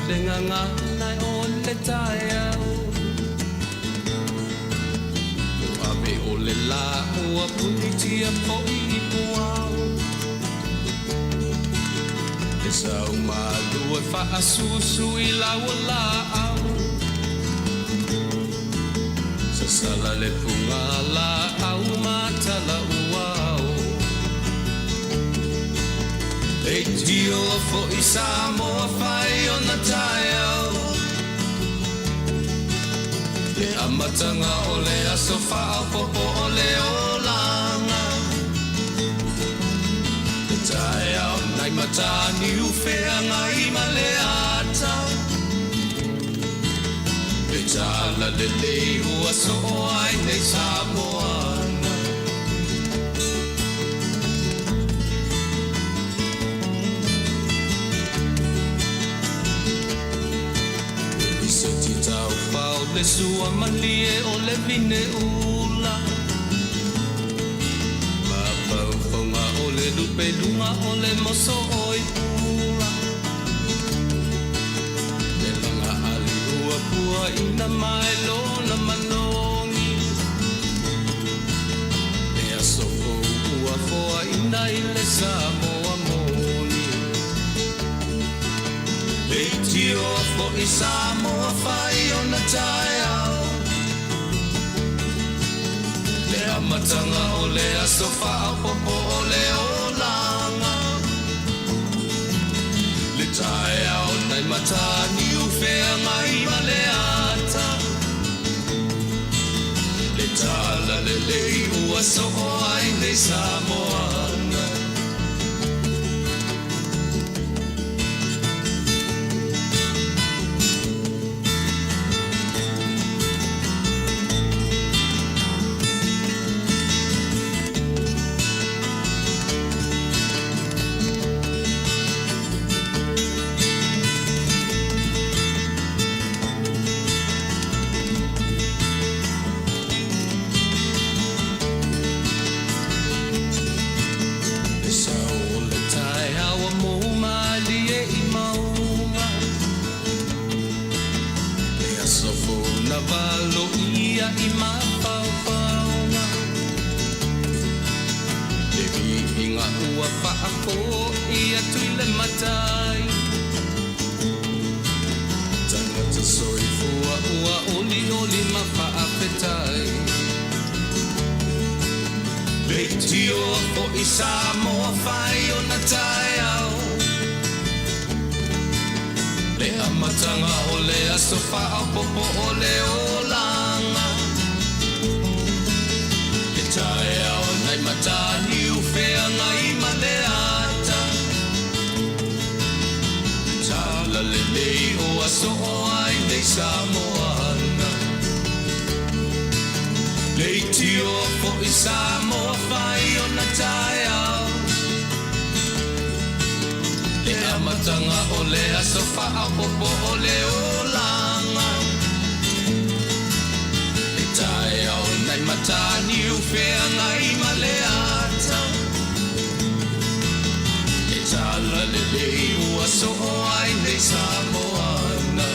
le nganga nai o le tai au ave o le la ua puni tia po I puau e sau malua fa asusu I laua la au sa sala le punga la au matala uau e tio fo I Samoa fai ona tai au le amatanga o le aso fa'au popo o le olanga le tai au nai matani ufea ngai ma le ata le tala le lei ua so ai nei Samoana le sua malie o le vine ula ma paufonga o le lupe lunga o le moso oi pula le langa ali ua pua ina mai lona manongi le aso ua foa ina I le Samoa moni le tio fo I Samoa fai ona tai au le amatanga o le aso fa'au popo o le olanga le tai au nai matani ufea ngai ma le ata le tala le lei ua so ai nei Samoana Samoa fai ona tai au le amatanga o le aso fa'au popo o le olanga le tai au nai matani ufea ngai ma le ata tala le lei o aso ai nei Samoana le tio fo I Samoa fai ona tai au le amatanga o le aso fa'au popo o le olanga le tai au nai matani ufea ngai ma le ata le tala le lei ua so ai nei Samoana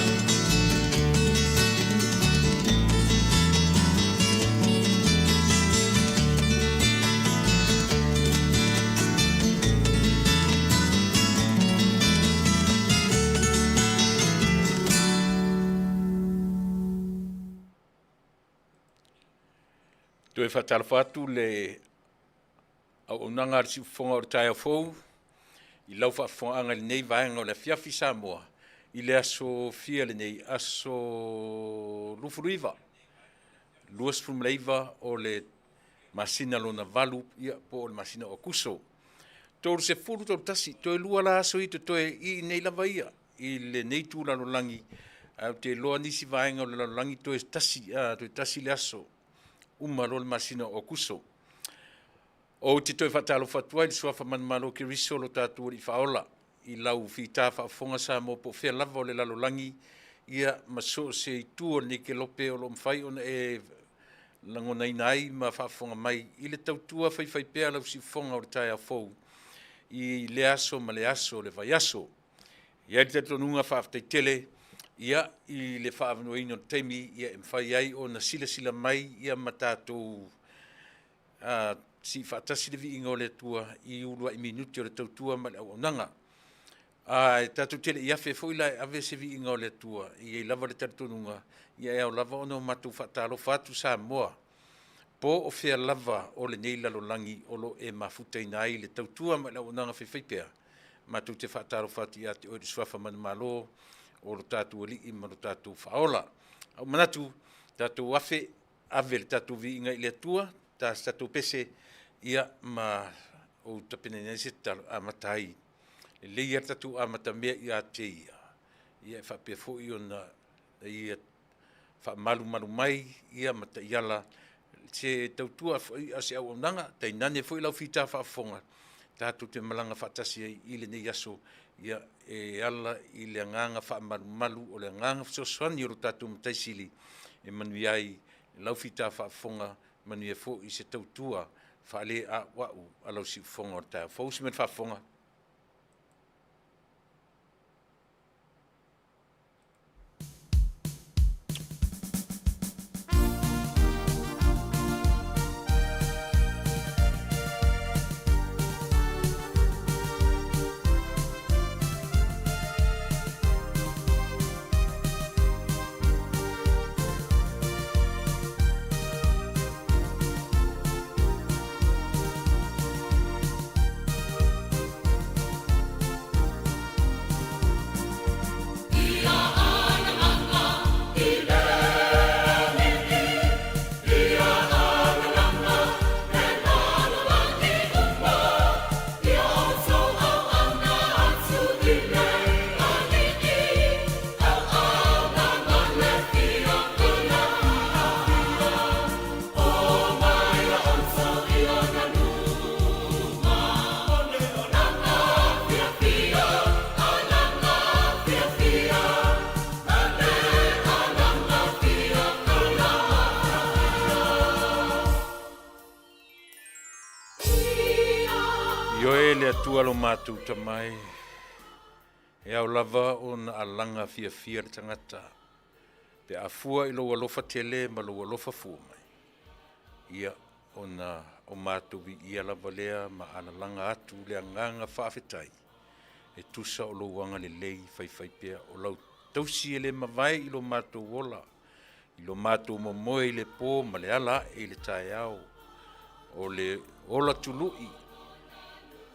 Toe whatalawhatu le au unanga ar si ufonga o tai fou I lau whaafonga anga le nei vaenga o le fiafi Samoa I le aso fia le nei aso Rufuriva luas fumleiva o le masina lona valu ia po le masina o kuso tolu se furu tolu tasi toe lua la aso I te toe I nei lava ia I le nei tu la lolangi au te loa nisi vaenga o le lolangi toe tasi le aso umalo le masina o kuso. O te toi whatalo whatua I sua whamanmalo ki riso lo tātua I whaola I lau whita whaafonga sa mo po whea lava o le lalolangi ia maso se I tua ni ke lope o lo mwhai ona e langona inai ma whaafonga mai I le tautua whai pēa lau si whonga o le tai a fou I le aso ma le aso le vai aso Ia te tonunga whaaftai tele, ia I le whaafanoina o teimi, ia mwhai ai o na sila mai, ia matatou si whaatasi le vi inga o le tua, I urua I minuti o le tautua ma le au nanga. Tatou tele ia fe foi la ave se vi inga o le tua, ia lava le tonunga, ia e au lava ono matou whaatalo whatu sa moa. Po o fea lava o le nei lalolangi o lo e mafuta ina ai le tautua ma le au nanga whewhaipea. Matou te whaataro whati ati o le swafa manamalo, o lo tātou ali I ma lo tātou whaola. Au manatu, tātou wafe, ave le tātou vi inga I le tua, tātou pese, ia ma o tapene nese talo amatai. Le leia tātou amatamea ia te ia. Ia whapea fo I ona, ia whamalu mai, ia mata iala, se tautua a se au nanga, tai nane fo I lau whita whaafonga. Tātou te malanga whaatasi I le nei aso, ia e ala I le nganga whaamalu o le nganga whasoswani o tātou mataisili, e manui ai, lau whita whaafonga, manui e fo I se tautua, whaale a wau, a lau si fonga o tātou. Fausi men whaafonga. Tua lo mātou tamai, e au lava o na alanga fia le tangata, pe a fua I lo alofa tele ma lo alofa fua mai. Ia o na o mātou vi ia lava lea ma alalanga atu le anganga whaafetai, e tusa o lo wanga le lei whai pea o lau tausi e le mawai I lo mātou wola, I lo mātou momoe I le pō ma le ala e le tae au, o le ola tului,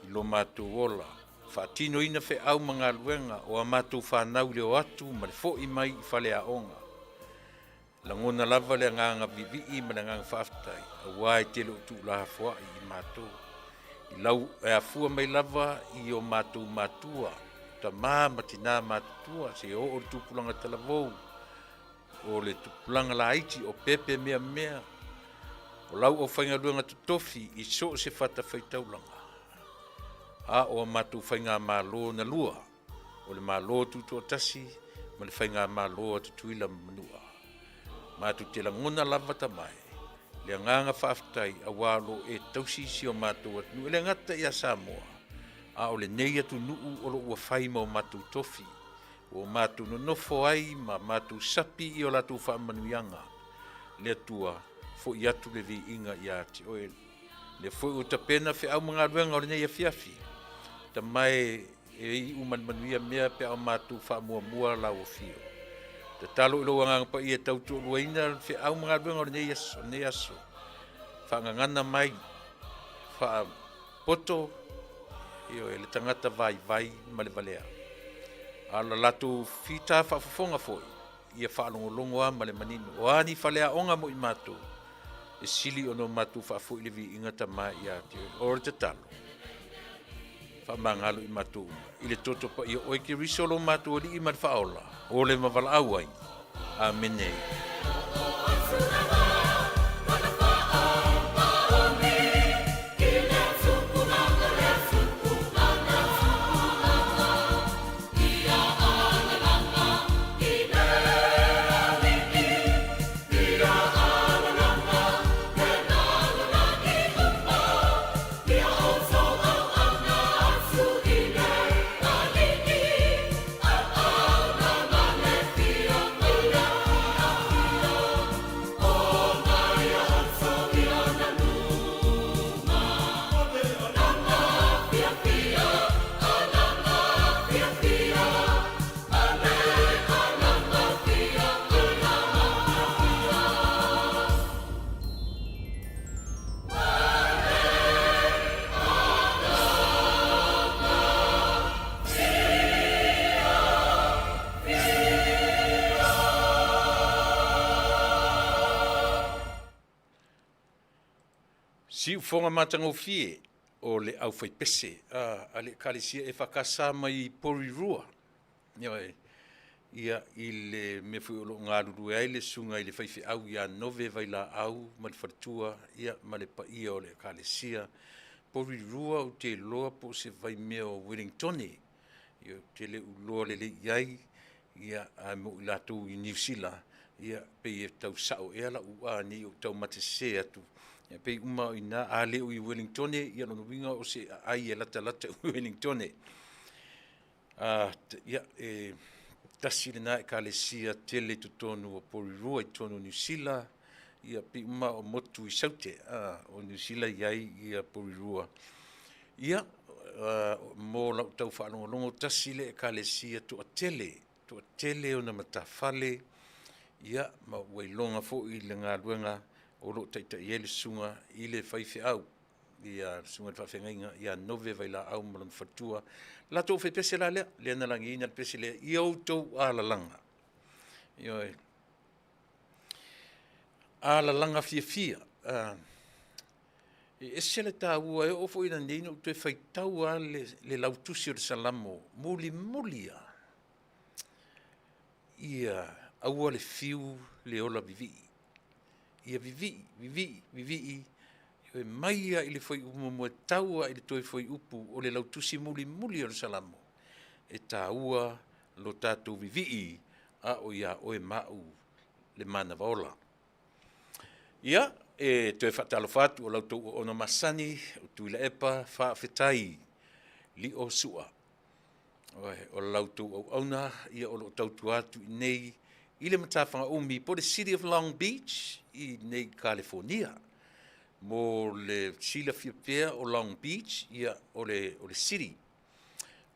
I lo mātou ola. Whaatino ina whe au mga luenga o a mātou whanau leo atu ma le fo I mai I whale a onga. Langona lava le nganga vivi ma le nganga whaftai. A wai te lo tu laha fua I mātou. I lau e a fua mai lava I o mātou mātua. Ta mā matina mātua se o tupulanga talavou. O le tupulanga la iti o pepe mea mea. O lau o whainga luenga tutofi I so se whata whaitaulanga. A o matu whainga mālo na lua, o le mālo tutu o tasi, ma le whainga mālo o tutuila manua. Matu te langona lava tamai, le nganga whaaftai a walo e tausi si o matu atu, le ngata I a Samoa. A o le nei atu nuu o lo ua whaima o matu tofi, o matu no nofo ai ma matu sapi I o latu whaamanuianga. Le atua, fo I atu le vi inga I ati oe. Le fo I utapena whi au mga ruenga o le nei a fiafi. Ta mai e I umanuia mea pe au mātou whaamua la o fio. Te talo ilo wanganga pa I e tautu luaina whi au mga ruenga o nei aso. Whaangangana mai, wha poto, io e le tangata vai ma le valea. Ala latu fita whaafafonga foi, ia whaalongolongo a ma le manino. O ani whalea onga mo I mātou. E sili ono mātou whaafo I le vi ingata mai I ati. Ore te talo. Whamangalo I mātou. I le toto pa I oe ki risolo mātou li I mat whaola. O le mawala awai. Amen. Si ufonga matanga fie o le au fai pese a le kalesia e whakasa mai porirua. Ia i le me fui o lo ngā ruru ai le sunga i le whaiwhi au ia nove vai la au ma le wharatua ia ma le pa ia o le kalesia. Porirua o te loa po se vai mea o Wellingtone. Ia te le uloa le iai ia a mo i latou i New Zealand. Ia pe e tau sao e ala ua ni o tau matese atu. Ia pe uma i nā a leo i Wellingtone, ia no winga o se ai e lata lata i Wellingtone. Ia tasi le nā e ka le sia tele tu tonu o Porirua i tonu New Zealand, ia pe uma o motu i saute o New Zealand iai ia Porirua. Ia mo lau tau whaanongo tasi le e ka le sia tu a tele o na matawhale, ia ma wailonga fo i le ngā ruenga o lo taita i ele sunga i le whaiwhi au. Ia sunga te whawhengainga, ia nove vai la au malang whatua. La tau whai pese la lea, lea na langi ina pese lea, i au tau ala langa. Ioi. Ala langa fia. E sele tā ua e ofo ina neina o te whai tau a le lautusi o le salamo. Muli a. Ia aua le fiu le ola vivi. Ia vivi, e maia i le foi umumua taua i le toi foi upu o le lautusi muli o le salamo. E tā ua lo tātou vivi a o ia o e mau le mana vaola. Ia, e toi whatalo whatu o lautou o na masani, o tui la epa, whaafetai, li o sua. O lautou au auna, ia o lo tautu atu i nei, i le matawhanga umi po le City of Long Beach i nei California. Mo le sila whiapea o Long Beach ia o le city.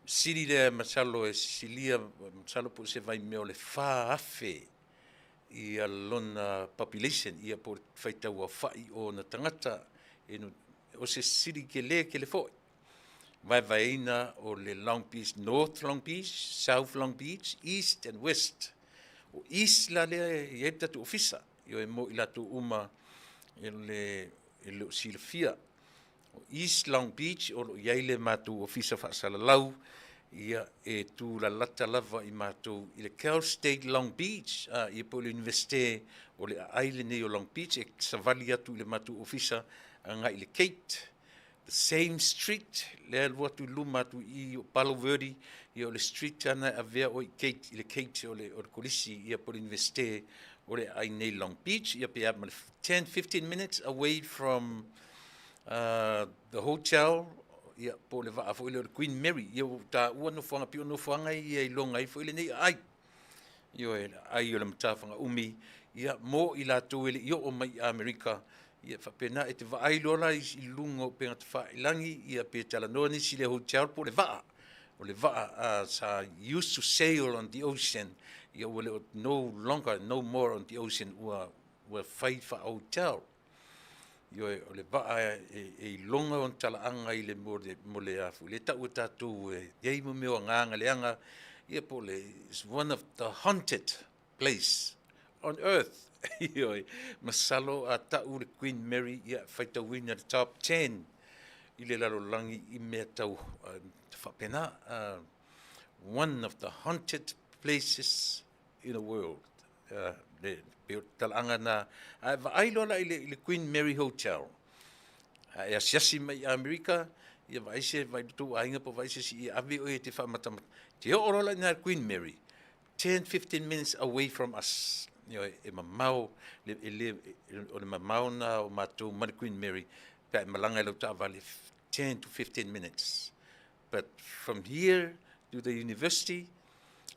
City le masalo e silia, masalo po se vai mea o le whaafe i a lona population ia po whaitau a whai o na tangata o se city ke le foi. Vai ina o le Long Beach, North Long Beach, South Long Beach, East and West. O isla le i e tatu ofisa, i o e mo i latu uma i le silafia. O East Long Beach, o lo iai le matu ofisa whaasala lau, ia e tu la lata lava i matu i le Cal State Long Beach, i po le universite o le island o Long Beach, e savali atu i le matu ofisa nga i le Kate, the same street, le alua tu luma tu i o Palo Verde, i o le street ana a vea o i Kate o le kolisi i a po le universite o le ai Long Beach, i a pe ama 10-15 minutes away from the hotel, i a po le vaa fo i le Queen Mary, i o ta ua no fuanga pio no fuanga i a ilonga i fo i le nei ai. I o ai o le matawhanga umi, i a mo i la tau ele i o mai Amerika, ia whapena e te vaai lola i lungo pe ngata whaelangi ia pe talanoa nisi le hotel po le vaa. O le vaa sa used to sail on the ocean, ia wale no more on the ocean ua whai wha hotel. Ia o le vaa e longa on talaanga i le mo le afu. Le tau tatu e iei mo meo nganga leanga, ia po le is one of the haunted place on earth. Ioi, masalo a tau le Queen Mary ia whaita wina the top 10 i le lalo langi i mea tau whapena, one of the haunted places in the world. Le peo talanga na vaailola i le Queen Mary Hotel. E asiasi mai Amerika, ia vaise vai tu ainga po vaise si i avi o e te whamatama. Te o orola na Queen Mary, 10-15 minutes away from us. E mamau, o le mamau na o mātou Mother Queen Mary, pe malanga lau ta vale 10 to 15 minutes. But from here to the university,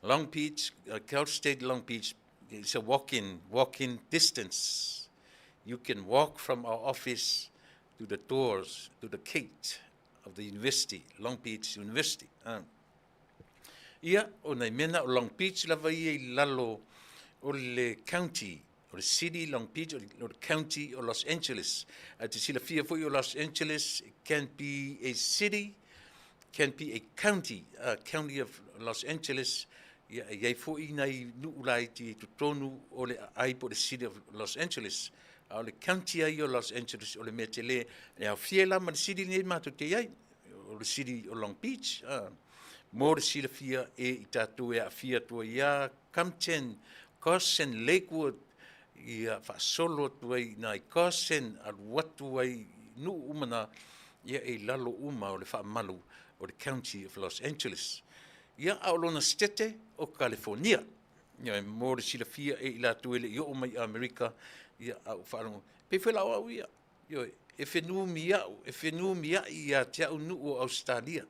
Long Beach, Cal State Long Beach, it's a walk-in distance. You can walk from our office to the doors, to the gate of the university, Long Beach University. Ia, o nei mena o Long Beach lava ia I lalo o le county, o le city, Long Beach, o le county o Los Angeles. Te sila fia foi o Los Angeles, it can be a city, can be a county, county of Los Angeles. Iai foi nei nuulai ti tutonu o le ai po le city of Los Angeles. o le county ai o Los Angeles o le mea tele e au fia la ma le siri nei mātou te iai o le siri o Long Beach mo le sila fia e i tātou e a fia tua ia Compton, Goshen, Lakewood ia whaasolo tuai na i Goshen alu watu ai nu umana ia e lalo uma o le whaamalu o le county of Los Angeles ia aolona stete o California ia mo le sila fia e i la tuele i o mai Amerika ia au whaanongo pe whela au ia e whenua mia ia te au nu o Australia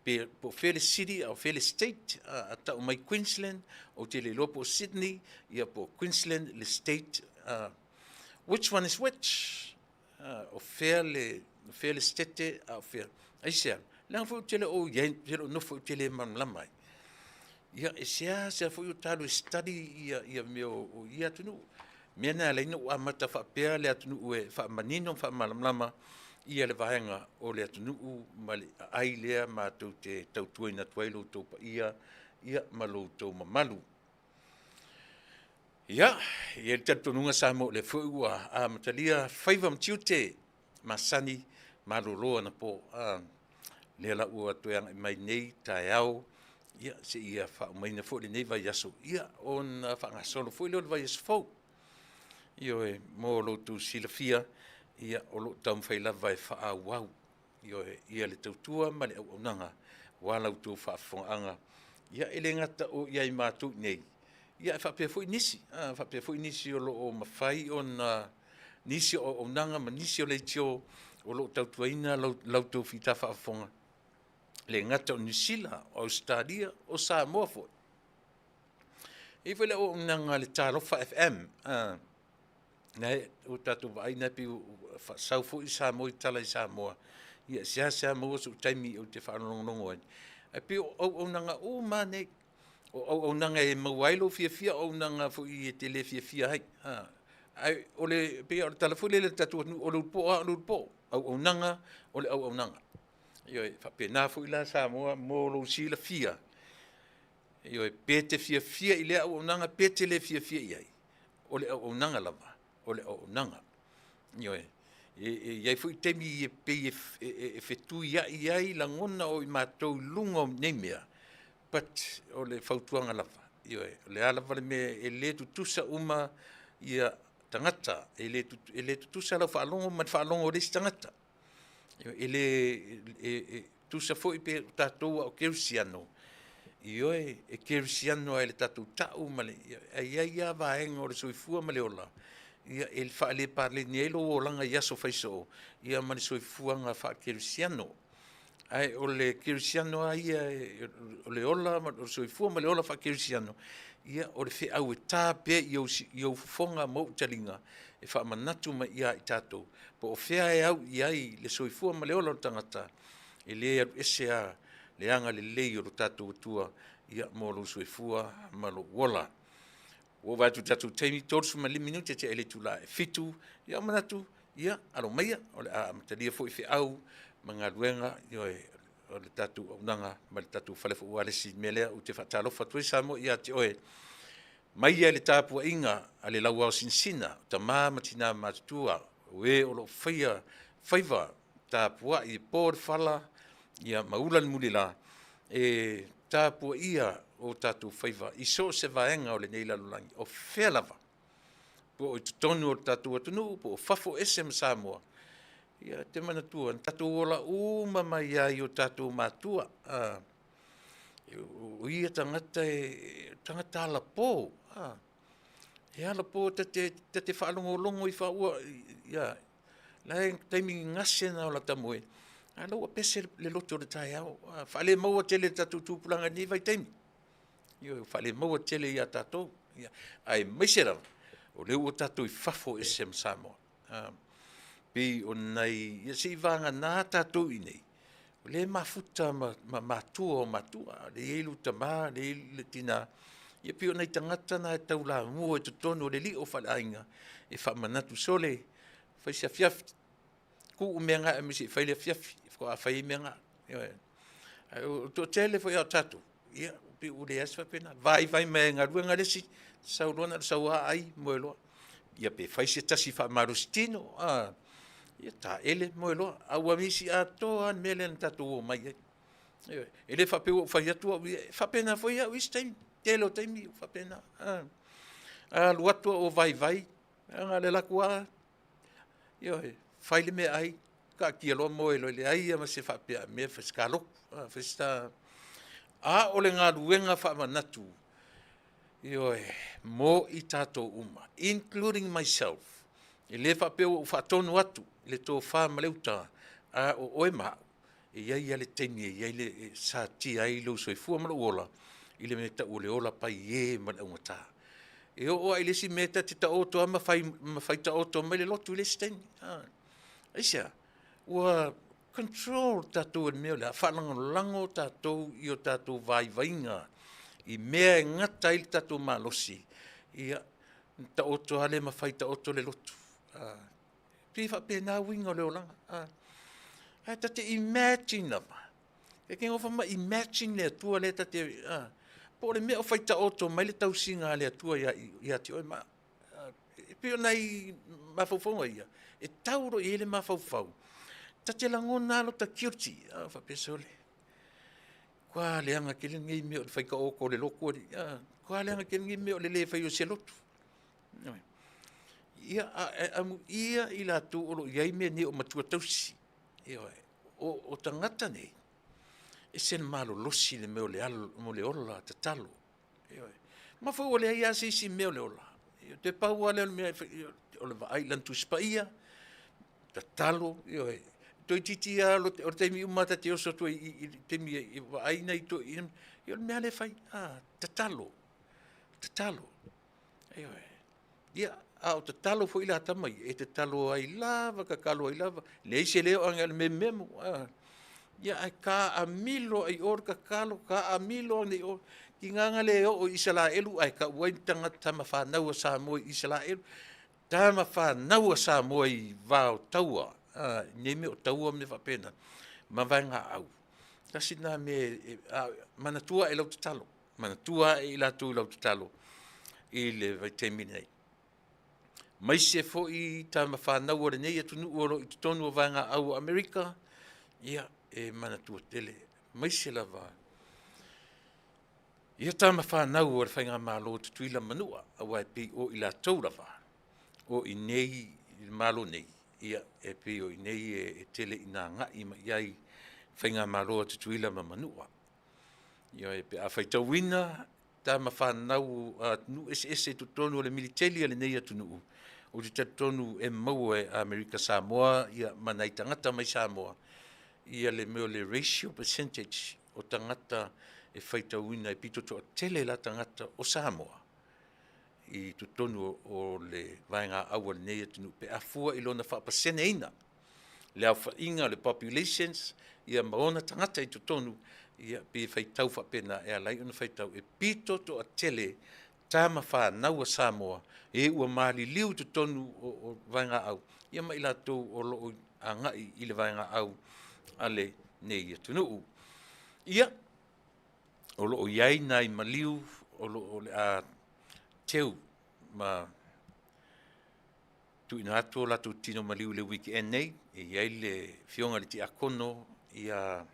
pe po Fair City au Fair State a tau mai Queensland o te le lopo Sydney ia po Queensland le state which one is which o Fair le state au Fair ai sea lang fo tele o yen pero no fo tele man lamai ia e sea fo yo talo study ia me o ia tunu mena le no amata fa pe le tunu e fa manino fa malamlama ia le vaenga o le atunu mali ai lea mātou te tautua ina tuailo tau pa ia malo tau mamalu. Ia le tatununga sa mo le fuua a matalia whaiva mtiute masani maloloa na po le la ua tuanga mai nei tae au ia se ia wha umaina fo le nei vai aso ia on whangasolo fo le vai aso fau. Io e mo lo tu silafia ia o lo tau mwhaila vai wha wau. Ia le tautua ma le au nanga walau tu wha whonga. Ia ele ngata o ia i mātou nei. Ia wha pia fui nisi. Wha pia fui nisi o lo o mawhai o na nisi o nanga ma nisi o le tio o lo tautuaina lau tau whita wha whonga. Le ngata o Nisila, o Australia, o Samoa fo. I wile o nanga le Talofa FM. Nei, o tatu vai na pi sau fo i Samoa i tala i Samoa. Ia sia Samoa so taimi o te whanongonongo ai. E pi o nanga o mane o nanga e mawailo fia o nanga fo i te le fia hai. Ai o le pe o telefone le tatu o le po o nanga o le o nanga. Io fa pe na fo i la Samoa mo lo sila fia. Io pete fia i le o nanga pete le fia ai. O le o nanga lava. O le o nanga. Io ia foi temi e pe e fetu ia la ngona o i matou lunga nemia. But o le fautuanga lava. Io le ala vale me e le tutusa uma ia tangata e le tutusa la falongo ma falongo le tangata. Io ele tusa foi pe tatou o Kersiano. Io e Kersiano ele tatou tau male ia vaenga o le soifua male ola. Ia el fa le parle nielo o langa yaso faiso ia mani soifua nga fa Kersiano. Ai o le Kersiano ai o le ola o soifua male ola fa Kersiano. Ia o le fe au ta pe yo fonga mo talinga e fa manatu ma ia i tatou. Po o fea e au iai le soifua ma le ola tangata e le esea le anga le lei o tatou tua ia mo lo soifua ma lo wola. O watu tatou teimi torsu ma 5 minuti te ele tula e fitu ia manatu ia alo meia o le a matalia fo i fe au manga luenga o le tatou o nanga ma le tatou falefo wale si melea o te fatalo fatui samo ia te oe. Mai le tapua inga ale lau au sinsina ta matina matua we o lo faiva tapua i por fala ia maulan mulila e tapua ia o tatu faiva i so se vaenga o le nei lalulangi o felava po o tonu o tatu atunu po o fafo ese Samoa ia te manatua tatu ola uma mai ai o tatu matua o ia tangata ala po e ala po te whaalongolongo i whaua ia lai taimi ngase na o la tamoe ala ua pese le loto le tai au whaale maua tele tatu tūpulanga ni vai taimi io whaale maua tele ia tatou ai maisera o leo o tatou i fafo ese Samoa pi o nei ia si vanga nā tatou i nei o le mafuta matua le ilu tama le tina ia pi o nei tangata na tau la mua e tutono le li o whalainga e whamanatu sole whaisia fiafi ku umenga e misi whaile fiafi ko a whai menga o to tele foi au tatu ia pi o le asfa pena vai me ngā ruenga lesi saurona saua ai moelo ia pe fai se tasi whaamarustino, ia tā ele mo e loa, aua misi atoa mele na tatu o mai ai. Ele whapeo whai atua, whapena foi au istain, telo taimi whapena. Luatua o vai, anga le lakua, whai le me ai, ka kia loa mo e loa le ai, ama se whapea me whaskalo, whasta, o le ngā ruenga whamanatu, mo i tātou uma, including myself, e le whapeo o whatonu atu, le tō whamaleuta, o oe maa, iai le teimi, iai le sa ti ai lo soi fua mala uola, i le meta ule ola pai e mala ungata. O ai le si meta te ta oto ama fai ta oto mai le lotu le stein. Aisia, ua control tatou e mea le, a whalango tatou i o tatou vai vainga, i mea e ngata i tatou malosi, i ta oto ale ma fai ta oto le lotu. Pifa pe na winga le olanga. Tate imagine ama. E kengo whama imagine le atua le tate, po le mea o whaita oto mai le tausinga le atua ia te oi ma. E pio nei mawhauwhaunga ia. E tauro i ele mawhauwhau. Tate langona alo ta kiuti. Whapesa ole. Kua leanga ke le ngai mea o le whaika oko le loko. Kua leanga ke le ngai mea o le le whai o se lotu. Ia i la tu olo iai mea ne o matua tausi. O tangata nei, e sen malo losi le meo le alo, mo le ola, te talo. Ma fau ole ai ase isi meo le ola. Te pau ale o le island tu spaia, te talo, toi titi alo, o te mi umata te oso toi, te mi aina i toi, i ole mea le fai, te talo. Ia, o te talo fo ila tamai, e te talo ai lava, ka kalo ai lava, le ise leo anga le memo, ia ai ka amilo ai or ka kalo, ka amilo ai or, ki nganga le o isala elu, ai ka uai tanga tama whanau a Samoa isala elu, tama whanau a Samoa i vao taua, neme o taua me whapena, ma vanga au. Kasi nā me, manatua e lau te talo, manatua e ilatu lau te talo, i le vai te minei. Mai se fo i tama whanau ore nei atu nu oro i tonu o vanga au Amerika, ia e manatua tele. Mai se lava. Ia tama whanau ore whainga malo te tuila manua, awa e pi o i la tau lava. O i nei, i malo nei, ia e pi o i nei e tele i nā ngai ma iai whainga malo te tuila manua. Ia e pe a whaitau wina, tama whanau nu ese tu tonu o le militeli ale nei atu nuu. O te tonu e mau e Amerika Samoa, ia manai tangata mai Samoa, ia le meo le ratio percentage o tangata e whaita uina e pito to tele la tangata o Samoa. I tu tonu o le vaenga awa nei atunu pe afua ilona whapasene ina. Le au whainga le populations, ia maona tangata i tu tonu, ia pe whaitau whapena e alai una whaitau e pito to a tele tama whanau a Samoa, e ua maali liu tu tonu o vaenga au. Ia mai la tau o loo a ngai i le vaenga au ale nei atunuu. Ia, o loo iai nai maliu, o loo le a teu ma tu ina atu o latu tino maliu le weekend nei, e iai le fionga le ti akono, ia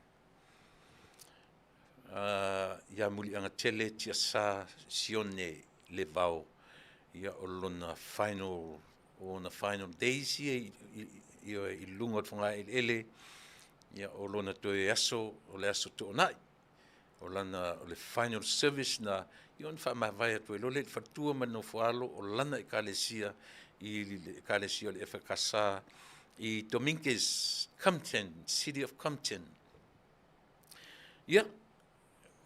muli anga tele tia sa sione le vao, ia o lona final days ia i lunga whunga ele, ia o lona toe aso, o le aso to nai, o lana o le final service na, ion wha mawai atu e lole, whatua mano whaalo, o lana i kalesia, i kalesia o le FKSA, i Dominguez, Compton, City of Compton. Ia,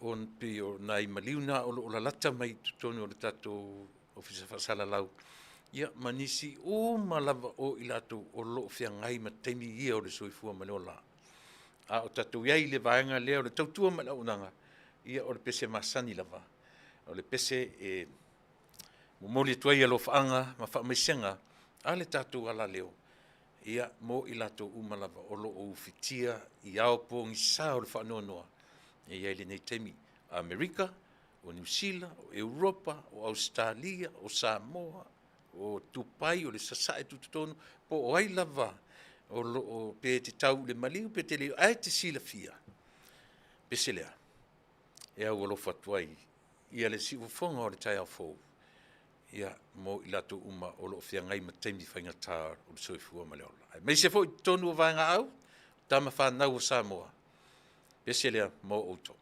on pe o nai maliuna o la lata mai tonu o le tatou ofisa whasala lau. Ia, manisi o malava o ilato o lo whiangai ma teimi ia o le soifua manola. A o tatou iai le vaenga lea o le tautua mana unanga. Ia o le pese masani lava. O le pese e momoli tuai alo whaanga ma whaamaisenga a le tatou ala leo. Ia mo ilato umalava o lo o ufitia i ao po ngisa o le whaanonoa. E iai le nei teimi Amerika, o New Zealand, o Europa, o Australia, o Samoa, o tupai o le sasae tututonu po o ai lava o pe te tau le maliu pe te leo ai te silafia pese lea e au alofa atu ai ia le siufofoga o le taeaofou ia mo i latou uma o loo feagai ma taimi faigatā o le soifua ma le ola ae maise foʻi tonu o vaegāau tama fanau o Samoa pese lea mo outou.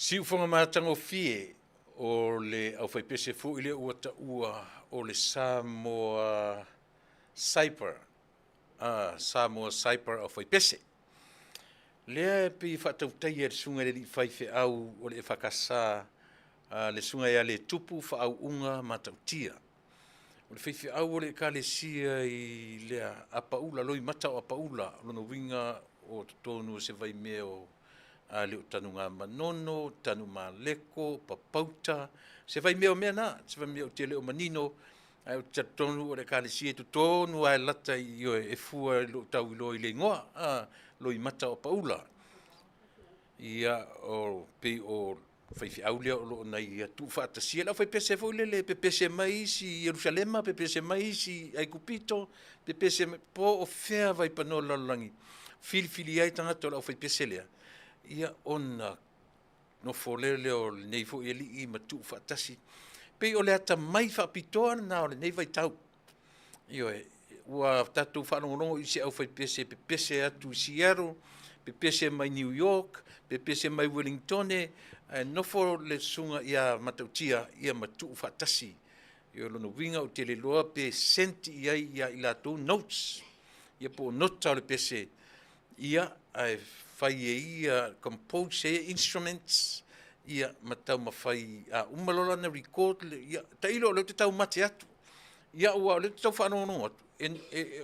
Si ufonga matango fie o le au fai pese fu ile ua ta ua o le Samoa Saiper. Samoa Saiper au fai pese. Lea pe i whatau tai e sunga le li fai fe au o le whakasa le sunga ia le tupu whaauunga matautia. O le whaiwhi au o le kalesia i lea apaula, loi mata o apaula, lono winga o tonu se vai mea o le o tanu ngā manono, tanu mā leko, papauta, se vai mea o mea nā, se vai mea o te leo manino, ai o te tonu o le kalesia tu tonu ai lata i o e fua lo tau i loi le ngoa, loi mata o apaula. Ia o pe o whaiwhi au lea o lo nei tu whaatasia, lau whai pese fo le pese mai si Jerusalema, pese mai si Aikupito, pese po o whea vai pano lalangi. Fili ai tangata lau whai pese lea. Ia ona no folele o nei fo ili I ma tu whaatasi. Pe o le ata mai whaapitoa na o le nei vai tau. Io ua tatu whanongonongo I se au whai pese atu Seattle, pese mai New York, pese mai Wellington, nofo le sunga ia matautia ia matu whaatasi. Io lono winga o te le loa pe senti ia I lato notes. Ia po nota o le pese. Ia ai whai ia compose instruments. Ia matau mawhai umalola na record. Ia tailo leo te tau mate atu. Ia ua leo te tau whanongonongo atu.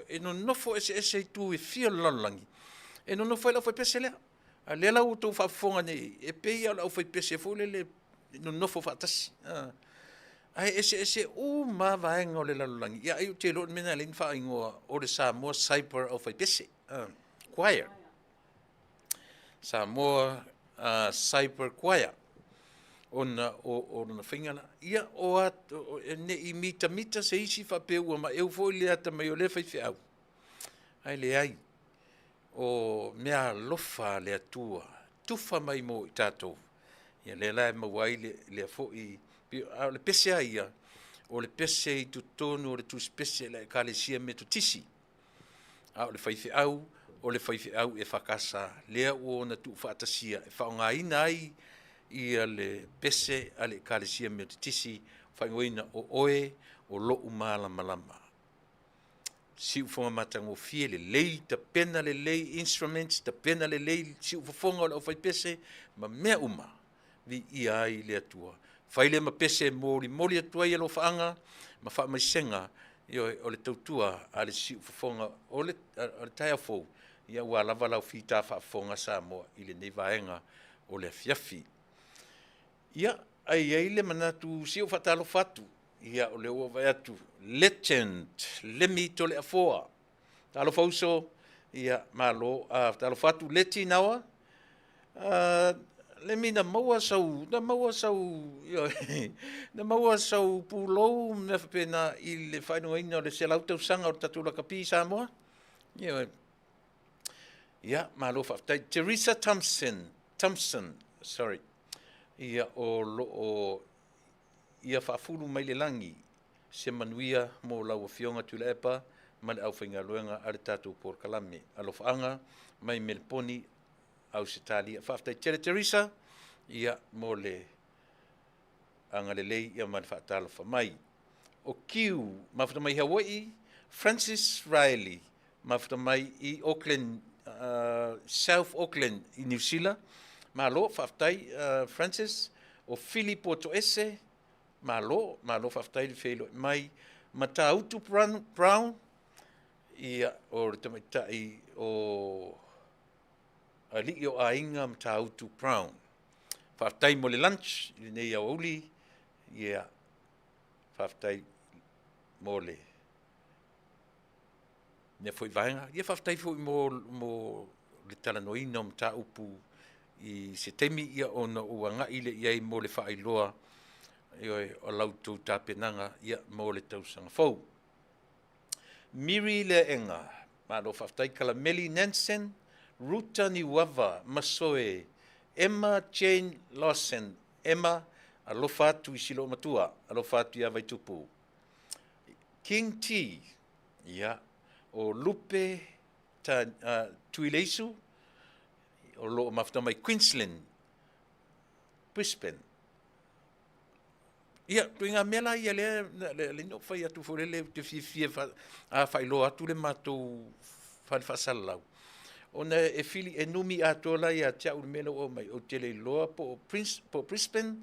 E no nofo ese tu e fia lalangi. E no nofo ila whai pese lea. A le lau tau whaafonga nei, e pei au whai pese fo le no nofo whaatasi. Ai ese ma vaenga o le lalulangi. Ia ai o te lor mena le inwha ingoa o le Samoa Cyber au whai pese. Choir. Samoa Cyber Choir. Ona na whingana. Ia o ne I mita se isi whapeu ma eu fo le ata mai o le whai au. Ai le ai. O mea lofa le atua, tufa mai mo I tātou. Ia le lai mawai le fo I, le pese ia, o le pese I tutonu, o le tus pese le kalesia me tutisi. O le whaiwhi au, o le whaiwhi au e whakasa, lea o na tu whaatasia, e whaonga ina ai, ia le pese a le kalesia me tutisi, whaingoina o oe, o lo umala malama. Siu fonga matango fie le lei, ta pena le lei instruments, ta pena le lei, siu fonga o le whai pese, ma mea uma, vi ia ai le atua. Whai le ma pese mori atua I alo whaanga, ma wha mai senga, o le tautua, a le siu fonga, o le taia fau, ia ua lava lau whita wha fonga Samoa, I le nei vaenga o le fiafi. Ia, ai le manatu siu whatalo fatu, ia o le ua vai atu, legend, lemi to le afoa. Talo fauso, ia malo, talo fatu leti nawa, lemi na maua sau, na maua sau pulou, me whapena I le whainua ina o le selautau sanga o tatula kapi Samoa. Ia, malo whaftai, Teresa Thompson, sorry, ia ia whaafulu mai le langi, se manuia mo lau fionga tula epa, ma le au whainga luenga ale tātou por kalame. Alo whaanga, mai Melponi, au se tali. Whaaftai Teresa, ia mo le anga le lei, ia man whaatala whamai. O kiu, mawhata mai Hawaii, Francis Riley, mawhata mai I Auckland, South Auckland, I New Zealand, ma lo whaaftai Francis, o Filipo Toese, malo whaftai le whelo mai, Matautu Brown, ia o tamaitai o ali o ainga Matautu Brown. Whaftai mo le lunch, I nei au uli, ia whaftai mo le ne foi vaenga, ia whaftai foi mo le talanoina o Mataupu I se temi ia ona ua ngai le iai mo le whaailoa, o lautou tāpenanga ia mo le tausanga fau. Miri le enga, malo whaftai Kalameli Nansen, Ruta Niwava, Masoe, Emma Jane Lawson, Emma, alofa atu I silo matua, alofa atu ia vai tupu. King T, ia, o Lupe Tuileisu, o lo mafta mai Queensland, Brisbane. Ia, tuinga mela ia le no fai atu forele te fie fai lo atu le matou fai fasalau. Ona e fili e numi atola ia tia ul melo o mai o tele loa po Brisbane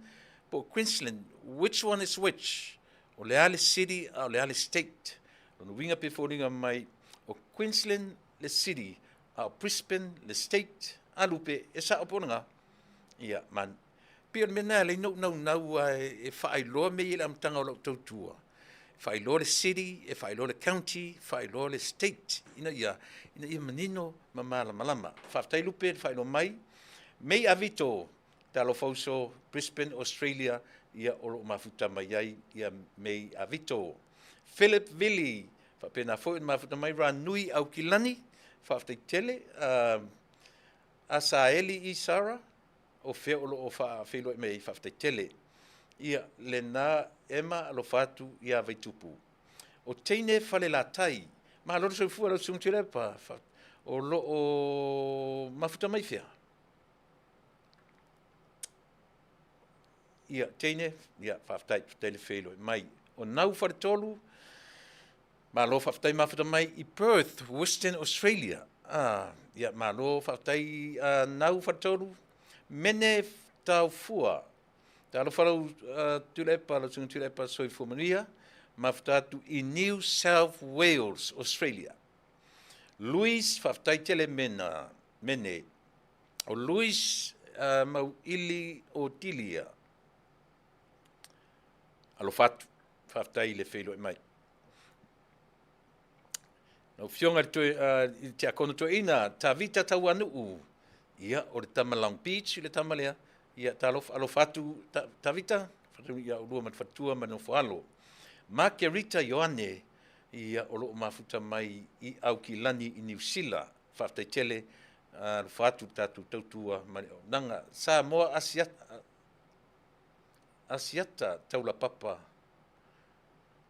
po Queensland, which one is which? O le ale city, o le ale state. Lona winga pe fōringa mai, o Queensland le city, a Brisbane le state, a lupe, e sa oponanga. Ia, man. Pia mena le nau e whaailoa me i le amtanga o lau tautua. Whaailoa le city, e whaailoa le county, whaailoa le state. Ina ia manino malama. Whaftai lupe, whaailoa mai. Mei avito, talo fauso, Brisbane, Australia, ia olo mafuta mai ai, ia mei avito. Philip Villi, whapena fōin mafuta mai Ranui au Kilani, whaftai tele, Asaeli i Sara, o feolo o whaafelo e mei whaftai tele. Ia le nā ema alo fatu ia vaitupu. O teine whale la tai, ma loro sau fua lau sungtire pa, o lo o mafuta mai fia. Ia teine, ia whaftai le whelo e mai. O nau wharetolu, ma lo whaftai mafuta mai i Perth, Western Australia. Ia ma lo whaftai nau wharetolu, mene tau fua. Talo whalau tulepa, lo tunga tulepa soi fumanuia, mafutatu i New South Wales, Australia. Louis whaftai tele mene. O Louis mau ili o Tilia. Alo fatu, whaftai le whelo e mai. No fionga te akono to ina, ta vita tau anu ia, o le tama Long Beach, le tama lea, ia alo fatu, ta vita, ia urua mat fatua mano foalo. Margarita Ioane, ia o loo mafuta mai i au ki lani i New Zealand, whaftai tele, alo fatu tatu tautua, nanga, sa moa asiata taula papa,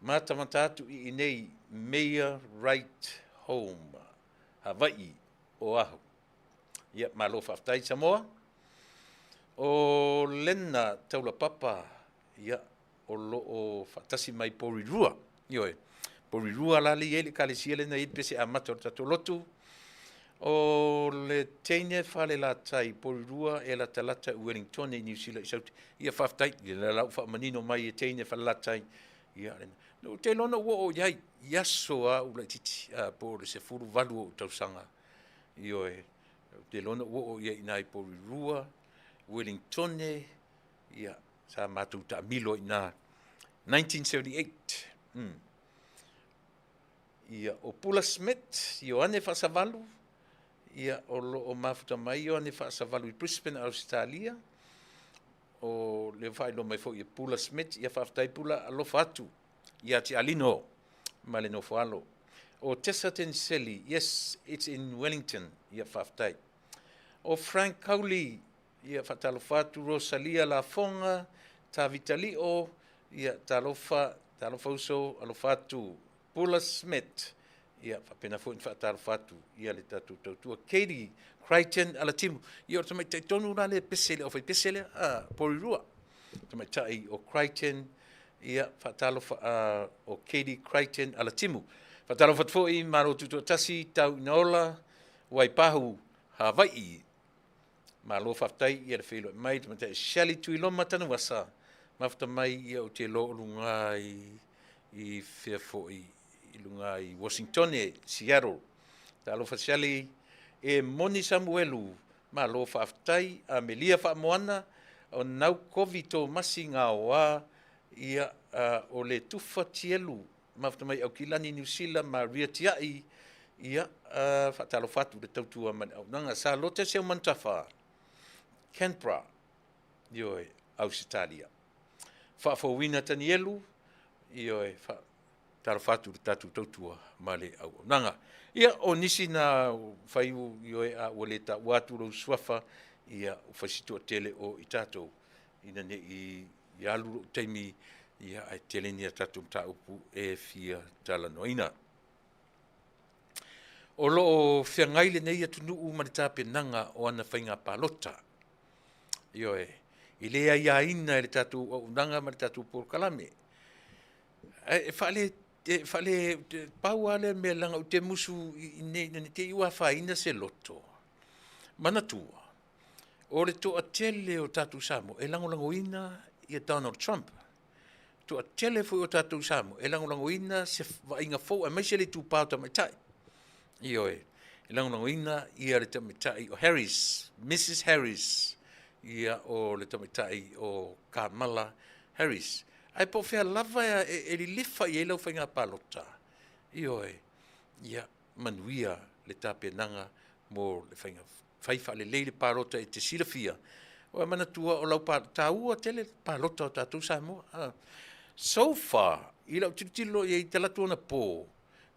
matamatatu i nei Mayor Right Home, Hawaii o ahu. Ia malo whaftai Samoa. O lena taula papa, ia o loo whatasi mai Porirua. Ioe, Porirua lali ele kalisia lena i pese a mata o tato lotu. O le teine whale la tai Porirua e la talata Wellington i New Zealand i sauti. Ia whaftai, ia la lau whamanino mai e teine whale la tai. Ia lena. No te lona ua o iai, yaso a ula titi, po le se furu valu o tausanga. Ioe, te lona ua o iai nai Porirua, Wellingtone, ia, sa matu ta milo ina 1978. Ia, o Pula Smith, Ioane Whasavalu, ia, o mafuta mai Ioane Whasavalu i Brisbane, Australia, o le whaelo mai fo i Pula Smith, ia whaftai pula alofa atu, ia ti alino, ma le no whaalo. O Tessa Tenceli, yes, it's in Wellington, ia whaftai. O Frank Cowley, ia whatalofatu Rosalia La Fonga, ta Vitalio, ia talofa uso alofatu Pula Smith, ia whapena fo in whatalofatu, ia le tatu tautua. Katie Crichton Alatimu, ia o tamai tai tonu na le pesele, o fai pesele, Porirua. Tamai tai o Crichton, ia whatalofa o Katie Crichton Alatimu. Whatalofatu fo i maro tutua tasi, tau inaola, Waipahu, Hawaii. Ma lo whaftai ia le whelo mai, te matai Shelley Tuiloma tanu wasa. Mafta mai ia o te lo lunga i Fairfo i lunga i Washington e Seattle. Ta lo fa Shelley e Moni Samuelu. Ma lo whaftai a Melia Whamoana o nau kovito masinga oa ia o le tufa tielu. Mafta mai au kilani New Zealand ma ria tiai ia whatalo fatu le tautua mani au nanga sa lote seu mantafa. Canberra, ioe, Australia. Whaafawina tanielu, ioe, taro fatu tatu tautua male au. Nanga, ia o nisi na whaiu, ioe, a waleta watu rau swafa, ia whasitu a tele o i tatou. Ina ne i alu teimi, ia ai tele ni a tatou mta upu e fia tala noina. O loo whiangaile nei atu nuu maritape nanga o ana whainga palota. Ioe, i lea ia ina le tatu o unanga ma le tatu Porokalame. Whale pau ale me langa u te musu i te iwa whaina se loto. Manatua, o le toa tele o tatu Samo, e langolango ina ia Donald Trump. Tu a tele foi o tātou Samoa. E langolangoina se vainga fou, a maise le tūpau tamatai. Io e. E langolangoina ia le tamatai o Harris, Mrs. Harris. Ia o le tamatai o Kamala Harris. Ai po fea lava e li lifa i lau whainga palota. Io e. Ia manuia le tāpenanga mo le whainga whaifa le leile palota e te silafia. O mana tua o lau tāua tele palota o tātou Samoa. So far, i lau tilo i te latu ana pō.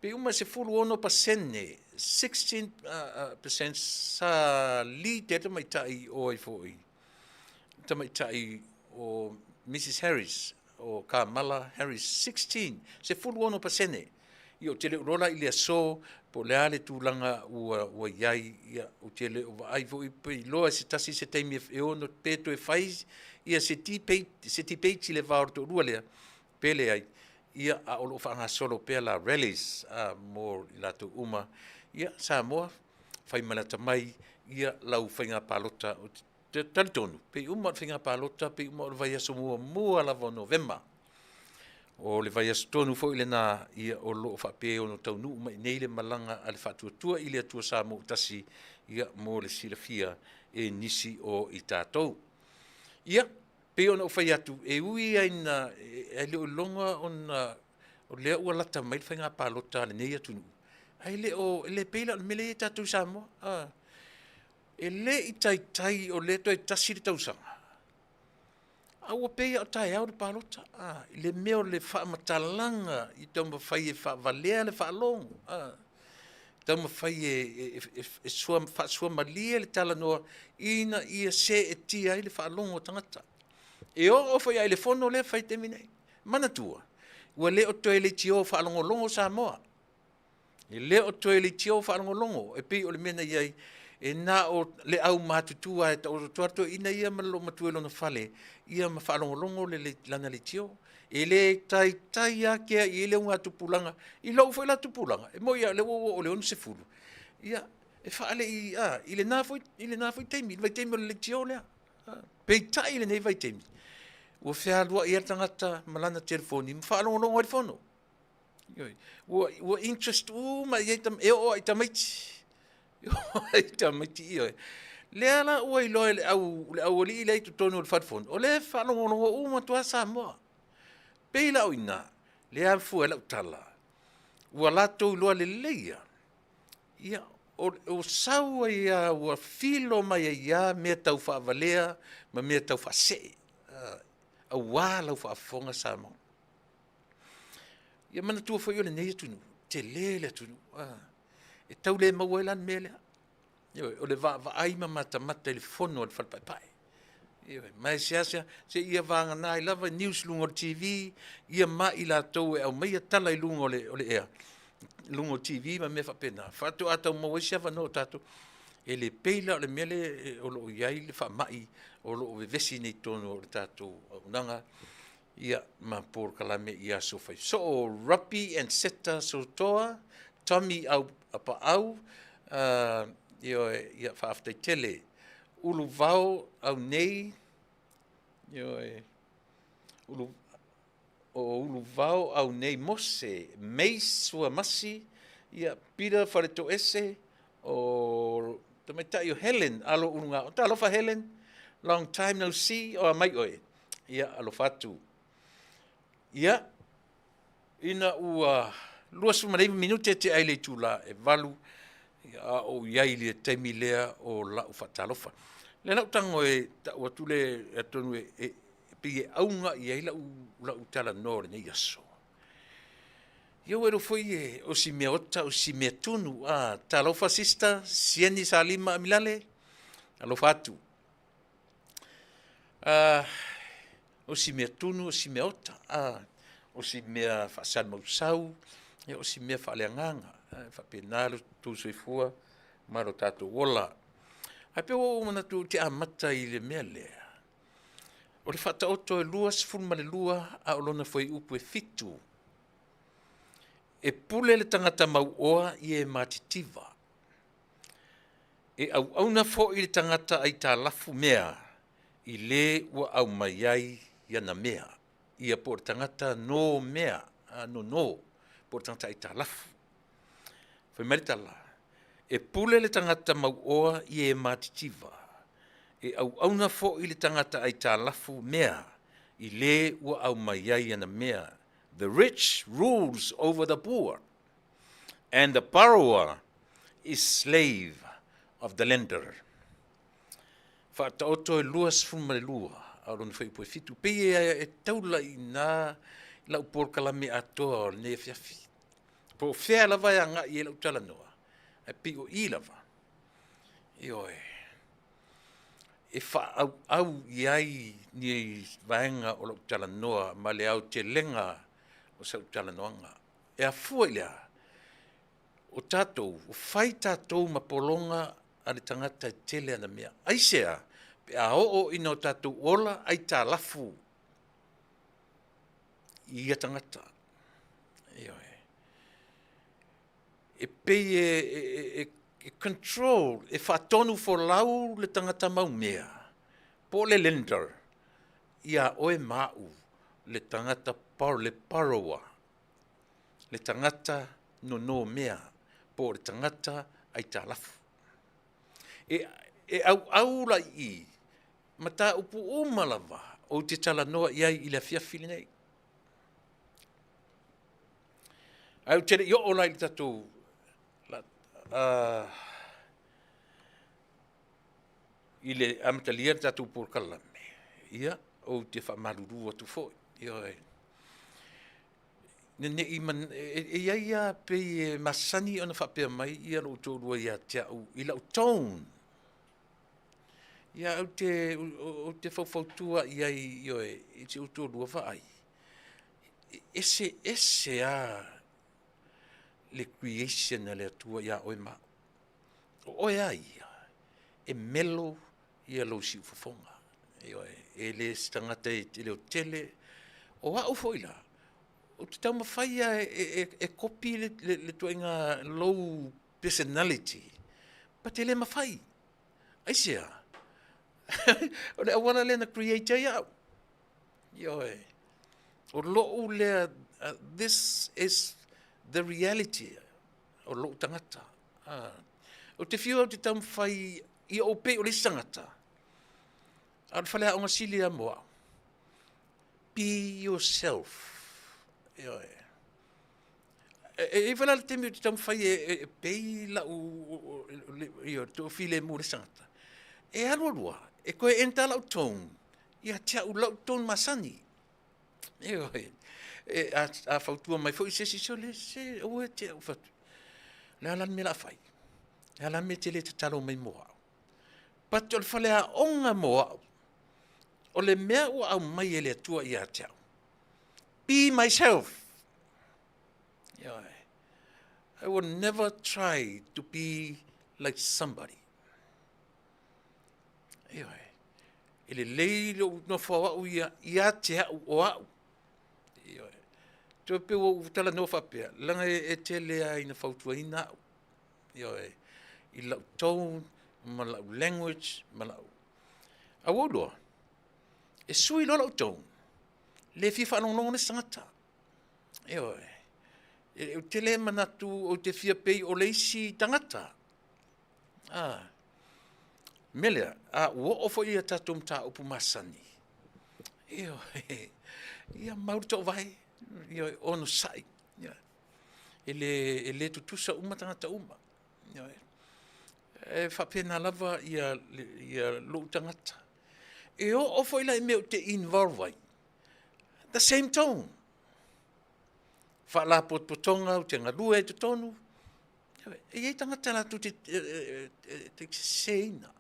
Pe uma se fulu ono pasene, 16% sa li te tamaitai o ai fōi. Tamaitai o Mrs. Harris, o Kamala Harris, 16. Se fulu ono pasene. I o tele urola i lea so, po lea le tūlanga ua iai, ia o tele o ai fōi pe i loa se tasi se teimi e ono peto e faiz, ia se ti peiti le vāoro to rua lea, pele ai, ia a olo whaanga solo pea la rallies mo i lato uma, ia Samoa, whai malata mai, ia lau whainga palota o te talitonu, pe uma whainga palota, pe uma o vai aso mua lava o November. O le vai aso tonu fo ile na ia o lo whape o no taunu uma nei le malanga ale whatuatua ile atua Samoa utasi, ia mo le silafia e nisi o i tātou. Ia, pe ona o whai atu, e ui aina, e leo longa o lea ua lata mai whainga palota le nei atunu. Ai le o, le peila o mele e tātou Samoa. E le i tai o le toi tasi le tausanga. Aua peia o tai au le palota. Le meo le wha matalanga, i tau mawhai e wha valea le wha long. Tau mawhai e sua malia le tala noa, ina ia se e tia i le wha long o tangata. E o whai ai le fono le whai te minei. Mana tua. Ua le o toi le tio wha longo Samoa. E le o toi le tio wha longo. E pi o le mena iai. E nā o le au mātutua e ta o tuato ina ia malo matuelo na fale. Ia ma wha longo le lana le tio. E le tai ake i le unga tupulanga. I lau whai la tupulanga. E mo ia le o le onu se fulu. Ia e whaale i le nā fwoi teimi. Vai teimi o le tio lea. Pei tai le nei vai teimi. Ua whea lua i atangata malana telefoni, ma wha longo ai whono. Ua interest ma i eitam e o ai tamaiti. Ai tamaiti i oi. Lea la ua i loe le au li i le eitu tonu o le whadfon. O le wha longo ma tua Samoa. Pei la o ina, lea fua la utala. Ua lato i loa le leia. Ia, o saua ia, ua filo mai ia, mea tau wha avalea, ma mea tau wha see. A wālau whaafonga Samoa. Ia mana tua whai o le nei atunu, te lele atunu. E tau le maua elan melea. O le aima mata le fono o le whalpaipai. Mai se ia vanga nā i lava news lungo o TV, ia ma i la tau e au mai tala i lungo o le ea. Lungo TV ma me whapena. Whatu atau mawesi awa no tātou. E le peila o le mele o lo iai le whamai o lo vesi nei tono o le tātou unanga ia ma por kalame ia so fai. So Rapi and Seta so toa, Tommy au apa au, ia whaaftai tele. Ulu vau au nei, ulu vau au nei mose, meis sua masi, ia pira whareto ese, o tamaitai o Helen, alo ununga, o ta alofa Helen, long time no see, o mai oe, ia alofatu. Ia, ina ua lua sumarei minute te aile tula e valu, ia o iai le teimi lea o lau whatalofa. Le nau tango e watule atonu e pige aunga iai lau tala nore nei aso. Iau ero foi e o si mea ota, o si mea tunu, talofa sista, sieni sa lima amilale, alofa atu. O si mea tunu, o si mea ota, o si mea whaasan mausau, o si mea whaaleanganga, whapenalo tūsoifua, maro tātou wola. Ai pe o mana tu te amata i le mea lea. O le whataoto e lua, sifuruma le lua, a olona foi upu e fitu. E pule le tangata mau oa i e matitiva. E au na fo i le tangata ai tā lafu mea, i le ua au mai ai ia na mea, ia po tangata no mea, no, po tangata i talafu. Whai maritala, e pule le tangata mau oa i e matitiva, e au auna fo i le tangata ai talafu mea, i le ua au mai ai ana mea. The rich rules over the poor, and the borrower is slave of the lender. Whaataoto e luas fuma le lua, aron whai poe fitu. Pei e taula i nā lau porkalame atoa o ne fiafi. Po whea lava e anga i e lau tala noa. E pi o I lava. I oe. E wha au iai ni vaenga o lau tala noa, ma le au te lenga o sau tala noanga. E a fua i lea. O tātou, o whai tātou mapolonga a le tangata tele ana mea. Aisea, pe a o ina o tātou ola ai tā lafu i a tangata. E pei e control, e whaatonu fo lau le tangata mau mea. Po le lender, ia oe mau le tangata le paroa. Le tangata no mea, po le tangata ai tā lafu. E au la I, mata upu umalava, o te tala noa iai I la fiafili nei. Au tere, yo o lai tatou, I le amatalia tatou porkalame. Ia, o te whamaruru atu foi. Ia e. Nene I man, e ia pe masani ona whapea mai, ia lo tōrua ia te au, I lau tone. Ia au te whawhautua iai ioe, I te utōrua whaai. Ese a le creation le atua ia oe ma. Oe a ia, e melo ia lo si ufafonga. Ioe, e le stangata te leo tele, o a ufoila. O te tau mawhaia e kopi le tuainga low personality. Pa te le mawhai. Aisea. O le awana le na creator iau. Ioe. O loo le, this is the reality. O loo tangata. O te whiu au te tau mawhai I o pe o le tangata. Ar whale a onga sili a moa. Be yourself. E wala le temi o te tamwhai e pei la o tō while mō le sangata. E alorua, e koe enta lau tōng, ia tia u lau tōng masani. A whautua mai fo I se le se oe te au whatu. Le alan me la whai. Le alan me te le te talo mai moa. Pati o le whale a onga moa. O le mea o au mai e le atua I a tia. Be myself. I will never try to be like somebody. Ele leilo no whawau ia te hau o au. Tō pe o tala no whapea. Langa e te lea ina whautua ina au. I lau tone, ma lau language, ma lau. A wodoa, e sui lo lau tone. Le fi whanongongo ne sangata. E te le manatu o te fia pei o leisi tangata. Melea, ua ofo ia tatum ta upu masani. Ia mauri tō vai, ono sai. E le tutusa uma tangata uma. E whapena lava ia lo tangata. E o ofo ila e meo te involve ai. The same tone. Whaala potonga o te ngalua e te tonu. E ei tangata la tu te seina.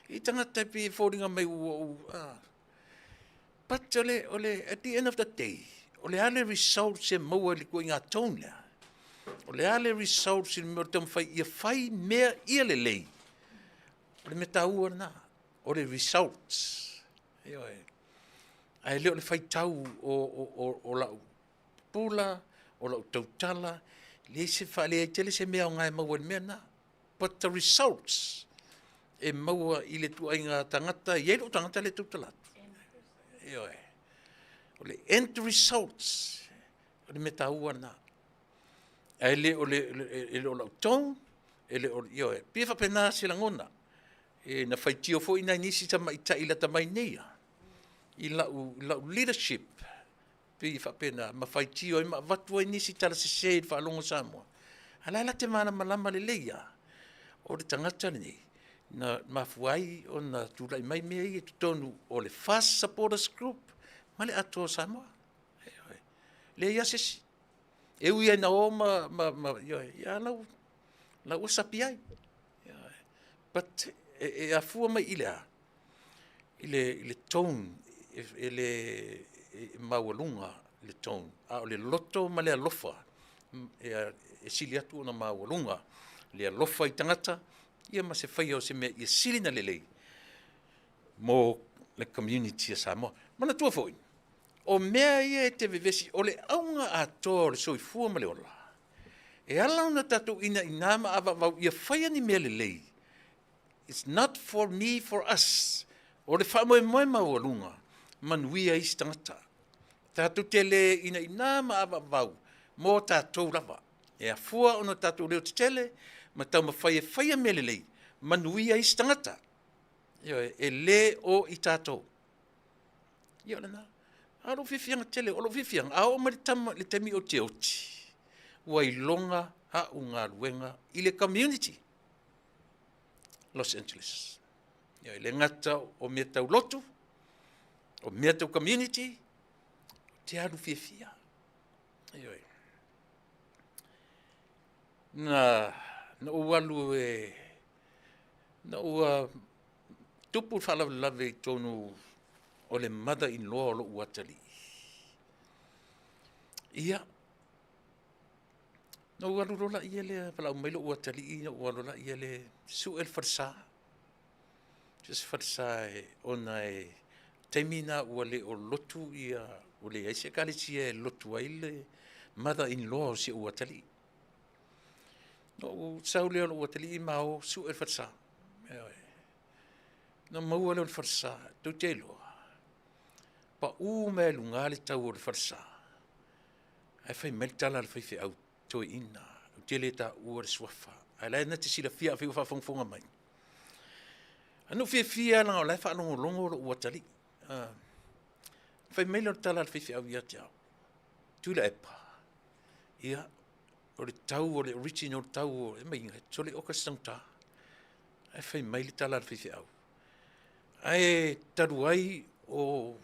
I tangata pi whoringa mai ua. But ole, at the end of the day, ole ale results e maua li ko inga tone lea. Ole ale results e mea tam whai, ia whai mea ia le lei. Ole me taua na. Ole results. Ai leo le whai tau o lau pula, o lau tautala, le se whale e tele se mea o ngai maua mea na. But the results e maua I le tuainga tangata, i ero tangata le tautalatu. O le end results, o le metaua na. Ele o lau tau, ele o pia whapena sila ngona. Na whaitio fo ina nisi tama ita ila tamai neia. I lau leadership, pia whapena, ma whaitio, ma vatua nisi tala se seid whaalongo Samoa. Alaila te mana malama le leia, o le tangata ni, na mafuai o na tulai mai mea i tutonu o le Fast Supporters Group, ma le ato Samoa. Le ia sesi. E ui na o ia lau usapi ai. But e afua mai ilea. Ile tone, ile maualunga, le tone. A o le loto ma le alofa. E sili atu na maualunga. Le alofa i tangata, ia ma se whaia o se mea, ia sili na lelei. Mo le community a Samoa. Mana tua foi. O mea ia e te vevesi, o le aunga a tō le soifua ma le ola. E ala una tatu ina inama ava vau, ia whaia ni mea lelei. It's not for me, for us. O le whamoe moe maualunga, manuia isi tangata. Tatu te le ina inama ava vau, mo tātou lava. E a fua ono tātou leo te tele, ma tau ma whaia mea lelei, manuia isi tangata. E le o i tātou. Ia le nā. Alo fifianga tele, alo fifianga, ao ma le temi o te oti. Wai longa a unga luenga i le community. Los Angeles. Ia le ngata o mea tau lotu, o mea tau community, te alu fifia. Ia na ualu na ua tupu whalawalawe i tonu o le mother-in-law o lo uatali. Ia. Na ua lurola ia le pala umailo uatali i na ua lurola ia le su el farsa. Just farsa ona taimina ua le o lotu ia o le aise kalisi e lotu ai le mother-in-law si uatali. No sau le o uatali i mao su el farsa. Na maua le o farsa, tu te loa. Pa me lunga le tau o le farsa. Ai fai meltala le fai au toi ina. O te le ta ua le swafa. Ai lai na te sila fia a fiu whafonga mai. Anu fia langa o lai whanongo longo o uatali. Fai meila o tala le fai au ia te au. Tula epa. Ia, o le tau o le original tau o le mainga. Tole oka stangta. Ai fai meila tala le fai au. Ai taru ai o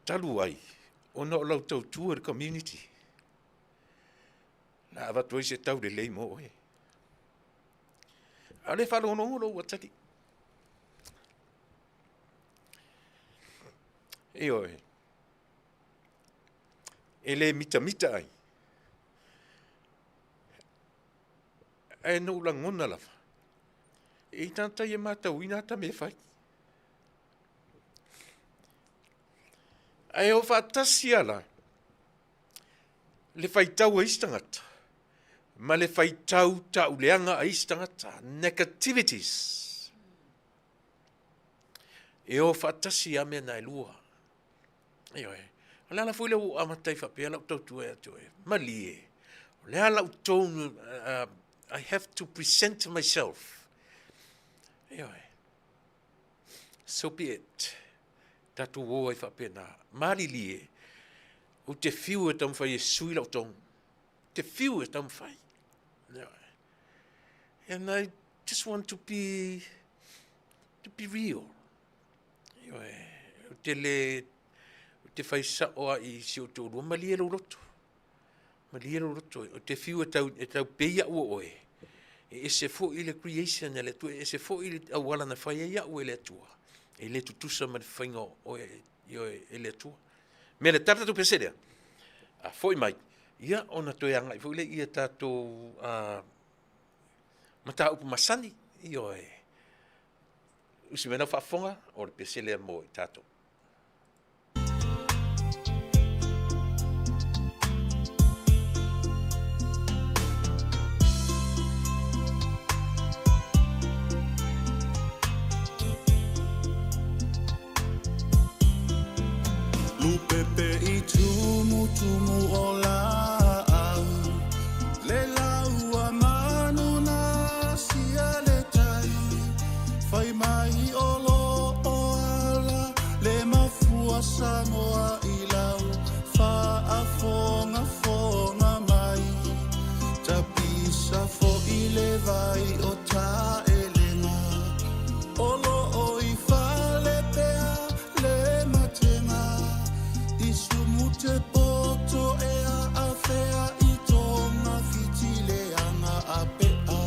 talu ai, o na o lau tau tua le community. Na awa toi se tau le lei mo e. A le whalonongo lo watati. E oe. E le mita ai. E no la ngona lava. E tanta ia mata uina ta me fai. Ai o whaatasi ala, le whaitau a istangata, ma le whaitau ta uleanga a istangata, negativities. E o whaatasi a mea nai lua. Eoe, le ala fwile o amatai whapea lau tautu e atu e, mali e. Le ala utonu, I have to present myself. Eoe, so be it. Tatu o ai whapena. Mari lie. O te whiu e tam whai e sui lau tong. Te whiu e tam whai. And I just want to be real. O te le, o te whai saoa i si o te urua. Mali e lau roto. Mali e lau roto. O te whiu e tau peia ua oe. E se fo i le creation e le tua. E se fo i le awala na whai e ia ue le tua. E le tutusa ma le whainga o e le tua. Me le tata tu peserea. A foi mai. Ia ona toi anga. I foi le ia tato mata upu masani. Io e. Usi mena whaafonga o le peselea mo i tato. Tupepe I tumu o lau Le lau a manu na sia le tai Fai mai o lo o ala Le mafua Samoa I lau Fa a fonga mai Tapisa fo I le vai o ta elenga Olo o I fa le pea le matenga I sumute poto e a fea I tonga fitile anga a pea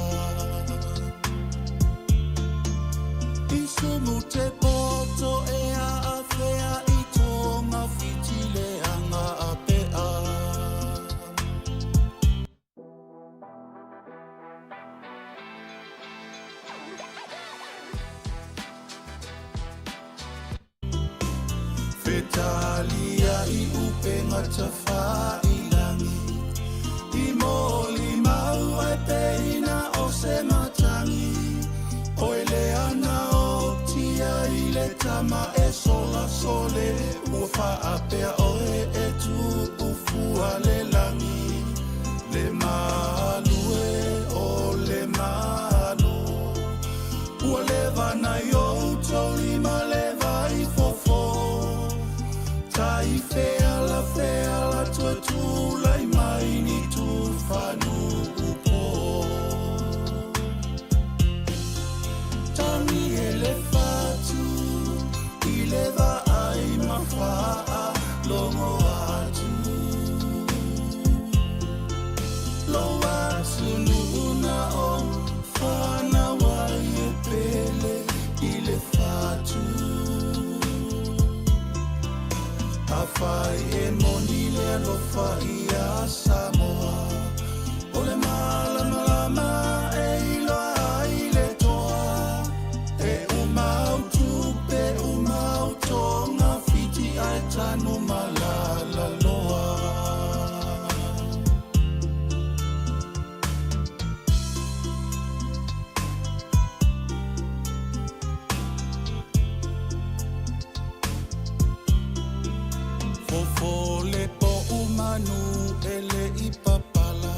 I sumute poto e a fea I tonga fitile anga a pea Fetalia I upenga tafa I langi I moli mau e peina o se matangi O ele ana o tia I le tama e sola sole Ufa apea o e tu ufua le langi Le malue o le malo Ua le vana yo tolima le vai fofo Tai fea la tua tula I mai ni tu whanu upo Tangi ele fatu I le va ai mawhaa longo atu Lo atu nuna o whana wai e pele I le fatu Awhai e moni le alofa I a Samoa O le malama e iloa I le toa E umau tupe umau tonga fiti ai tanu malala loa Fofo le po umanu ele I papala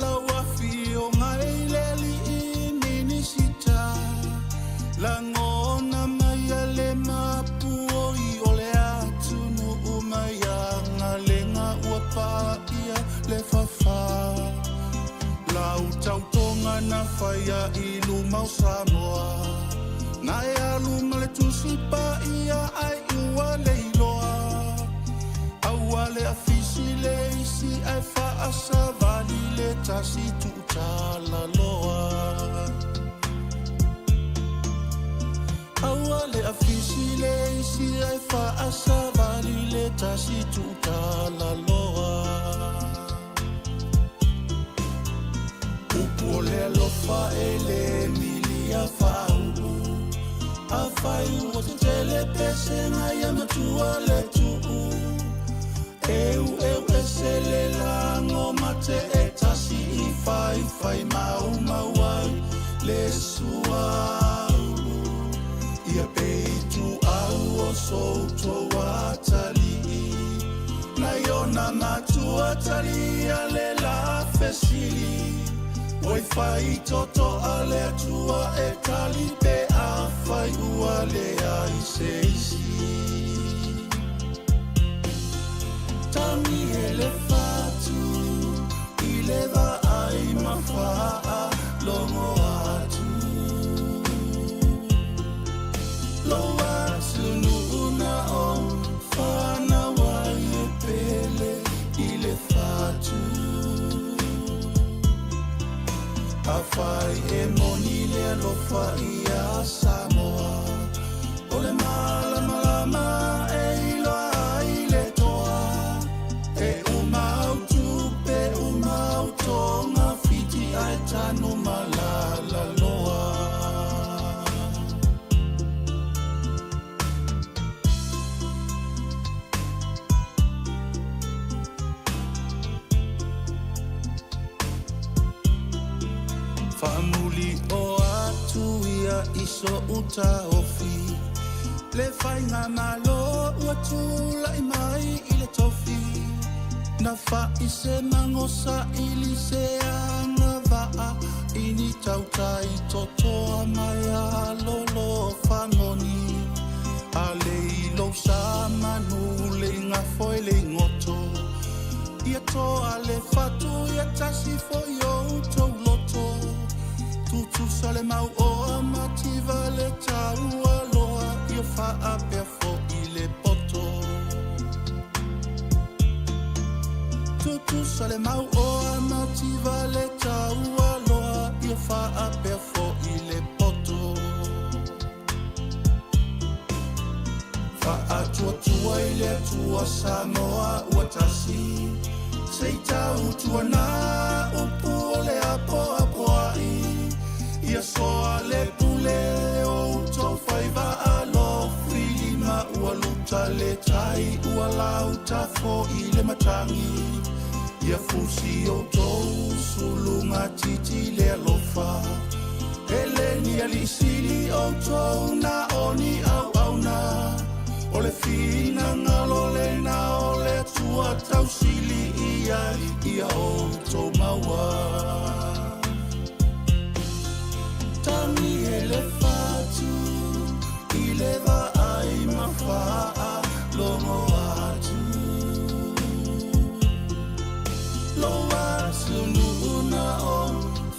La wafi o ngai le li I minisita La ngona maya le mapuo I ole atunu umaya ngalenga uapa ia le fafa La utautonga na faya I lumau Samoa Na e aluma le tusipa ia ai ua le iloa Awale afisi le isi ai fa asavali le tasi tutala loa Awale afisi le isi ai fa asavali le tasi tutala loa Upole lofa ele milia faulu Afai uote tele pese na yamatua le tuu Eu esele lango mate e tasi I fai mau mauai le suau Ia peitu au o souto watali Na yona matua tali ale la fesili Oi fai toto ale atua e tali pe a fai uale ai seisi Tangi ele fatu I le va ai mawhaa longo atu Lo atu nuna o whana wai e pele I le fatu Awhai e moni le alofa I a Samoa O le malama e iloa I le toa E umau tupe umau tonga fiti ai tanu malala loa Whaamuli o atu ia iso uta ofi Le whainga malo ua tula I mai I le tofi Na whai se mangosa ili se anga waa Ini tautai totoa mai a lolo whangoni A le ilo sa manu le ngafoi le ngoto Ia toa le whatu ia tasi fo yo tau loto Tutu sa le mau o mativa le tau aloha Ia wha apea fo I le poto Tutu sa le mau o mativa le tau aloha Ia wha apea fo I le poto Wha atua tua I le atua Samoa ua tasi Sei tau tua na upu o le apo apoai Ia soa le pule o tau whaiva alo Whilima ua luta le tai ua lauta fo I le matangi Ia fusi o tou sulunga titi le alofa Eleni alisili o tou na oni au au na O le fina ngalo le na o le tua tau sili ia o tō maua Tangi e le whatu I le wa ai mawhaa longo atu Lo atu nuna o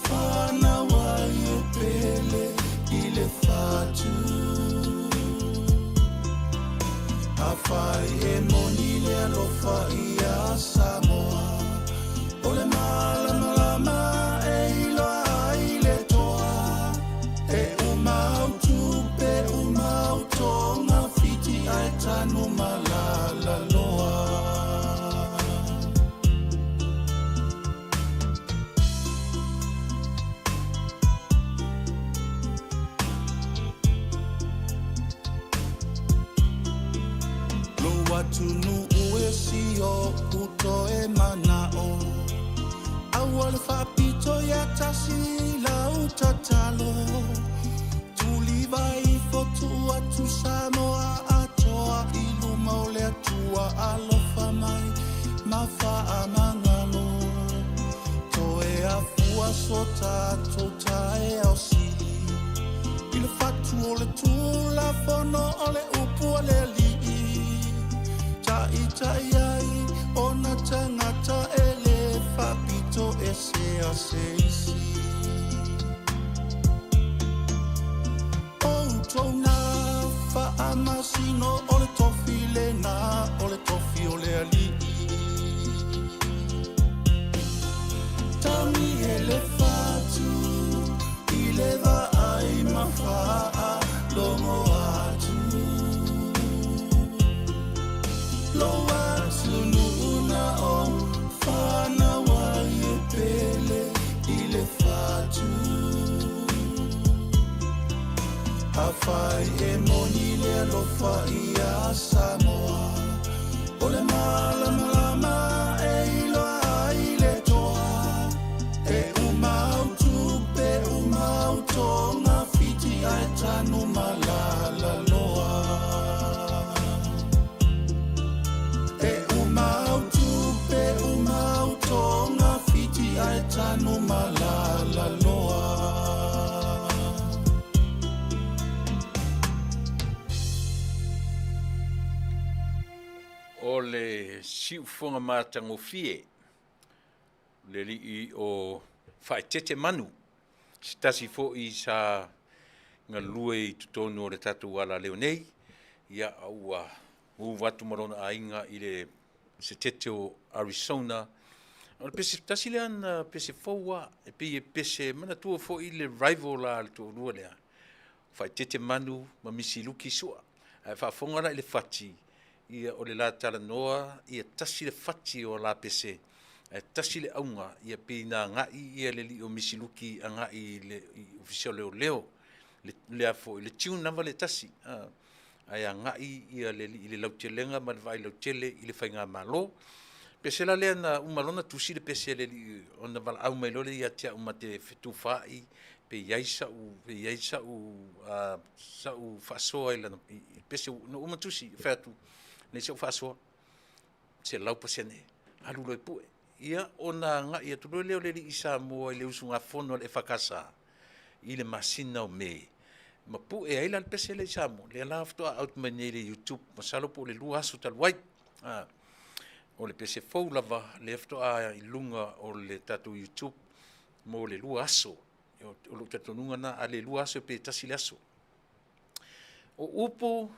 whana wai e pele I le whatu A whai e moni le alofa I a Samoa O le malama lama e iloa I le toa E umau tupe umau tonga fiti ai tanu malala loa Tunu ue si o puto e manao Aua le whapito ia tasi lau tatalo Tuli vai fotu atu Samoa atoa I luma o le atua alofa mai Ma wha mangalo To e afua so tato tae au sili I le fatu o le tula fono o le upu o le li Tai ai ona tangata ele whapito e se a se isi O tau nā whaamasino o le tofi le nā o le tofi o le alii Tangi e le whatu I le wa ai mawhaa longo atu Lo atu nuna o whana wai e pele I le whatu A whai e moni le alofa I a Samoa O le malama lama e iloa I le toa E umau tupe umau tonga fiti ai tanu malala loa Tonga fiti ai tanu malala loa O le siufonga matangofie Le li o whaetete manu Stasi fo I sa ngā lue I tutonu o le tatu wala leo nei Ia aua watu marona ainga I le se tete o Arizona O le pese tasi le ana pese foua e pese mana tua fo I le rival la le tu lua lea Whai tete manu ma misi luki sua Ai whafongara I le fati Ia o le la tala noa Ia tasi le fati o la pese Ai tasi le aunga Ia pina ngai ia le li o misi luki a ngai le ofisio leo leo Le afo le tiu nama le tasi Ai a ngai ia le li le lautelenga ma le vai lautele I le whainga malo Pese la lea na umalona tusi le pese le li ona vala au mai lole ia tia umate fetu fai pe iai sa u whaasoa i lana, i pese no umatusi, whaatu, nei sa u whaasoa, se lau pasene, alu loi pue. Ia ona nga ia tu leo le i Samoa i le usunga fono le whakasa, i le masina o me. Ma pu e aila le pese le i Samoa, le ala aftoa out mani le YouTube, masalo po le lua aso taluai, o le pese fau lava, le aftoa i lunga o le tatu YouTube, mo le lua aso, o lo tatonunga na a le lua aso pe tasi le aso. O upo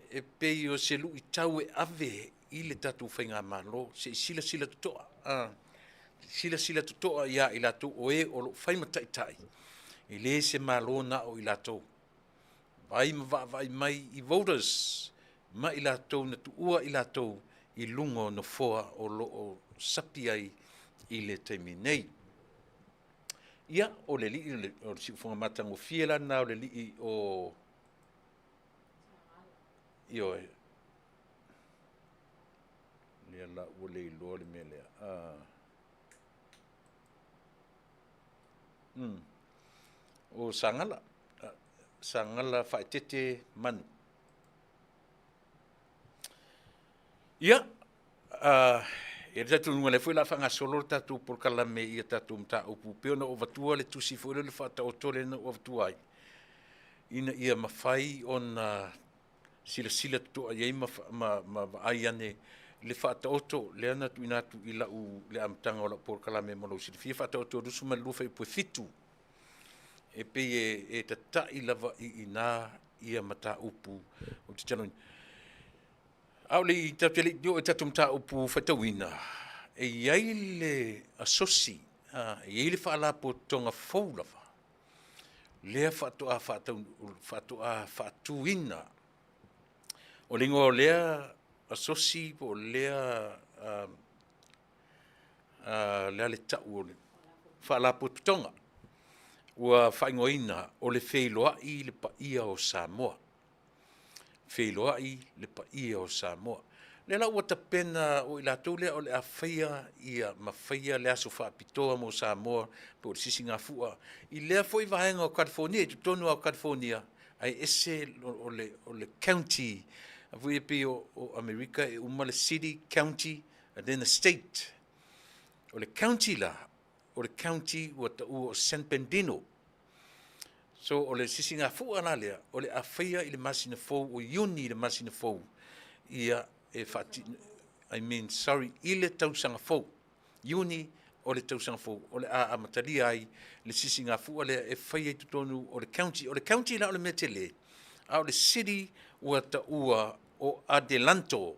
e pei o se lu i tau e ave i le tatu whainga malo, se sila tutoa. Sila tutoa ia i lato o e o lo whaima tai. I le se malo na o i lato. Vai mai i voters, ma i lato na tuua i lato i lungo no foa o lo o sapi ai i le teimi nei. Ia o le li, o le siufonga matango fiela na o le li o io e le la o le lo le mele o sangala faitete man ia e tatu ngale foi la fanga solo tatu por kala me ia tatu mta upu pe ona o vatua le tusi foi le fata o tole na o vatua ina ia mafai ona sila to ai ma ai ane le fata oto le ana tu ina tu ila u le amtanga o la por kala me mo si fi fata oto du suma lu fai po fitu e pe e tata ila va ina ia mata upu o te tano au le tatele dio tatu mta upu fatawina e iai le asosi e iai le fala po tonga foulava le fatuina o lingo lea asosi po lea lea le tau o le fala po tonga ua whaingoina o le wheiloai le paia o Samoa. Wheiloai le paia o Samoa. Le la ua tapena o i lātou lea o le awhaia ia mawhaia le aso whaapitoa mo Samoa po le sisi ngā fua. I lea foi vahenga o California, i tutonu o California, ai ese o le county, a vui epi o Amerika e uma le city, county, and then the state. O le county la, o le county ua o San Bernardino. So o le sisi ngā fua la lea, o le awhaia i le masina fau, o iuni i le masina fau, ia e fati, i le tausanga fau. Iuni o le tausanga fau, o le a matalia ai, le sisi ngā fua lea e whaia i tutonu o le county la o le metele, a o le city ua ta ua o Adelanto,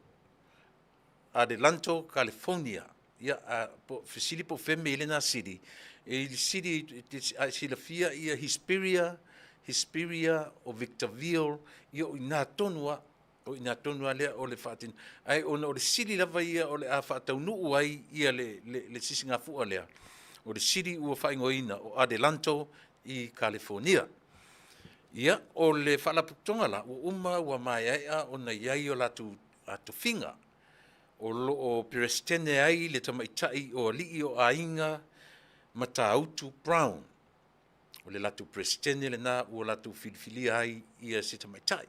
California, ia po fisili po feme ile na city e city sila fia ia Hesperia o Victorville ia ina tonua le o le fatin ai ona o le city lava ia o le a fataunu ai ia le sisinga fu alea o le city ua faingoina o Adelanto i California ia o le falaputonga la ua mai ai ona iai o latu atu finga o Pirestene ai le tamaitai o lii o ainga matautu Brown. O le latu Pirestene le na o latu filifili ai ia se tamaitai.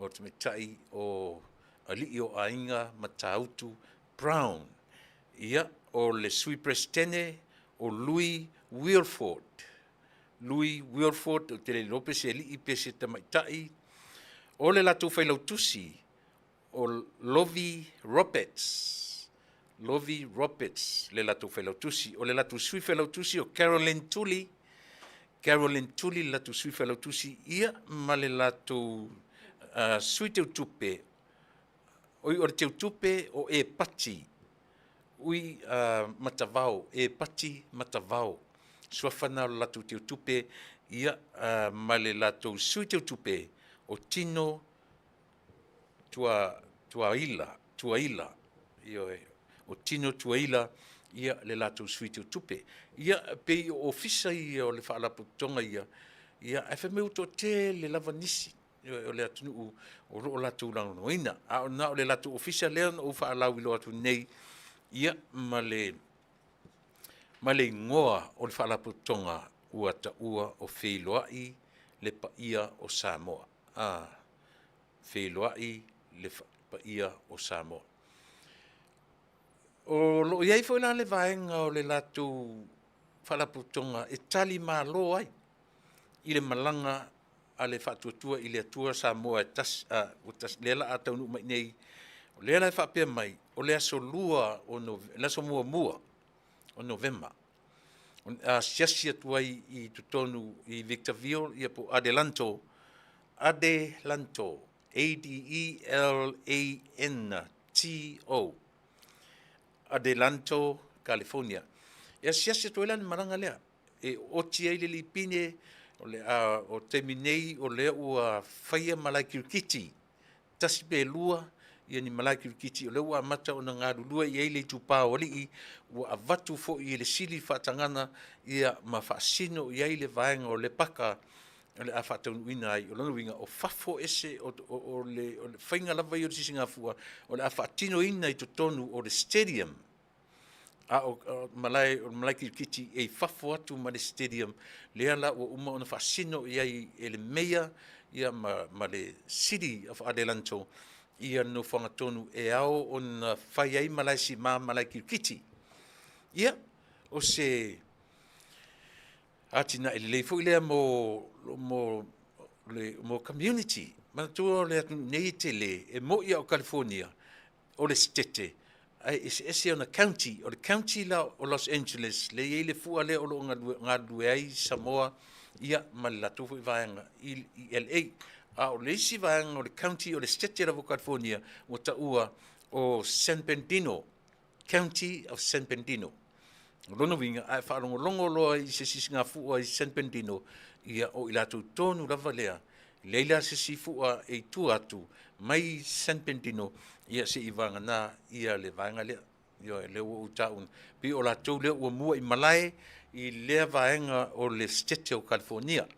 O tamaitai o lii o ainga matautu Brown. Ia o le sui Pirestene o Louis Wilford. Louis Wilford o Tele Lopes e lii pe se tamaitai. O le latu failautusi o Lovie Roberts, le latu felautusi, o le latu sui felautusi o Carolyn Tully le latu sui felautusi, ia ma le latu sui teutupe, o le teutupe o e pati, ui matavao, e pati matavao, suafana o latu teutupe, ia ma le latu sui teutupe o Tino Tuaila, o Tino Tuaila, ia le latu suiti tupe. Ia pe o ofisa ia o le whaalaputonga ia e whameu to te le lava nisi, o le atunu o roo latu langoina. A o na o le latu ofisa leon o whaalau ilo atu nei, ia ma le ngoa o le whaalaputonga ua taʻua o feiloaʻi le paia o Samoa. Feiloaʻi le paia o Samoa. O loo iai foi la le vaenga o le latou whalaputonga e tali mālo ai i le malanga a le whatuatua i le atua Samoa e tas lela a taunu mai nei o lela e whapea mai o le aso lua o le aso mua o November. A siasi atuai i tutonu i Victorville i po Adelanto, Adelanto, Adelanto, Adelanto, California. E siasi atuai la ni maranga lea. E oti ai le lipine o teminei o lea ua whaia malai kirikiti. Tasi pe lua ia ni malai kirikiti o lea ua amata o na ngāru lua i eile tupā o lii ua avatu fo i le sili whaatangana ia ma whaasino i eile vaenga o le paka o le a whaataunuina ai o lana winga o fafo ese o le whainga lava i o Sisingafua o le a whaatino ina i totonu o le stadium o malai kirikiti e fafo atu ma le stadium lea la ua uma o na whaasino i ai e le mea ia ma le city of Adelanto ia no whangatonu e ao o na whai ai malai si malai kirikiti. Ia, o se atina ele lei fo lea mo community. Manatua le atu nei te le e mo ia o California o le stete. Ese o na county, o le county la o Los Angeles, le iei le fua le o lo ngā lue ai Samoa ia ma le latu fo i vaenga i LA. A o le isi vaenga o le county o le stete la vo California o taua o San Bernardino, County of San Bernardino. Lono winga ai whaalongolongo loa i se Sisingafua i San Bernardino ia o i latu tonu lava lea. Leila se sifua e tu atu mai San Bernardino ia se ivanga na ia le vaenga lea. Ia le ua utaun. Pi o latu lea ua mua i malai i lea vaenga o le stete o California.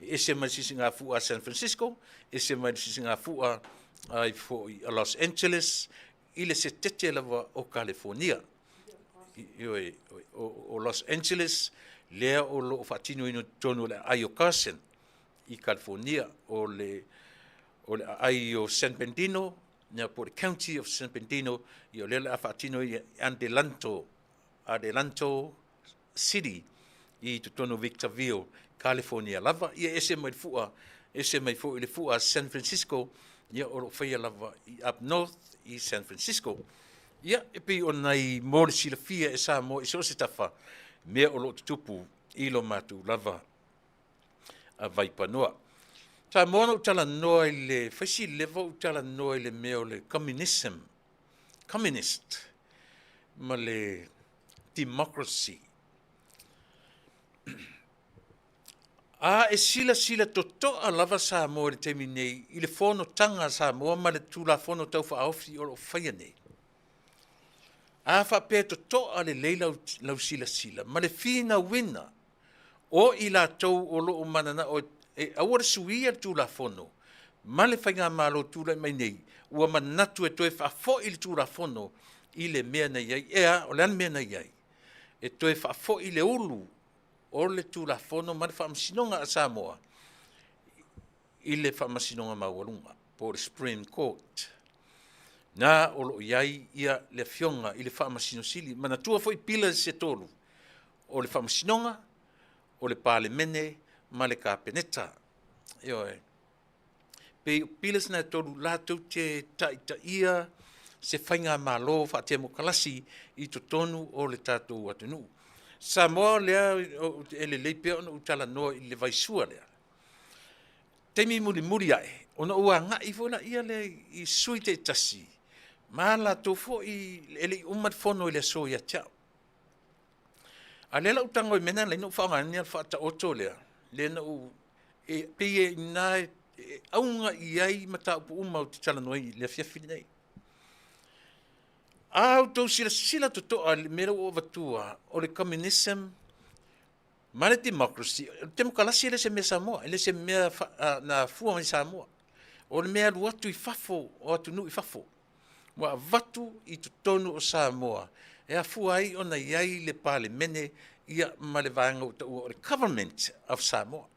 Ese mai Sisingafua San Francisco, ese mai Sisingafua ai fo i Los Angeles, i le stete lava o California. O Los Angeles, lea o lo fatino ino tono le Ayo Carson i California, o le Ayo San Bernardino, na por County of San Bernardino, i o le fatino i Adelanto City, i tono Victorville, California. Lava, ia ese mai fua i le fua San Francisco, ia o lo whaia lava i up north i San Francisco. Ia, e pi o nei mōre sila fia e sa mo i so se tafa, mea o lo tutupu i lo matu lava a Vaipanua. Ta moana utala noa i le, whaisi lewa utala noa i le mea o le communist, ma le democracy. E sila totoa lava sa mo le temi nei, i le fono tanga sa mo ma le tula fono tau whaofi o lo whaia nei. Whapea totoa le leila lau sila, ma le whina wina o i la tau o lo o manana o awara suia tula fono, ma le whainga malo tula mai nei, ua manatu e toe whafo i le tula fono i le mea nei ai, o le an mea nei ai, e toe whafo i le ulu, o le tula fono ma le whaamasinonga a Samoa i le whaamasinonga mawalunga po le Supreme Court. Na o lo iai ia le fionga i le whaamasinosili mana tua foi pila se tolu o le whaamasinonga o le palemene ma le kapeneta. Pe pila sina tolu lātou te taia se whainga malo whaatea mo kalasi i totonu o le tātou atunu. Samoa lea ele leipea ona utala noa i le vaisua lea. Temi muri ai, ona ua ngai fona ia le i sui te tasi. Ma la tofo i ele umat fono i le so ia tau. A lela utango i mena le no whaanga ni al whaata oto lea. Le na u pie nai aunga i ai mata upu uma o te tala noa i le fiafini nei. Au tau sila totoa le mera o vatua o le communism ma le democracy. Temo kalasi ele se mea Samoa, ele se mea na fua mai Samoa. O le mea luatu i fafo, o atunu i fafo. Wa vatu i tutonu o Samoa. E a fua ai ona iai le pale mene ia ma le vaenga o le government of Samoa.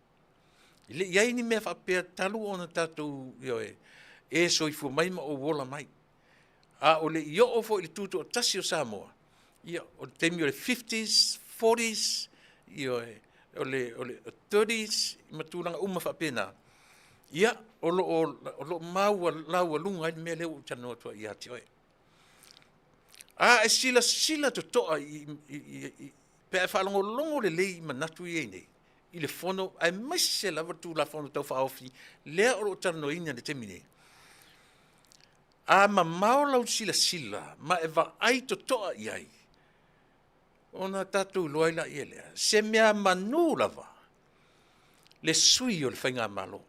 Ile iai ni mea whapea talu o na tātou e soifu mai ma o wola mai. A o le io o fo i le tutu o tasi o Samoa. Ia o le temi o le 50s, 40s, o le 30s, ma tūranga uma whapena. Ia o lo maua laua lunga i mea leo tano atua i ati oe. A e sila to toa pe e whalongo longo le lei manatu i ei nei. I le fono, ai maise lava tu la fono tau whaofi, lea o lo tano ina le temi nei. A ma maulau sila, ma e wa ai to toa i ai. Ona tatu loaila i elea. Se mea manu lava, le sui o le whainga malo.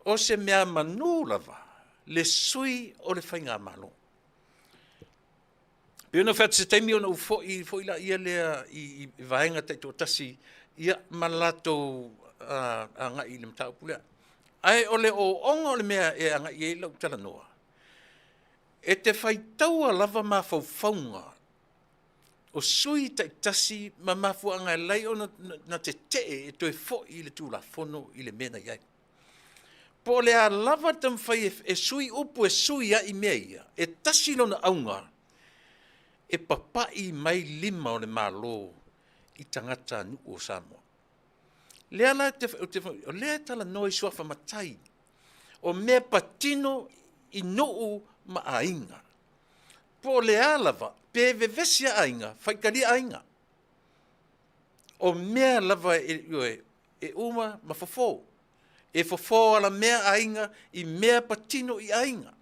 O se mea manu lava, le sui o le whainga malo. Pena what se taimi ona ufo i la ia lea i vaenga taito tasi, ia malato a nga i le mtau pulea. Ai ole o onga ole mea e anga i e lau tala noa. E te whaitaua lava ma faufaunga, o sui tasi ma mafu anga lai o na te e toi fo i le tūla fono i le mena iai. Po le a lava tam whai e sui upu e sui a i mea ia, e tasi lona aunga, e papai mai lima o le malo i tangata nu o Samoa. Lea la lea tala noi suafa matai, o mea patino i nuu ma ainga. Po lea lava, pe vevesia ainga, whaikari ainga. O mea lava e uma ma fofo. E fofo ala mea ainga i mea patino i ainga.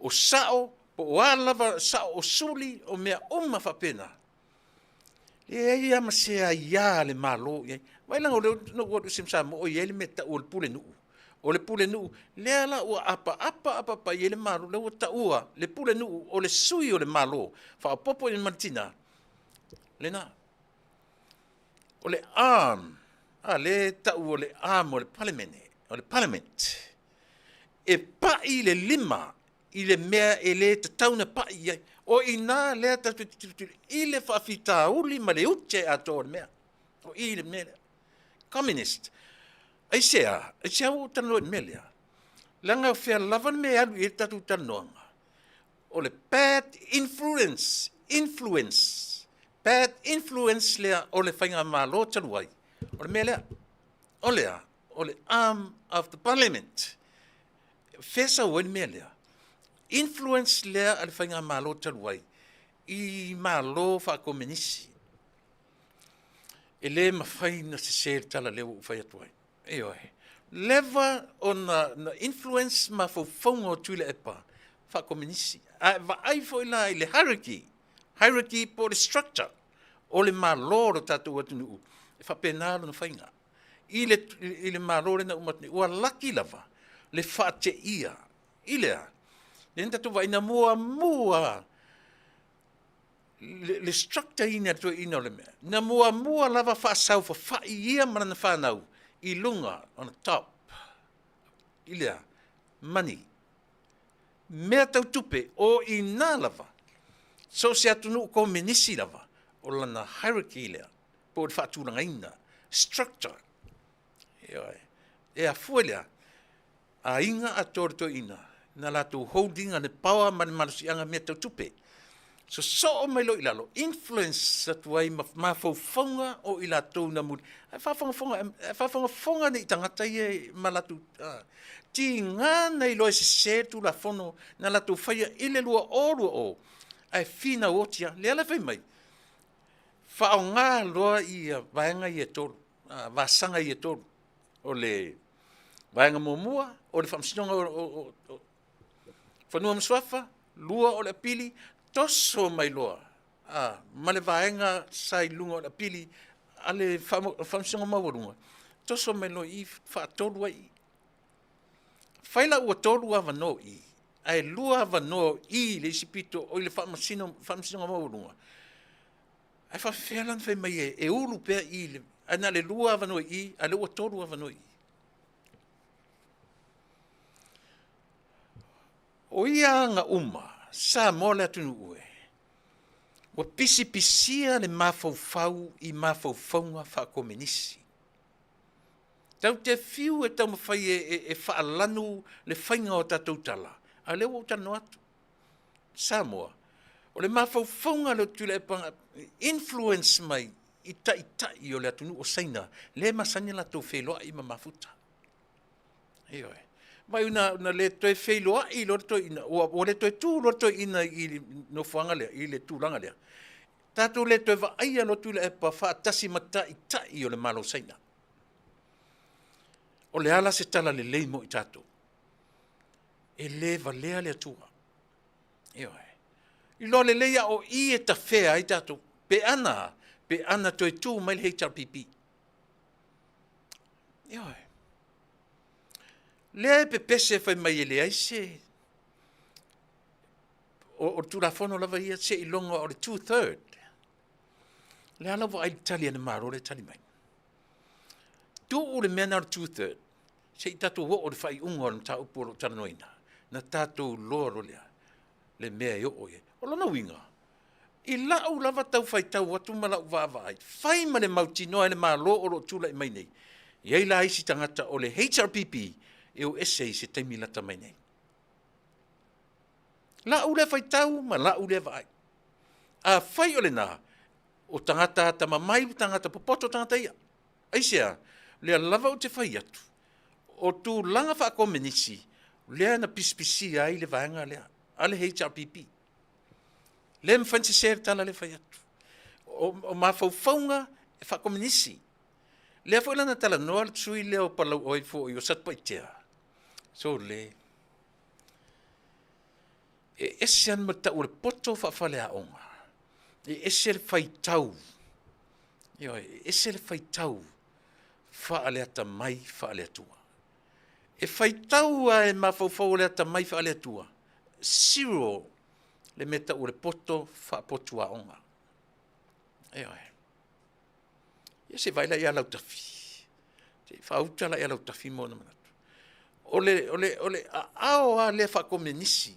O sao, po o lava sao o suli o mea uma whapena. E ia ma sea ia le malo. Vai langa o leo no wadu simsa mo o iele meta o le pule nuu. O le pule nuu, lea la ua apa pa iele malo, leo ta ua, le pule nuu, o le sui o le malo, wha popo i martina. Lena. O le arm, le ta ua le arm o le parliament. E pa i le lima, i le mea e le te tauna pa i ai. O ina lea tatu i le whawhita uli ma le uche ato le mea. O i le mea. Communist. Ai sea o tano e mea lea. Langa whea lavan mea alu i tatu tanoanga. O le bad influence. Bad influence lea o le whainga malo tanu ai. O le mea lea. O lea. O le arm of the parliament. Fesa o mea lea. Influence lea ale whainga malo tanu ai. I malo wha komenisi. E le mawhai na se se tala leo u whai atuai. E oi. Leva o na influence ma whauwhaunga o tuile epa. Wha komenisi. Va ai fo ila i le hierarchy. Hierarchy po le structure. O le malo ro tatu atu nuu. E whapenalo na whainga. I le malo le na umatni. Ua laki lava. Le whaate ia. I lea. Le tatu wa ina mua. Le structure ina tu ina le mea. Na mua lava whaasau fa ia mana na whanau. I lunga on the top. I lea. Money. Mea tau tupe o i nā lava. So se atunu ko menisi lava. O lana hierarchy lea. Po le whaatūranga ina. Structure. E a fuelea. A inga a torto ina. Na latu holding ane power mani manusi anga mea tau tupe. So o mai lo ilalo influence atuai ma faufonga o ila tau na muri. Ai whafonga ni tangata i malatu. Ti ngā nei loe se tu la fono na latu whaia ile lua o. Ai fina otia, le ala whai mai. Whao ngā loa i vaenga i e tolu, vasanga i e tolu. O le vaenga mua, o le whamsinonga o whanua mswafa, lua o le pili, toso mai loa. Ma le vaenga sai lunga o le pili, a le whamsinonga mawarunga. Toso mai loa i whaatolu ai. Whaila ua tolu a wano i. Ai lua wano i le isipito o le whamsinonga mawarunga. Ai whawhealan whai mai e ulu pēr i le. Ana le lua wano i, a le ua tolu a wano i. O ia nga uma, sa mo le atunu ue. Ua pisi-pisia le mafaufau I mafaufaunga whaakomenisi. Tau te fiu e tau mawhai e whaalanu le whainga o tātou tala. A leo o tano atu. Samoa. O le mafaufaunga le tula e panga influence mai I tai o le atunu o saina. Le masanya la tau wheloa I mafuta. Eoi. Mai una le toi wheloa I lor toi ina. O le toi tū lor toi ina I no whanga lea. I le tūlanga lea. Tātou le toi wa aia lo tula e pa whaatasi mata I tai o le malo saina. O le ala se tala le leimo I tātou. E le valea le atua. Eoi. I lo le leia o I e ta whea I tātou. Pe ana toi tū mai le HRPP. Eoi. Lea pe pese whai mai ele aise. O tūra whono lava ia se I longa o le 2/3. Le ala wa ai tali ane maro le tali mai. Tu o le mena o le 2/3. Se I tātou wo o le whai unga o le mta upo o taranoina. Na tātou loro lea. Le mea I o e. O lona winga. I lau lava tau whai tau watu malau wawa ai. Whai ma le mauti noa le maa lo o lo tula I mai nei. Iei la isi tangata o le HRPP e o ese se teimi lata mai nei. Lau le whai tau ma lau le vai. A whai o le nā. O tangata tama mai tangata popoto tangata ia. Aisea, lea lava o te whai atu. O tu langa whaakomenisi. Lea na pispisi ai le vaenga lea. Ale HRPP. Le mwhansi ser tala le whai atu. O mawhauwhaunga e whaakomenisi. Lea fo ilana tala noa le tsui leo palau oi fo I o satpa I tea. So le. E ese an mata o le poto whaafale a onga. E ese le whai tau. E ese le whai tau. Whaale ata mai whaale atua. E whai tau a e mawhauwhau le ata mai whaale atua. Zero le meta o le poto whaapotua onga. Eoi. Ia se vaila ia lau tafi. Se whautala ia lau tafi mōna manatu. Ole ao a le whaakomenisi.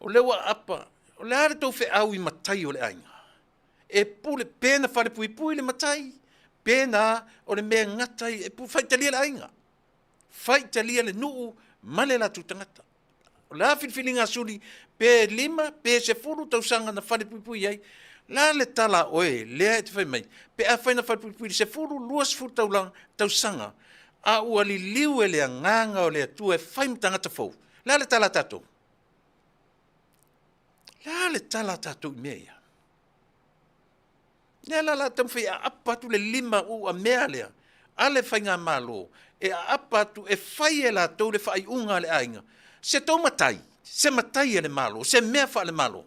O le wa apa. O le are tau whe au I matai o le ainga. E pule pēna whare pui pui le matai. Pēna o le mea ngatai. E pu whaitalia le ainga. Whaitalia le nuu. Male la tu tangata. O la whiwhilinga suri, pe 5, pe 10 tausanga na whare pui pui ai. La le tala oe, lea e te whai mai. Pe a whaina whare pui pui, 10, luas fu tausanga. A ua li liu e lea nganga o lea tu e whaim tangata fau. La le tala tatou. La le tala tatou I mea ia. Lea la tamwhai a apatu le 5 u a mea lea. Ale whainga malo. E a apatu e whai e la tau le whai unga le ainga. Se tau matai. Se matai e le malo. Se mea wha le malo.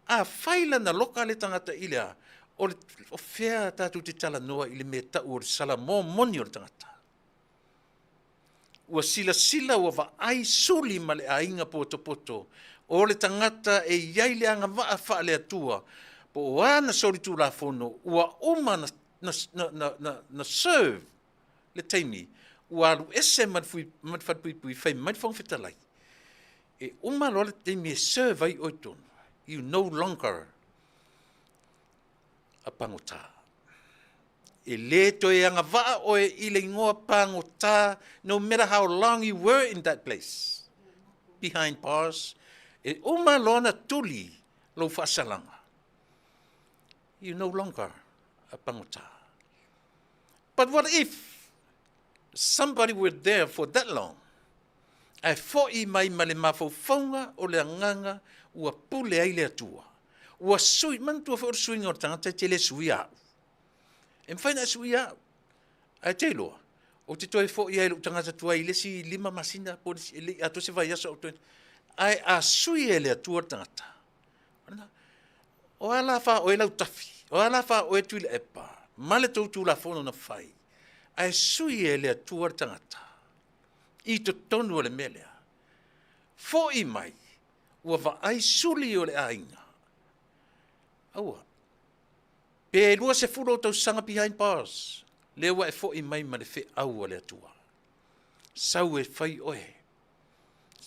A whaila na loka le tangata I lea. O whea tātou te tala noa I le mea tau o le sala mō moni o le tangata. Ua sila ua wa ai suli ma le ainga poto. O le tangata e iai le anga waa wha le atua. Po wana sori tu la fono. Ua uma na serve. Le taimi, ua alu ese madwhatpui whai madwhong whitalai. E uma lo le taimi e serve oiton. You no longer a pangota. E le toi anga waa oe I le ingoa pangota, no matter how long you were in that place. Behind bars. E uma lo na tuli lo whasalanga. You no longer a pangota. But what if somebody were there for that long? Ai fo'i mai ma le mawhauwhaunga o le anganga ua pule ai le atua. Ua sui, mantua whaur suinga o tangata te le sui au. E mwhaina sui au. Ai te loa. O te toi fo'i ai lo tangata tua I lesi 5 masina, ato se vai asa o toi. Ai a sui e le atua tangata. O ala wha o e lau tafi. O ala wha o e tui le epa. Male tautu la fono na whai. Ai sui e le atua tangata. I to tonu o le melea. Fo'i mai. Ua wa ai suli o le ainga. Aua. Pe lua se furo tau sanga behind bars. Le ua e fo'i mai ma le fe au o le atua. Sau e whai oe.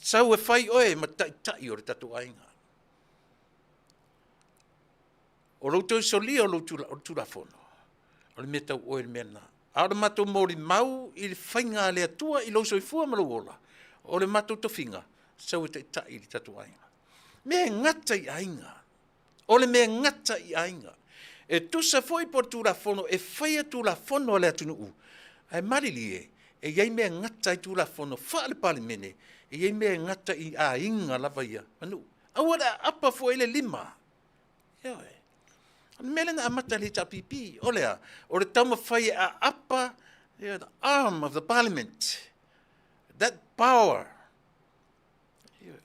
Sau e whai oe ma tai tai o le tatu ainga. O loutou solia o loutura fono. O le mea tau oe le mea nā. A o le matou mori mau i le whainga le atua i lau soifua maluola. O le matou tofinga. Sau e te tai li tatu ainga. Mea ngata i ainga. O le mea ngata i ainga. E tusa foi por tura fono e whaia tura fono le atunu u. Ai marili e iei mea ngata i tura fono wha le pali mene. E iei mea ngata i a inga lava ia. Manu, awara apa fo ele lima. Ia e. Mele na amata le tapipi. O lea, o le tauma whai a apa, the arm of the parliament. That power.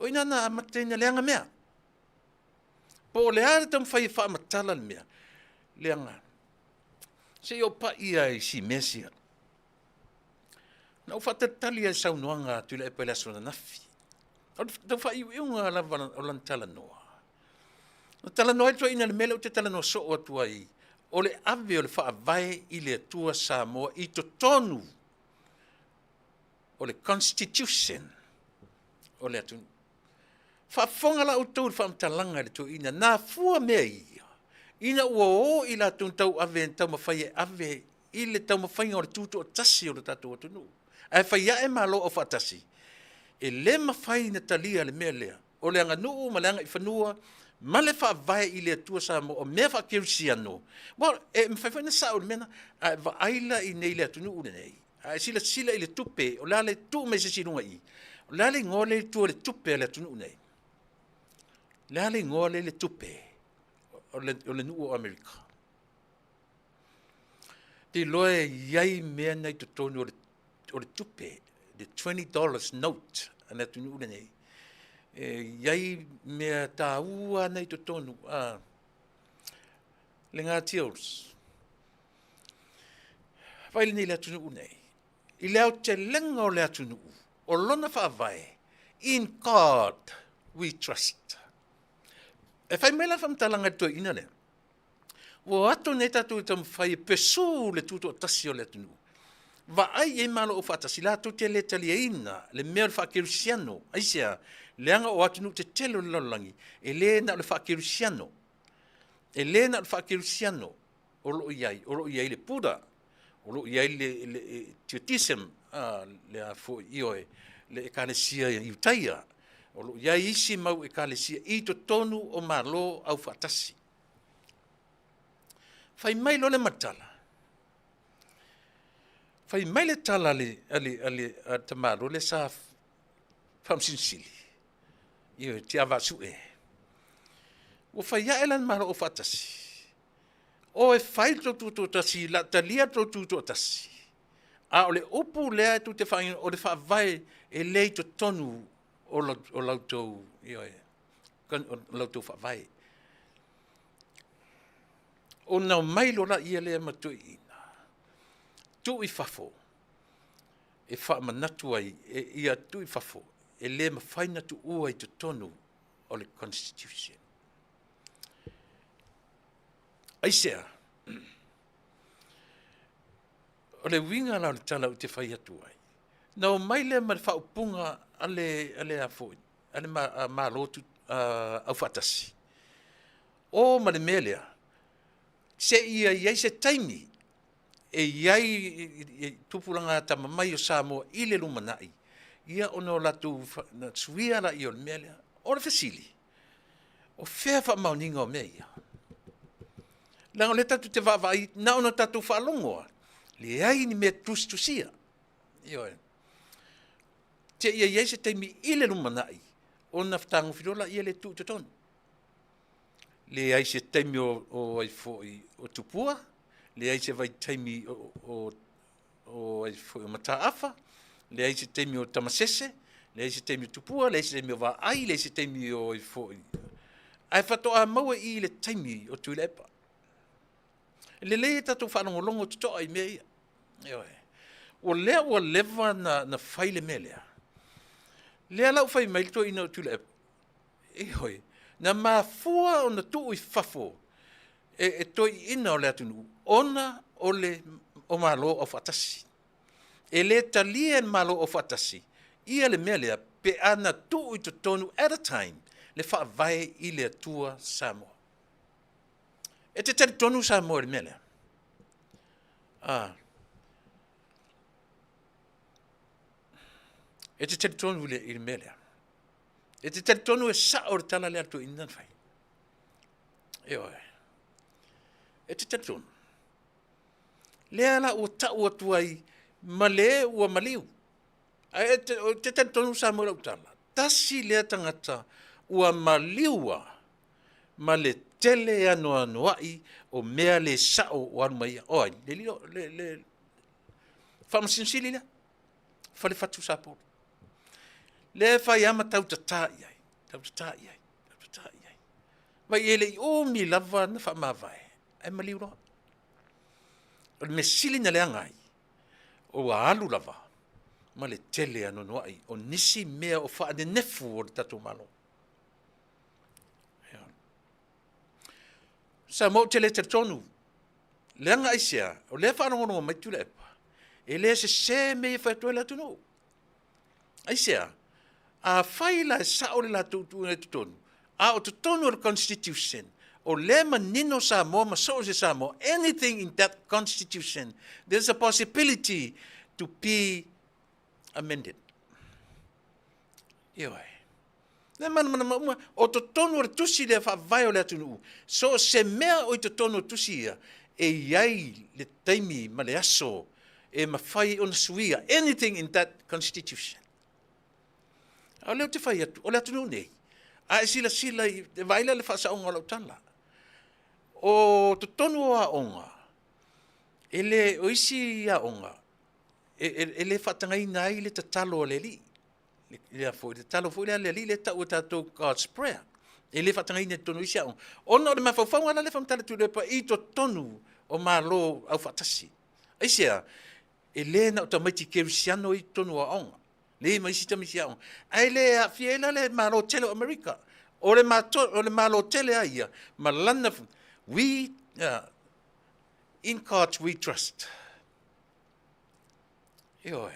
O ina na amata ina leanga mea. Po o lea le tauma whai wha amatala le mea. Leanga. Se o pa ia i si mesia. Na ufa tatali ai saunoanga tula e pele asona nafi. O te wha iunga lava o lantala noa. O tala noa tua ina le mele o te tala noa so o atua i. O le ave o le wha avae i le atua Samoa i to tonu. O le constitution. O le atu. Wha fonga la o tau wha amtalanga le tua ina. Nā fua mea ia. Ina ua o i la tau ave en tau mawhai e ave i le tau mawhai o le tuto o tasi o le tatu o tunu. Ai whai ae malo o whatasi. E le mawhai na talia le mea lea. O le anga nuu, ma le anga i whanua, ma le wha vai i le atua sa mo, o mea wha kirusi anō. Well, e mwhai na sao le mena, ai wa aila i nei le atunu ule nei. Ai sila i le tupe, o la le tu me se sinunga i. O la le ngole le tua le tupe le atunu nei. La le ngole le tupe. O le nuu o Amerika. Te loe iai mea nei to tonu o le tupe, the $20 note, ana tunu ule nei. Iai mea tā ua nei to tonu, le ngā teals. Waile nei le atunu u nei. I leo te lenga o le atunu u, o lona whaavai, in God we trust. E whai mela whamtalanga toi ina le. Wo ato ne tatu i tam whai pesu le tuto o tasi o le atunu. Va ai e malo o whatasi la to te le tali ina, le mea le whakerusiano. Aisea, le anga o atunu te telo le lalangi, e le na le whakerusiano. E le na le whakerusiano. O lo iai le pura. O lo iai le tiotisem, le a fo ioe, le e kalesia i utaia. O lo iai isi mau e kalesia i to tonu o malo au whatasi. Fai mai lo le matala. Fai mai le tala ali tamaro le sa famsinsili. Io ti avasu e. O fai ya elan malo o whatasi. O e fai to tasi, la talia to tasi. A o le upu lea tu te whainga o le whaavai e lei to tonu o lautou, o lautou whaavai. O nau mai lo la ia lea matui ina. Tu i fafo. E wha manatu ai, ia tu i fafo. E le mawhaina tu ua i te tonu o le Constitution. Aisea. O le winga la o le tala o te whai atu ai. Nau mai le ma le whaupunga ale a foi. Ale ma lotu au whatasi. O ma le melea. Se ia iai se taimi, e iai tupuranga tama mai o Samoa i le lumanai, ia ono latu na suia la i o le melea, o le fesili, o fea wha mauninga o mea ia. Lango le tatu te wawai, na ono tatu whalongoa, le ai ni mea tustusia. Ioe. Te ia iai se taimi i le lumanai, o na whatangu whirola ia le tu te tonu. Le ai se taimi o ai foi o tupua, le ai se vai taimi o ai foi o mataafa, le ai se taimi o tamasese, le ai se taimi o tupua, le ai se taimi o vaai, le ai se taimi o ai foi. Ai whatoa maua i le taimi o tuilepa. Le le tatu whanongolongo tutoa i mea ia. O lea ua lewa na whaile mea lea. Lea lau whai mailito ina o tuilepa. Ihoi. Na mafua o na tuu i fafo, e toi ina o le atunu, ona o malo o whatasi. E le talia en malo o whatasi, ia le mea lea, pe ana tuu i tonu at a time, le whaavai i le atua Samoa. E te tele tonu Samoa le mele. E te tele tonu le mele. E te tele tonu e sa o le tala le atu inan fai. E oe. E te tele tonu. Le ala ua ta ua tuai ma le ua maliu. E te tele tonu Samoa le utala. Tasi le tangata ua maliua ma le tele anoa noai o mea le sao o anu mai. Oi, le lio, le whamasinsili le. Fale fatu sapo. Le fai ama tau tatai ai. Tau tatai ai. Tau tatai ai. Vai ele i umi lava na whamawai. Ai maliu roa. O le mesili na le angai. O a alu lava. Ma le tele anoa noai. O nisi mea o wha ane nefu o le tatu malo. Sa mo tele te tonu. Le anga isia, o le whanongono mai tu le epa. E le se me e whaetoe la tunu. Aisia, a whaila e sao le la tutu e tonu. A o tonu o le Constitution. O le manino sa mo, ma so se sa mo. Anything in that Constitution, there's a possibility to be amended. Ioi. Le mana o to tonu o tusi le fa vai o le atunu. So se mea o to tonu tusi ia e iai le taimi ma le aso e mawhai o na suia. Anything in that constitution. O leo te whai atu, o le atunu nei. A e sila i vaila le whasa onga lau tala. O to tonu a onga. Ele o isi a onga. Ele whatangai nai le tatalo o le li. Le foi le talo foi le le ta o tato God's prayer. Ele fa tanga ine tonu isia on. Ona le mafa fa ngala le fa mtale tu le pa i to tonu o malo au fatasi. Isia ele na to mai ke rusiano i tonu a on. Le mai sita mi sia on. Ai le a fiela le malo tele America. O le malo tele aia. Malana we in God we trust. Oi.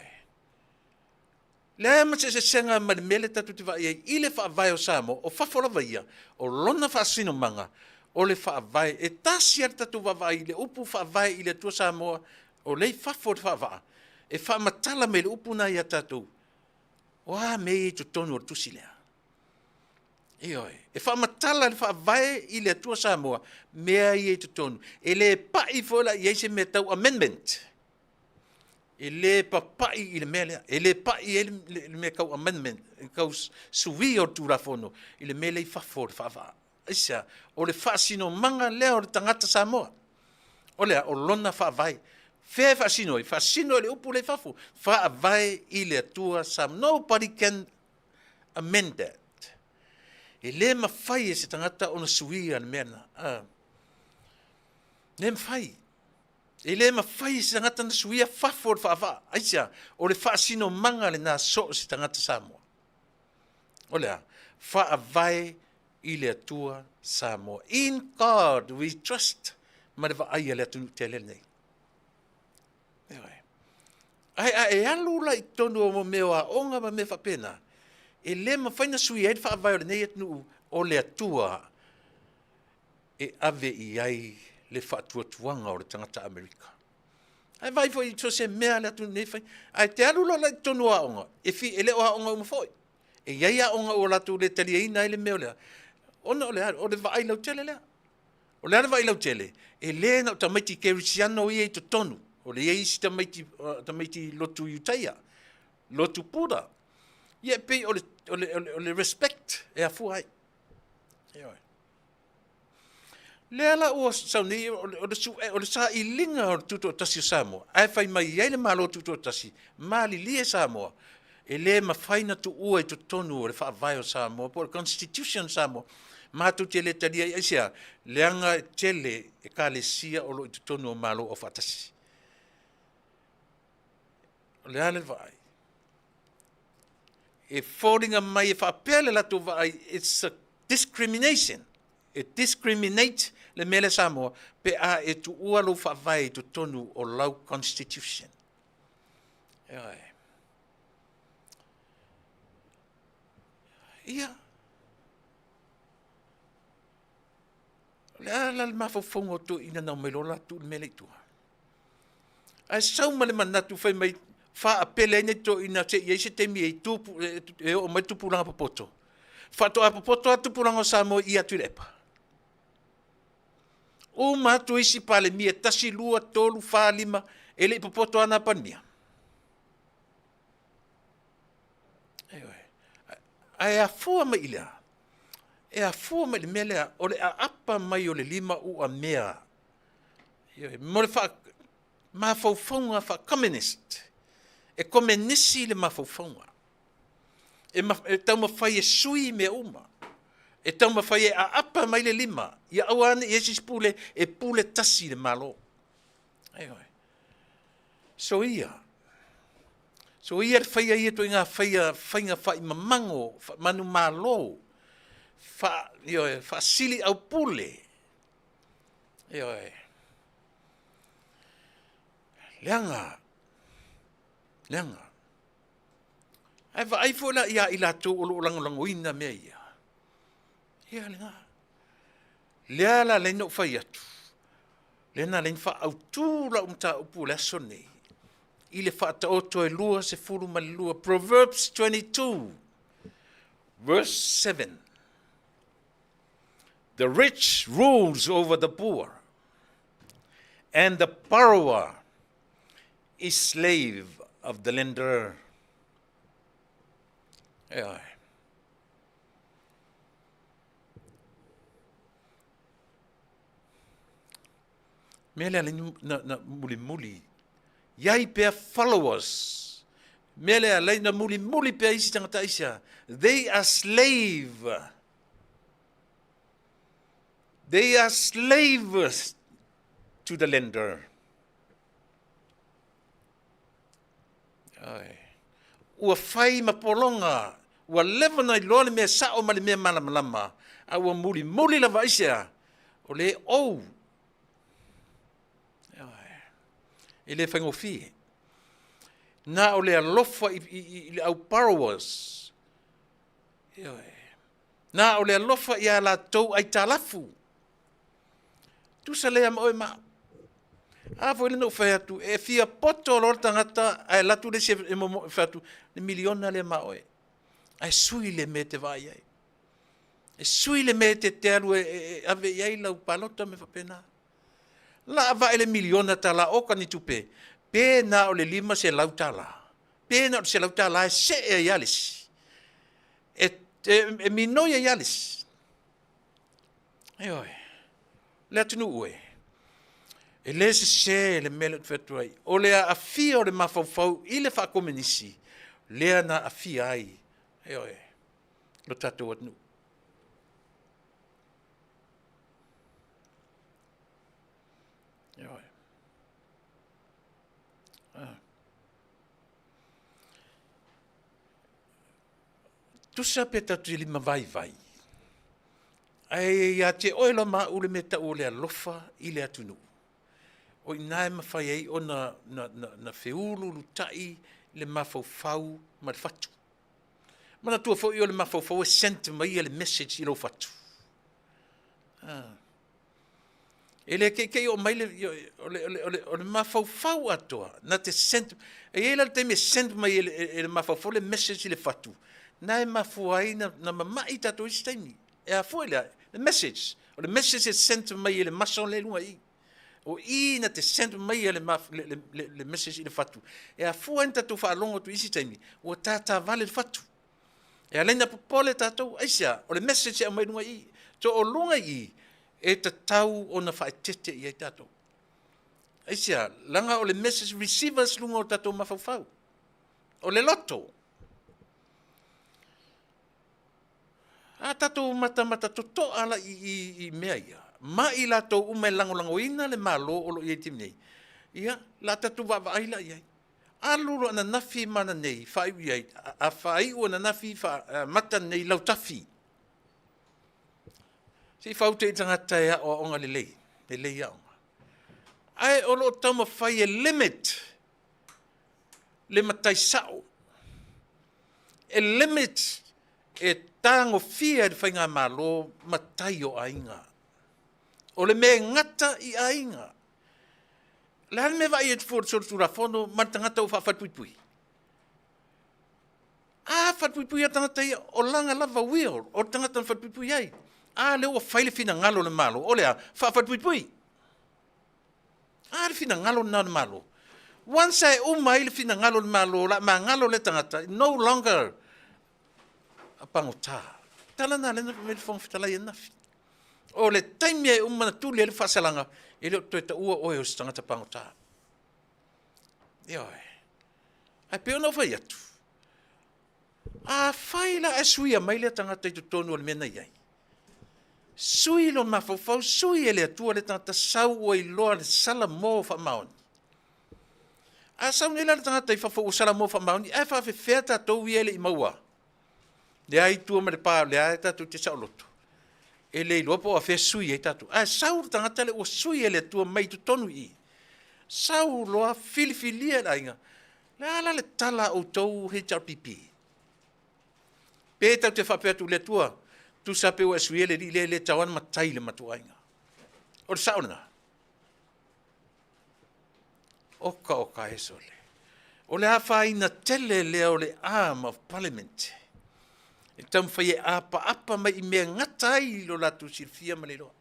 Le ma se senga ma mele tatu te vai i le fa vai o samo o fa fola vai o lona fa sino manga o le fa vai e tasi tatu vai le upu fa vai i le tu samo o le fa for fa va e fa matala me le upu na ia tatu wa me tu tonu tu sile e fa matala le fa vai i le tu samo me ai tu tonu e le pa i fola i se metau amendment. Ele papai il mele, ele pai ele me kau amendment, kau suwi o tu rafono, ele mele I fafor fava. Isa, o le fasino manga le o tangata Samoa. O le o lona fa vai. Fe fasino, fasino le upu le fafo. Fa vai ile tua Sam. Nobody can amend that. Ele ma fai se tangata ona suwi al mena. Nem fai. Ele ma fai se tangata na suia fafor fa aisia o le fasino manga le na so se tangata Samoa. O le fa vai ile tua Samoa. In God we trust. Ma le va ai le tunu tele nei. Ai alu la I tonu o meo a onga ma me fa pena. E le ma fai na suia e fa vai o le nei etnu o le atua e ave I ai le whaatuatuanga o le tangata Amerika. Ai vai foi to se mea le atu nei fai. Ai te alu la tonu a onga. E fi ele o a onga uma foi. E iai a onga o latu le tali eina ele meo lea. Ona o le vai lau tele lea. O le vai lau tele. E le na ta maiti kerisiano I to tonu. O le iei si ta maiti lotu yutaia. Lotu pura. Ie pe o le respect e a fuai. Ioi. Le ala o sauni o le sa I linga o tuto tasi Samoa. Ai fai mai iai le malo tuto tasi. Mali lie Samoa. E le ma faina tu ua I tu tonu o le wha vai o Samoa. Po le Constitution Samoa. Matu te le talia I sia. Leanga tele e ka le sia o lo I tu tonu o malo o fatasi. O le ale vai. E falling mai e wha pele la tu vai. It's a discrimination. It discriminates le mele Samoa pe a e tu ua lo fa vai tu tonu o lau constitution. Ia. Le ala le mafaufonga o to ina na mai lola tu le mele tua. Ai sau ma le manatu fai mai fa apele ne to ina te ye se te mi e tu e o mai tu pulanga popoto. Fa to apopoto atu pulanga sa mo ia tu lepa. O matu isi pale mi e tasi lua tolu fa lima ele popoto ana pania. Ai a fua mai ilea. E a fua mai le melea, o le a apa mai o le lima u a mea. Mo le wha, mafaufonga wha communist. E komenisi le mafaufonga. E tau mawhai e sui mea uma. E tau mawhai e a apa mai le lima. Ia awane i esis pule, e pule tasi le malo. So ia le whaia ia to inga whainga whai mamango, manu malo. Fa sili au pule. Leanga. Ai va ai fola ia ila to o langoina mea ia. Ia lenga. Leala le no fai atu. Lena len fa au tu la umta upula sone. Ile fa ta oto e lua se fulu malua. Proverbs 22 verse 7. The rich rules over the poor, and the borrower is slave of the lender. Mele ale na muli. Yai pe followers. Mele ale na muli pe isi tangata isa. They are slave. They are slaves to the lender. Ua fai mapolonga. Ua lewa na iloa le mea sao ma le mea malama. A ua muli lava isa. O le ou. Ele fai ngofi. Na o le alofa i au borrowers. Na o le alofa i a la tau ai talafu. Tu sa lea ma ma. A foi le no fai atu. E fia poto lor tangata ai latu le se e mo fai atu. Le miliona le ma oe. Ai sui le me te vai ai. E sui le me te alu ave iai lau palota me whapena. La va ele miliona tala o ka ni tupe. Pe na o le lima se lau tala. Pe na o se lau tala se e yalis. E mino e yalis. Oi. Le atunu ue. E le se le mele fetu ai. O le a fia o le mafau i le fa komenisi. Le na a fia ai. Oi. Lo tatu atunu. Tu sape tatu lima vai. Ai a te oila ma ule me ta ule alofa i le atunu. O inae mawhai ei o na feulu lutai le mafau ma le fatu. Mana tua fo i o le mafau e sent mai le message i lo fatu. Ele ke o mai o le mafau atoa na te sent e ele te me sent mai le mafau le message i le fatu. Nai mafuai na mamai tato isi taimi. E a fuela, the message. O the message is sent mai le mason le lunga i. O i na te sent mai le message i le fatu. E a fuai tato fa longo tu isi taimi. O tata vale le fatu. E a lena popole tato aisia. O le message e mai lunga i. To o lunga i e ta tau o na fa tete i ai tato. Aisia, langa o le message receivers lunga o tato mafau. O le loto. A tatou mata toto ala i mea ia. Ma i la tau ume langolangoina le malo o lo i etim nei. Ia, la tatou vavaila iai. Aluro na nafi mana nei, whai iai. A whai ua na nafi mata nei lau tafi. Si whaute i tangata ea o onga le lei. Le lei a onga. Ai o lo tauma whai e limit. Le matai sao. E limit e tango fia de whainga malo matai o ainga. O le me ngata I ainga. Le hane me vai e te fōru sora tura whono, ma tangata o whawhatpuipui. Whatpuipui a tangata ia, o langa lava wheel, o tangata na whatpuipui ai. Le ua whaile fina ngalo le malo, o lea, whawhatpuipui. Le fina ngalo na le malo. Once I umai le fina ngalo le malo, la ma ngalo le tangata, no longer a pangota. Tala na lena me le whong fitala ia nafi. O le taimi e umana tuli e le whasalanga, e leo toi ta ua oe o si tangata pangota. Ioi. Ai peo no whai atu. Whaila e sui a maile tangata I tutonu o le mena iai. Sui lo mawhawhau, sui e le atua le tangata sau o I loa le sala mō wha maoni. Sau nei la le tangata I whawhau o sala mō wha maoni, e whawhewhea tātou I ele I maua. Le ai tua ma le pā, le ai tātou te sao loto. E le iloa po a whea sui e tātou. Sau tangata le o sui e le atua mai tutonu I. Sau loa filifilia la inga. Le ala le tala o tau HRPP. Pe tau te whapea tu le tua, tu sape o sui e le tawan matai le matua inga. O le sauna. Oka e sole. O le awha ina tele lea o le arm of parliament. E tam whai e apa mai I mea ngatai lo latu sirfia ma le loa.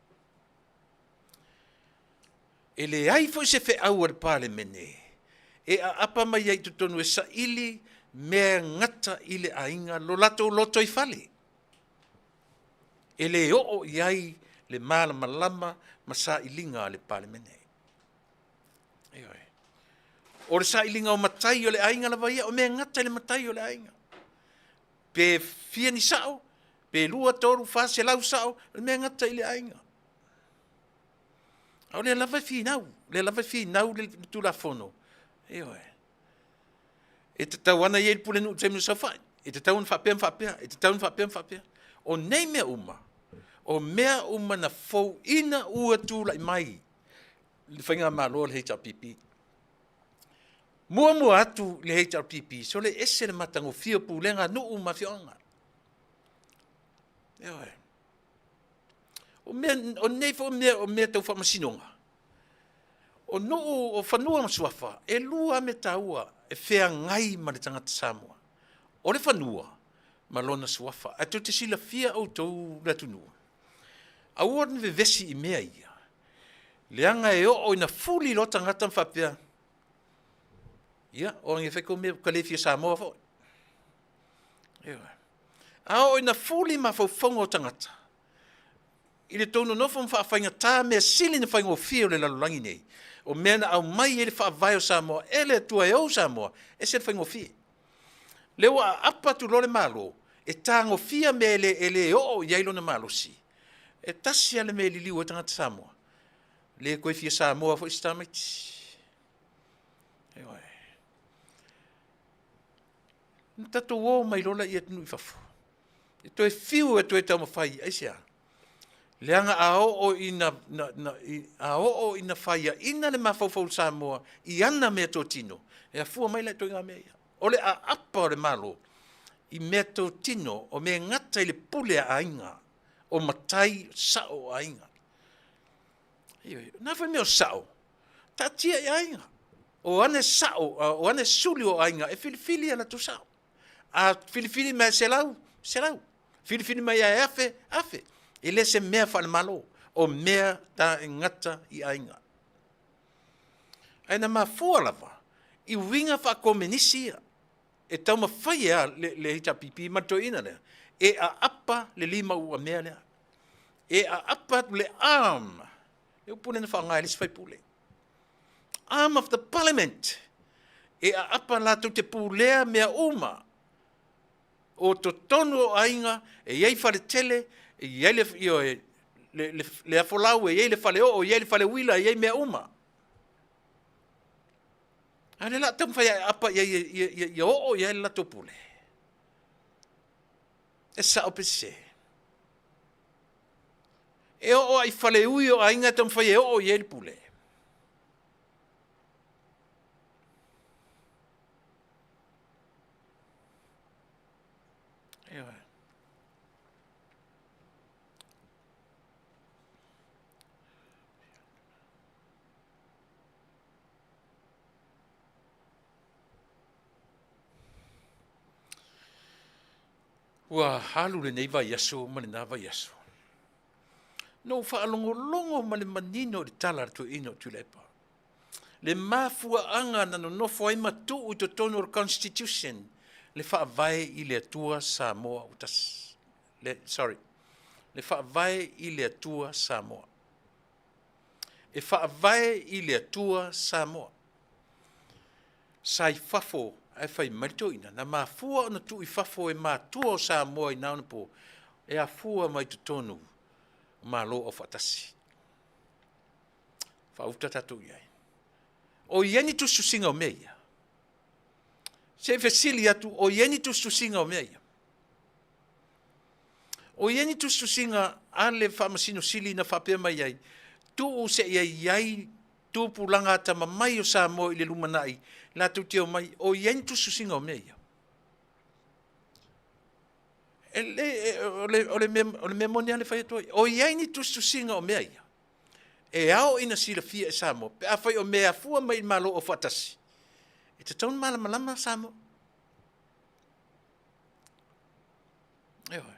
E le ai fo se fe au al parliament e apa mai ai tutonu e sa ili mea ngata ile ainga lo lato loto I fale. E le o iai le mala malama ma sa ilinga le parliament. O le sa ilinga o matai o le ainga la vaia, o mea ngata le matai o le ainga. Pe fia ni sao, pe lua toru fase lau sao, le mea ngata I le ainga. O le lava finau le tula fono. E te tauana I e pule nu temu safai. E te tauana whapea. O nei mea uma. O mea uma na fau ina ua tula I mai. Le whainga malo le HRPP. Mua atu le HRPP, so le ese le matango fio pulenga no uma fionga. O nei fo o mea tau whamasinonga. O no o whanua masuafa, e lua me taua, e whea ngai ma le tangata Samoa. O le whanua, ma lona suafa, a te sila fia au tau ratunua. A uan ve vesi I mea ia. Leanga e o ina fuli lo tangata mwhapea. Ia, o nge wheko me kalefia Samoa fo. A o ina fuli ma whauwhonga o tangata. I le tono nofo mwhawhainga tā mea sili na whainga o fia o le lalolangi nei. O mea na au mai e le whaavai o Samoa, e le tua e o Samoa, e se le whainga o fia. Leo a apa tu lore malo, e tāngo fia me ele o iailo na malo si. E tasi ale me liliu o tangata Samoa. Le koe fia Samoa fo istamiti. Tato o mai lola I atunu I fafo. E toi fiu e toi tau mawhai, aisea. Leanga a o ina whaia, ina le mawhauwhau Samoa, I ana mea tō tino. E a fua mai lai toi ngā mea ia. O le a apa o le malo, I mea tō tino, o mea ngata I le pule a ainga, o matai sao a ainga. Nā whai mea o sao, tā tia I ainga. O ane sao, o ane suli o ainga, e filifili ana tu sao. A filifili mai selau. Filifili mai a afe. E le se mea whale malo, o mea ta ngata I ainga. Aina ma fualava, I winga wha komenisia, e tau ma whaia le HRPP mato ina lea, e a apa le lima ua mea lea, e a apa le arm, e upune na wha ngai lisi whaipule. Arm of the parliament, e a apa lato te pulea mea uma, o to tonu o ainga, e iei whare tele, e iei le afolau, e iei le whale o, e iei le whale wila, e iei mea uma. Ane la tam whai apa, iei o, iei la topule. E sa opese. E o, ai whale ui o ainga tam whai o, iei le pule. Ua halu le nei vai aso ma le nā vai aso. No whaalongolongo ma le manino le tala tu ino tu lepa. Le mafua anga na no nofo ai matu u to tono o Constitution le whaavai i le atua Samoa utas. Le whaavai i le atua Samoa. E whaavai i le atua Samoa. Sai fafo ai fai marito ina. Na mafua ona tu i fafo e matua o Samoa i nauna po. E a fua mai to tonu. Malo o fatasi. Whauta tatu iai. O ieni tu susinga o meia. Se fesili atu o ieni tu susinga o meia. O ieni tu susinga ale whamasino sili na whapea mai ai. Tu o se iai tu pulanga tama mai o Samoa i le lumanai. La tu teo mai o ieni tu susinga o meia. Ole memonia le fai toi. O ieni tu susinga o meia. E ao ina sila fia e Samoa. Pe a fai o mea fua mai malo o fatasi. E te taun malama Samoa. Ewa.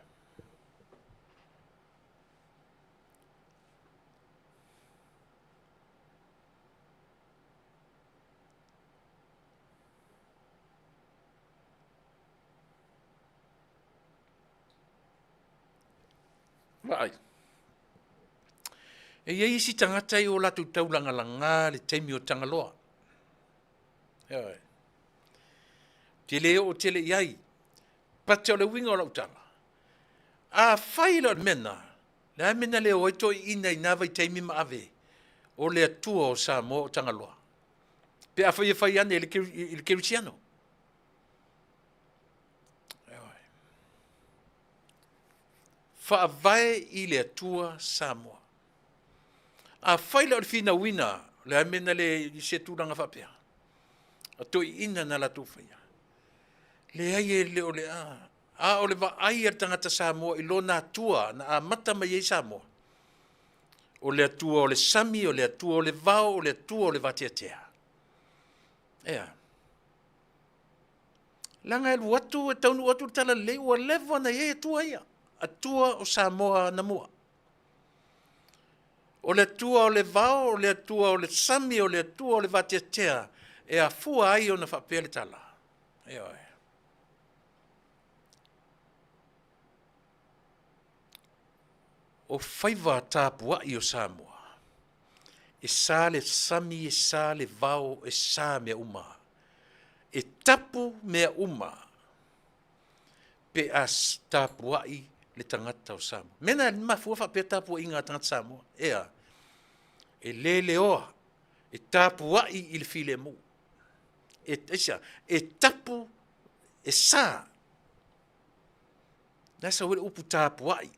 Vai. E iei isi tangata i o latu taulanga le teimi o tangaloa. Eoi. Tele o tele iai. Pate o le winga o lautala. A whaila o mena. Le mena le oito i ina i nawa i teimi maave. O le atua o Samoa o tangaloa. Pe a whai ane il kerusiano. Eoi. Whaavai i le atua Samoa. A whaila o le whina wina, le amena le se tūranga whapea. A toi ina na la tūwhaia. Le ai le o le a. A o le wa ai ar tangata Samoa i lo nā tua, na a mata mai ei Samoa. O le atua o le sami, o le atua o le vao, o le atua o le vatiatea. Ea. Langa e watu e taunu watu tala le ua lewa na ei atua ia. Atua o Samoa na mua. O le atua o le vao, o le atua o le sami, o le atua o le vatiatea, e a fua ai o na whapea le tala. E oi. O whaiva tāpua i o Samoa. E sā le sami, e sā le vao, e sā mea uma. E tapu mea uma. Pe as tāpua i le tangata o Samoa. Mena mafua whapea tāpua i ngā tangata Samoa. Ea. E lele oa, e tapu ai i le file mu. E tapu, e sā. Nasa wele upu tapu ai.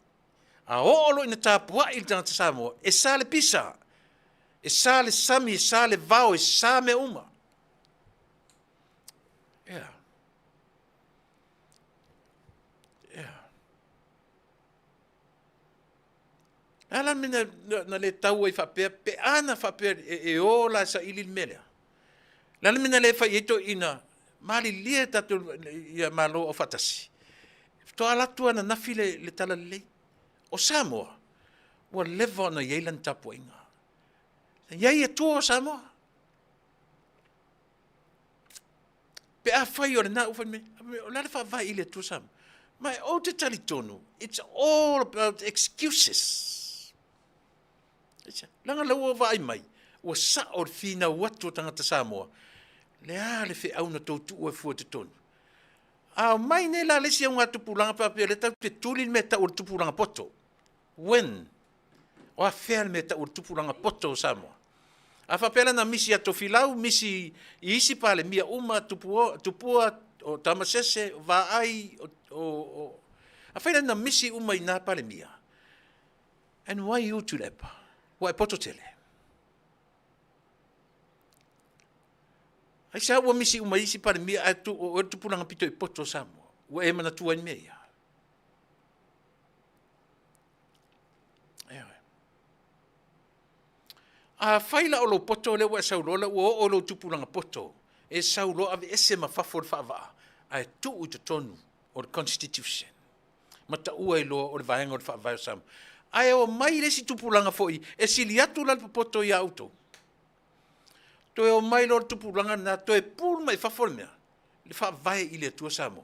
A olo ina tapu ai i le tangata Samoa. E sā le pisa. E sā le sami, e sā le vao, e sā me uma. Ea. Ea. Ala mina na le tau ai whapea, pe ana whapea e o la sa ili melea. Lala mina le whai eto ina, maali lia tatu ia malo o whatasi. Toa latua na nafi le tala lei. O Samoa, ua lewa na yeilan tapu inga. Iai e tua o Samoa. Pe a whai o le nā ufan me, o lale wha ili e tua Samoa. Mai o te tali tonu, it's all about excuses. Langa lau o vai mai, ua sa o le whina watu o tangata Samoa. Lea le whi au na tautu ua fua te tonu. A mai ne la lesi au ngā tupulanga papea, le tau te tulin me ta o le tupulanga poto. When? O a whea me ta o le tupulanga poto o Samoa. A whapela na misi a tofilau, misi i isi pale mia uma tupua o tamasese, va ai a whaila na misi uma i nā pale mia. And why you to lepa? Wai poto tele. Ai sa ua misi uma isi pale mia o tupulanga pito i poto Samoa. Ua e mana tua in mea. A whaila o lo poto le ua saulola ua o lo tupulanga poto. E saulo ave ese ma fafo le whaavaa. Ai tu u te tonu o le Constitution. mata ua I loa o le vaenga o le whaavai o Samoa. Ai o mai le si tupulanga foi, e sili atu la poto I auto. Toe o mai lo tupulanga na toe pulu mai whafole mea, le whaavai I le atua Samoa.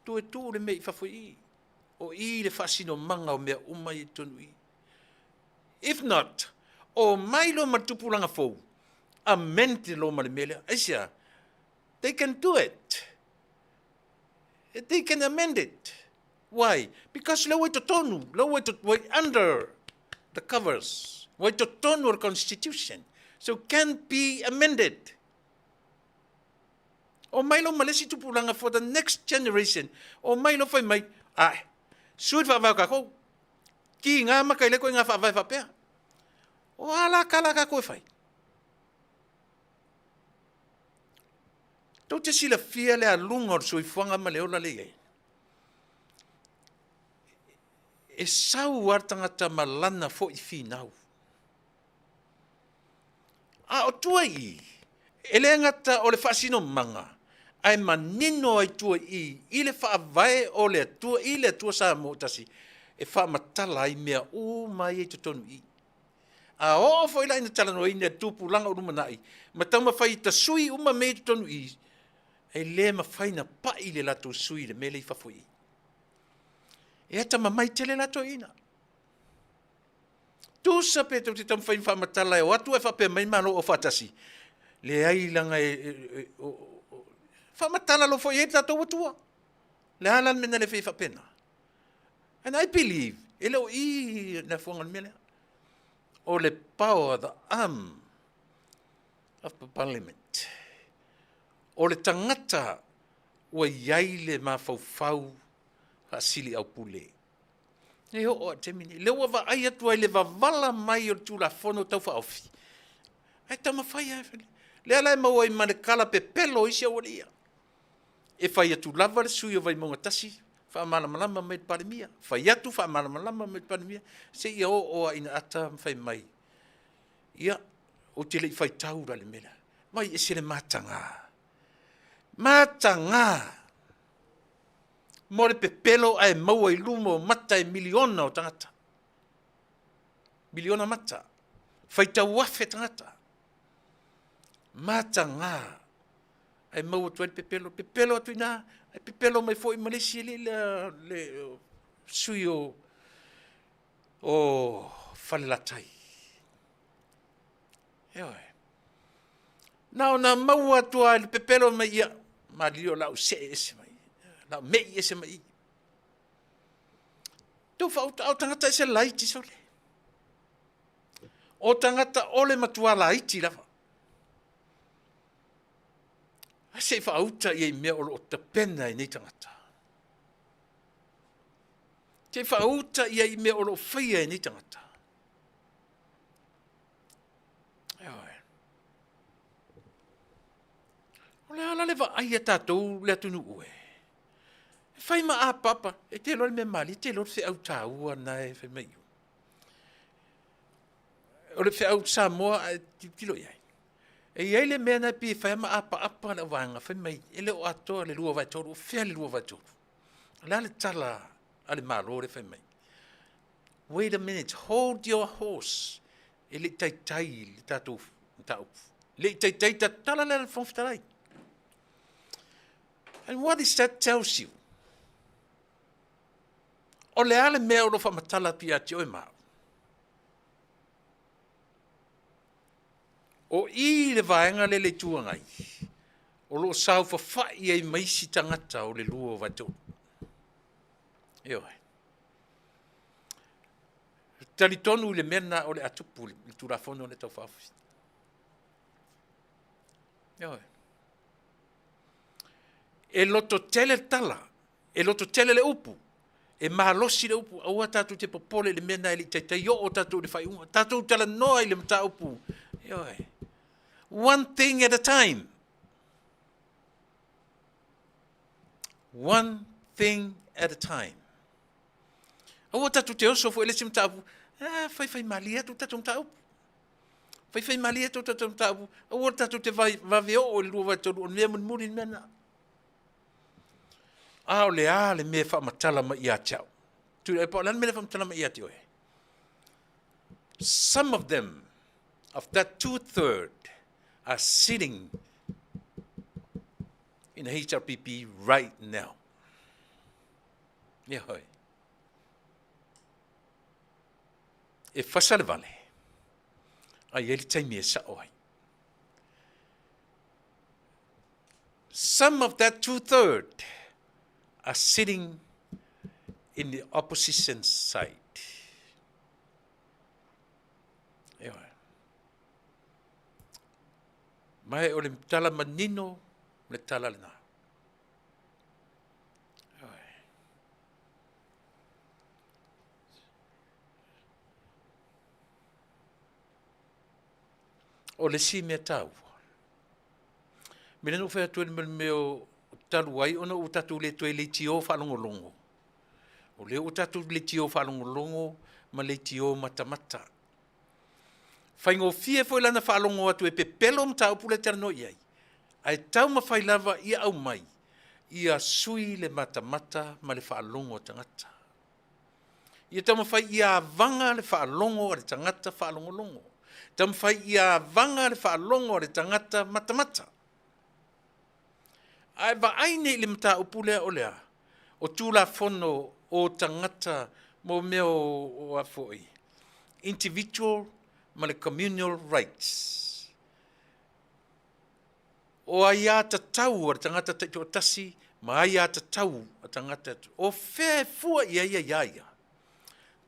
Toe tu le mei whafoi I, o I le whaasino manga o mea umai I tonu I. If not, o mai lo matupulanga fou, amente lo male mele, aisia, they can do it. They can amend it. Why? Because lo way to tonu, lo way to way under the covers, way to tonu or constitution, so can be amended. O mai lo malesi tupulanga for the next generation. O mai lo fai mai, ai, suit fa va ka ko. Ki nga makaile ko nga fa va pea. O ala kala ka ko fai. Tau te sila fia le alunga o soifuanga ma le ola le iei. E sau artangata malana fo I finau. A o tua I, ele ngata o le whaasino manga, ai manino ai tua I le whaavae o le tua, I le tua sa mo tasi, e whaamatala ai mea mai e tutonu I. A o fo ila ina tala no I ne tupu langa uruma nai, ma tau ma whai ta sui uma me tutonu I, e le ma whai na pa I le lato sui le mele I whafo I. E ata ma mai tele lato ina. Tu sape te tam whai whaamatala e o atu e whape mai malo o whatasi. Le ai langa whaamatala lo fo I e tato watua. Le halan mena le whai whapena. And I believe, e leo I na whangan mele, o le power, the arm of the parliament. O le tangata ua iai le mawhauwhau hasili au pule. E ho o te mini. Le ua wa ai atu ai le wavala mai o tūla whono tau whaofi. Ai tama whai ai whali. Le alai maua I mane kala pe pelo isi au ia. E whai atu lava le sui o vai monga tasi. Wha malamalama mai parimia. Whai atu wha malamalama mai parimia. Se ia o ina ata whai mai. Ia, o te lei whai taura le mela. Mai e se le matanga. Matanga. More pe pelo ai maua I lumo mata e miliona o tangata. Miliona mata. Whai tau afe tangata. Matanga. Ai maua tuai pe pelo. Pe pelo atu ina. Ai pe pelo mai fo I Malaysia le sui o whalelatai. Eoi. Nao na maua tua le pe pelo mai ia. Ma lio lau se ese mai. Lau mei ese mai. Tau au tangata ese laiti sole. O tangata ole matua laiti lava. Se whaauta I mea o ta pena I nei tangata. Se whaauta I mea o whaia I nei tangata. O le ala lewa ai a tātou le atunu ue. Whai ma a papa, e te lor me mali, te lor se au tā ua na e whai mai. O le whai au Samoa, tilo iai. E iai le mea na pi whai ma a apa na wanga, whai mai, e le o atoa le lua vai toru, o whea le lua vai toru. La le tala, ale malo le whai mai. Wait a minute, hold your horse. E le tai le tātou tau. Le tai ta tala le whomftarai. And what is that tells you? O le ale mea o lo whamatala pi ati oi mao. O I le vaenga le tuangai. O lo sau whawhai ei maisi tangata o le lua o vatou. Eo ai. Tali tonu le mena o le atupu, le turafono le tau whawhi. Eo ai. E loto tele tala, e loto tele le upu, e mahalosi le upu, aua tatu te popole le mena ili teitai o tatu le whaiunga, tatu tala noa ili mta upu. Yoi. One thing at a time. One thing at a time. Aua tatu te oso fu ele si mta upu, whai malia tu tatu mta upu. Whai malia tu tatu mta upu, aua tatu te vaveo o le lua vatoru, o mea muri mena. A le me wha matala ma ia chau. Tu le pa lan mele fam tala mai ati oe. Some of them, of that 2/3, are sitting in the HRPP right now. Ia hoi. E whasale vale. Ai eli taimi e sa oai. Some of that 2/3 are sitting in the opposition side. Ia hoi. Mai o le tala manino, le tala lena. O le si mea tau. Mene no whea tuen meo talu ai, ona o tatu le tue le tio whalongolongo. O le o tatu le tio whalongolongo, ma le tio matamata. Whaingo fie foi lana whalongo atu e pepelo mta upule tera no iai. Ai tau ma whai lava ia au mai, ia sui le matamata ma le whalongo tangata. Ia tau ma whai ia vanga le whalongo le tangata whalongolongo. Tam fai ia vanga le whaalongo le tangata matamata. Ai ba aine le mta upulea o lea, o tūla fono o tangata mo meo o afoi. Individual ma le communal rights. O ai a tatau o le tangata te o tasi, ma ai a tatau o tangata o whea fua ia ia ia ia.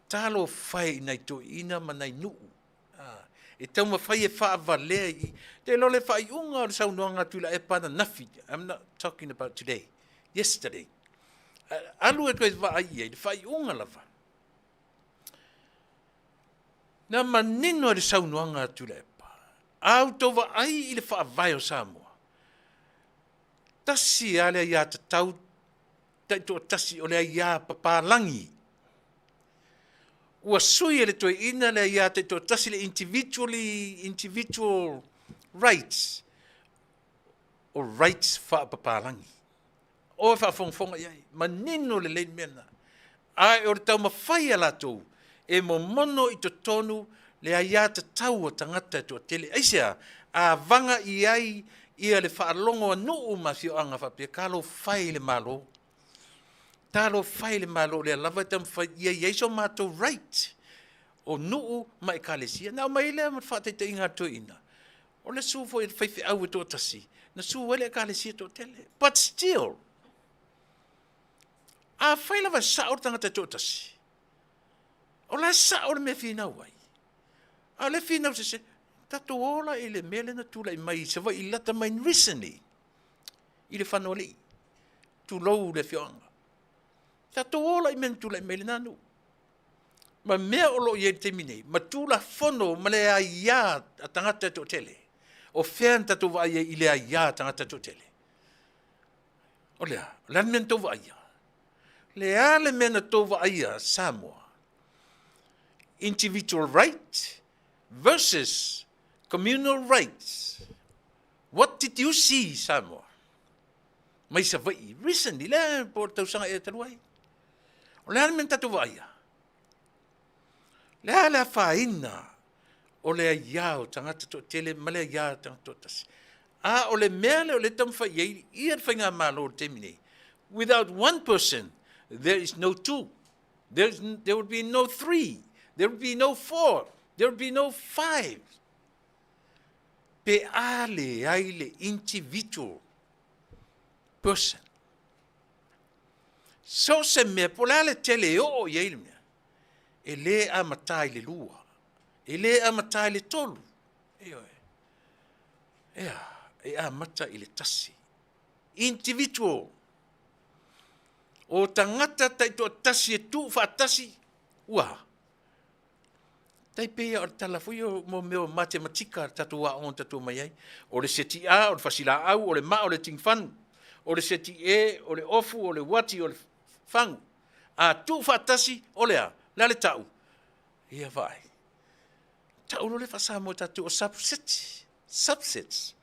Talo whai nei to ina ma nei nuu. E tau mawhai e whaavalea i. Te lole whai unga o le saunoanga tula e pana nafi. I'm not talking about today. Yesterday. Alu e koe wai e, le whai unga lava. Nā manino le saunoanga tula e pa. Au tova ai i le whaavai o Samoa. Tasi ale ia ta tau, taito tasi o le ia papalangi. Ua sui ele toi ina le ia te to tasi le individual rights o rights whaapapalangi. O whaafongfonga iai, manino le lein mena. Ai o le tau mawhai ala tau, e mo mono i to tonu le ia te tau o tangata to tele. Aisea, a vanga iai ia le whaalongo nuu masio anga whapia, kalo whai le malo. Talo whai le malo le lava tam whai ia iaiso mātou right. O nuu mai kālesia. Nau mai lea mat whātai te inga to ina. O le sūfo e whaiwhi au e tō tasi. Na sū wale kālesia tō tele. But still, a whai lava sa o tangata tō tasi. O la sa o le me whinau ai. A le whinau se se, tato ola i le mele na tūla i mai, se vai i lata mai recently. I le whanau li. Tūlou le whionga. Tato ola i mentula i mele nanu. Ma mea olo i e te mine, ma tūla fono ma le a ia a tangata tō tele. O whean tato vai i le a ia a tangata tō tele. O lea, lan men tō vai ia. Le a le mena tō vai ia Samoa. Individual right versus communal rights. What did you see, Samoa? Mai sa vai, recently, le, po tausanga e taruai. O le men tatu vai ia. Le ala whaina o le iau tangata tō tele, ma le iau tangata tō tasi. A o le mele o le tamwha iei, ia whainga malo o temine. Without one person, there is no two. There would be no three. There would be no four. There would be no five. Pe ale ai le individual person. So se me polale tele o iei le mea. E le a matai le lua. E le a matai le tolu. E a mata i le tasi. Individual. O tangata taito tasi e tu wha tasi. Ua. Tai pea o talafui o mo meo matematika tatu wa on tatu mai ai. O le seti a, o le fasila au, o le ma, o le tingfanu. O le seti e, o le ofu, o le wati, o le fangu. A tu wha tasi, o le a. La le tau. Ia vai. Tau lo le whasa mo tatu o subsets. Subsets.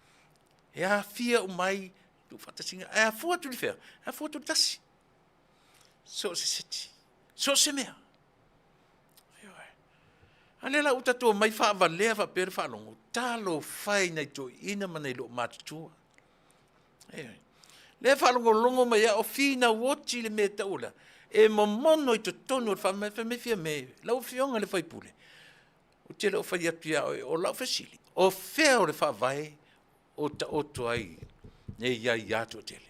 Ia fia o mai tu whatasinga. Ia fua tu le whea. Ia fua tu le tasi. So se seti. So se mea. Alela uta tua mai wha avalea wha pere wha longo. Talo whai nei to ina manei lo mātutua. Le wha longo mai a o whina woti le me taula. E momono i to tonu o wha fia me. Lau fionga le whaipule. O te leo whai atua o lau whasili. O whea o le wha vai o ta oto ai. Ne iai ato tele.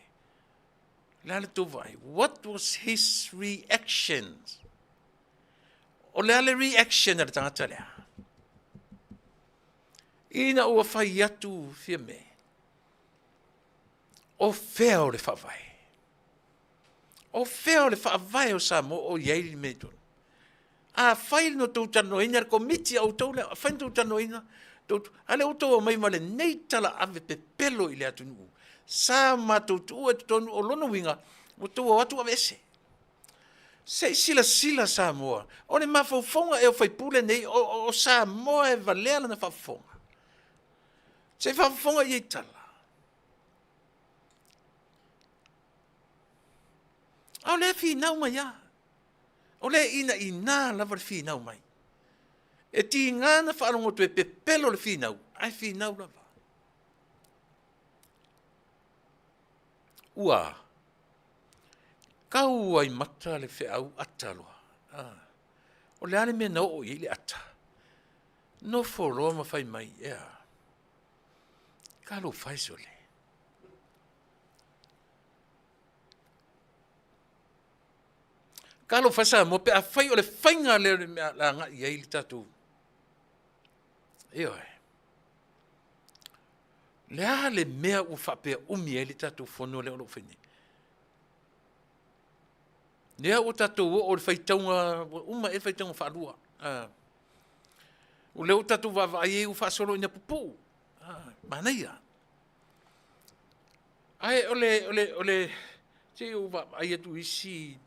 Lale to vai. What was his reactions? O le ale reaction ala tangata lea. Ina ua whai atu fia me. O whea o le whawai. O whea o le whawai o sa mo o iei me tonu. A whai no tau tano ina, komiti au tau lea, whai tau tano ina, ale o tau o mai male nei tala ave pe pelo i lea tunu. Sa ma tau tu e tonu o lono winga, o tau o atu avese. Se sila sa moa. O le mawhauwhonga e o whaipule nei, o sa moa e valea na whauwhonga. Se whauwhonga i e tala. O le whinau mai a. O le ina lava le whinau mai. E ti ngana whaarongo tu e pepelo le whinau. Ai whinau lava. Ua. Kau ai mata le wheau ataloa. O le ale mea nao o i le ata. No wholoa ma whai mai, ea. Ka lo whai so le. Ka lo whai sa mo pe a whai o le whainga le la nga i ai le tatu. Eo e. Le a le mea u whapea umi ai le tatu whono le o lo whaini. Nea o tatou o le whaitaunga, uma e whaitaunga whaalua. O leo tatou wawai e u whaasolo ina pupu. Manaia. Ai, ole, te o wawai atu isi.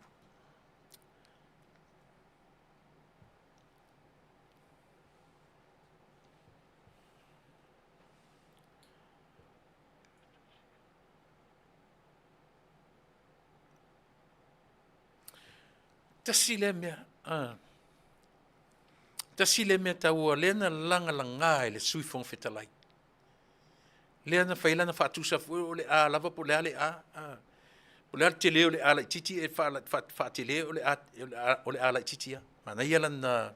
Tasile mea taua lena langa langa e le sui fong fetalai. Lena whaila na whaatusa o le a lava po le ale a. O le ale te leo le ala i titi e whaate leo o le ala i titi a. Mana ia lana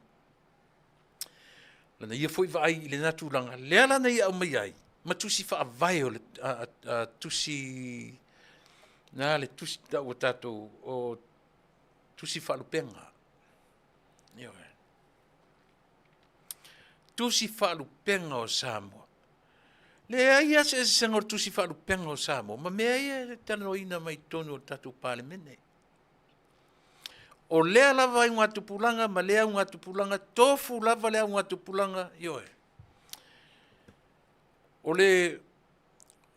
ia fwoi vai i le natu langa. Lea lana ia au mai ai. Ma tusi wha avai o le tusi na le tusi da o tatou o tusi whaalupenga. Io e. Tusi whaalupenga o Samoa. Le aia se sangor tusi whaalupenga o Samoa. Ma mea ia tano ina mai tonu o tatu palemene. O lea lava i ngā tupulanga, ma lea ngā tupulanga, tofu lava lea ngā tupulanga. Io e. O le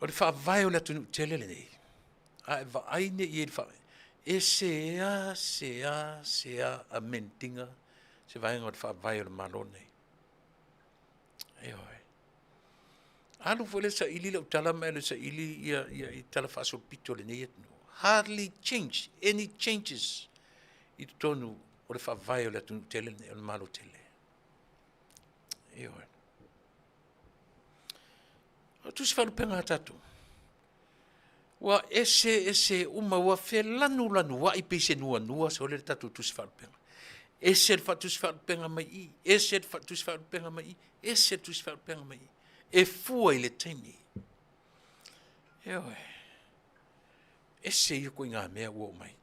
whaavai o le atunu tele le nei. A e vaaine i e le whaavai. E sea a mentinga se vai ngot fa vai o malone. Oi. Alu vole sa ili le utala mele sa ili ia i tala fa so pito le nei no. Hardly change any changes. I tonu o le fa vai o le tunu tele o malo tele. Oi. O tu se fa penga tatu. Wa ese uma wa fe lanu wa i pese nua so le tatu tu se fa penga. Ese fa tu se fa penga mai. Ese fa tu se fa penga mai. Ese tu se fa penga mai. E fua i le taimi. Eoi. Ese i ko inga mea wo mai.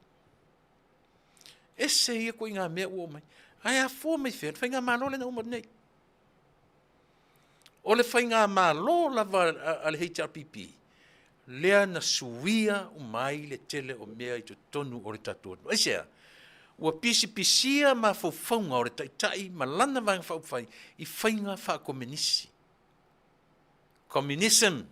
Ese i ko inga mea wo mai. Ai a fua mai fe, fa inga malo le na uma nei. O le fa inga malo lava al HRPP. Lea na suia o mai le tele o mea i to tonu o le tatu. Aisea, ua pisia ma faufaunga o le taitai ma lana vanga faufai i whainga wha komunisi. Communism.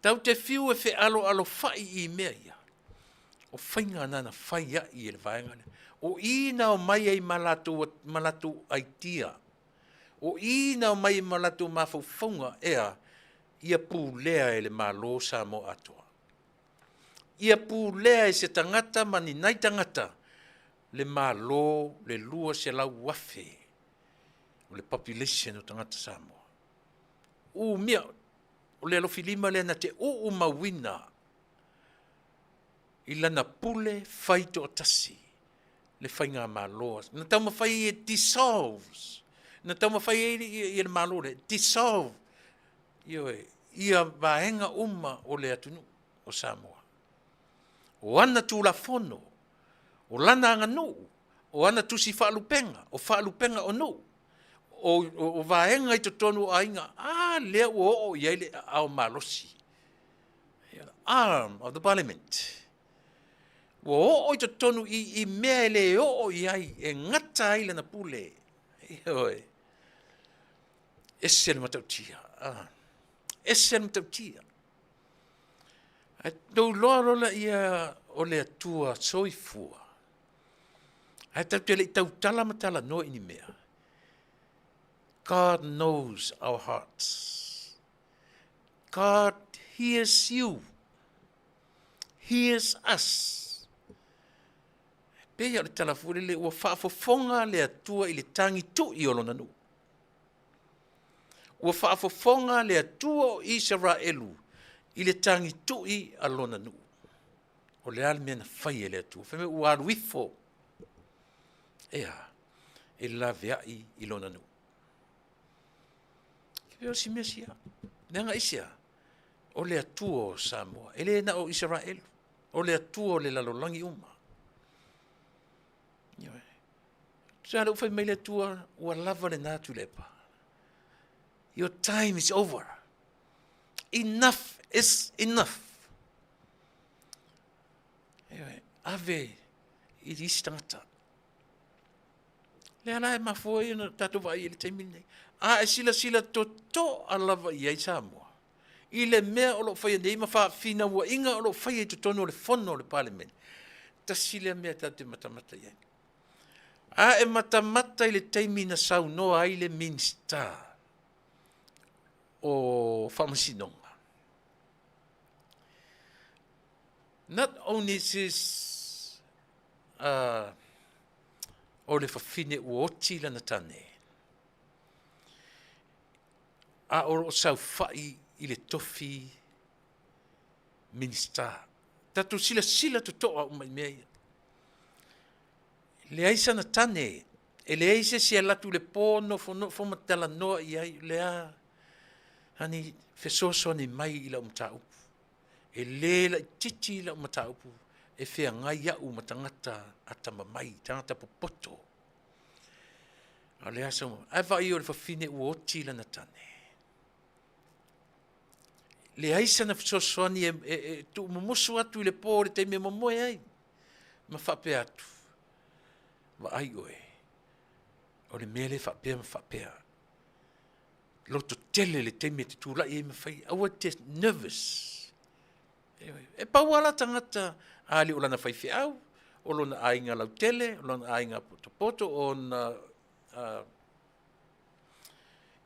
Tau te whiu e whe alo whai i mea ia. O whainga nana whai ia i le vaenga le. O ina o mai ai malatu aitia. O ina o mai malatu ma faufaunga ea ia pūlea e le malo sa mo atoa. ia pulea e se tangata mani nai tangata le malo le lua se lau wafe o le population o tangata Samoa. Mia o le alofilima le na te o mawina i lana pule faito o tasi le whainga maloa. Na tau mawhai e dissolves. Na tau mawhai e le maloa le dissolve. Ia vaenga o le atunu o Samoa. O ana tula fono, o lana anga no, o ana tusi whaalupenga, o whaalupenga o no, o vaenga i to tonu ainga, lea o iai le au malosi. Arm of the parliament. O i to tonu i mea le o iai, e ngata ai lana pule. Ese le matautia. Ese le matautia. Tau loa la ia o le atua soifua. Ai tau te le tau tala matala no ini mea. God knows our hearts. God hears you. Hears us. Pea le tala fure le ua whaafofonga le atua i le tangi tu i olona nu. Ua whaafofonga le atua o Israelu i le tangi tui alona nu. O le ale mea na whai e le atua. Wheme ua aruifo. E la veai i lona nu. Kipeo si mea sia. Nenga isia. O le atua o Samoa. E le na o Israel. O le atua o le lalolangi uma. Tua lau whai mai le atua ua lava le nātu lepa. Your time is over. Enough is enough. Ave i risi tangata. Le ala e mafua i na tato vai i le taimini nei. E sila to alava i ai Samoa. I le mea o lo whaia nei mawha fina ua inga o lo whaia i tutono o le fono o le parliament. Ta sila mea tate matamata i ai. E matamata i le taimina sau noa ai le minister o whamasinonga. Not only is o le whawhine uoti lana tane, o sau whai i le tofi minister. Tatu sila tu toa umai mea ia. Le aisa na tane, e le aisa si alatu le pono fomatala noa i ai, lea hani fesoso ni mai ila umtaupu. E lela i titi ila umataupu, e whea ngai au matangata atama mai, tangata popoto. A le asa mo, ai vai o le whawhine uoti lana tane. Le aisa na fesosoani tu mumusu atu i le pō le teime mamoe ai. Ma whape atu. Wa ai oe. O le mele whapea ma whapea. Loto tele le teime te tūra i e ma whai. Aua te nervous. E pauala tangata ali o lana whai whiau. O lona ainga lau tele. O lona ainga poto. O na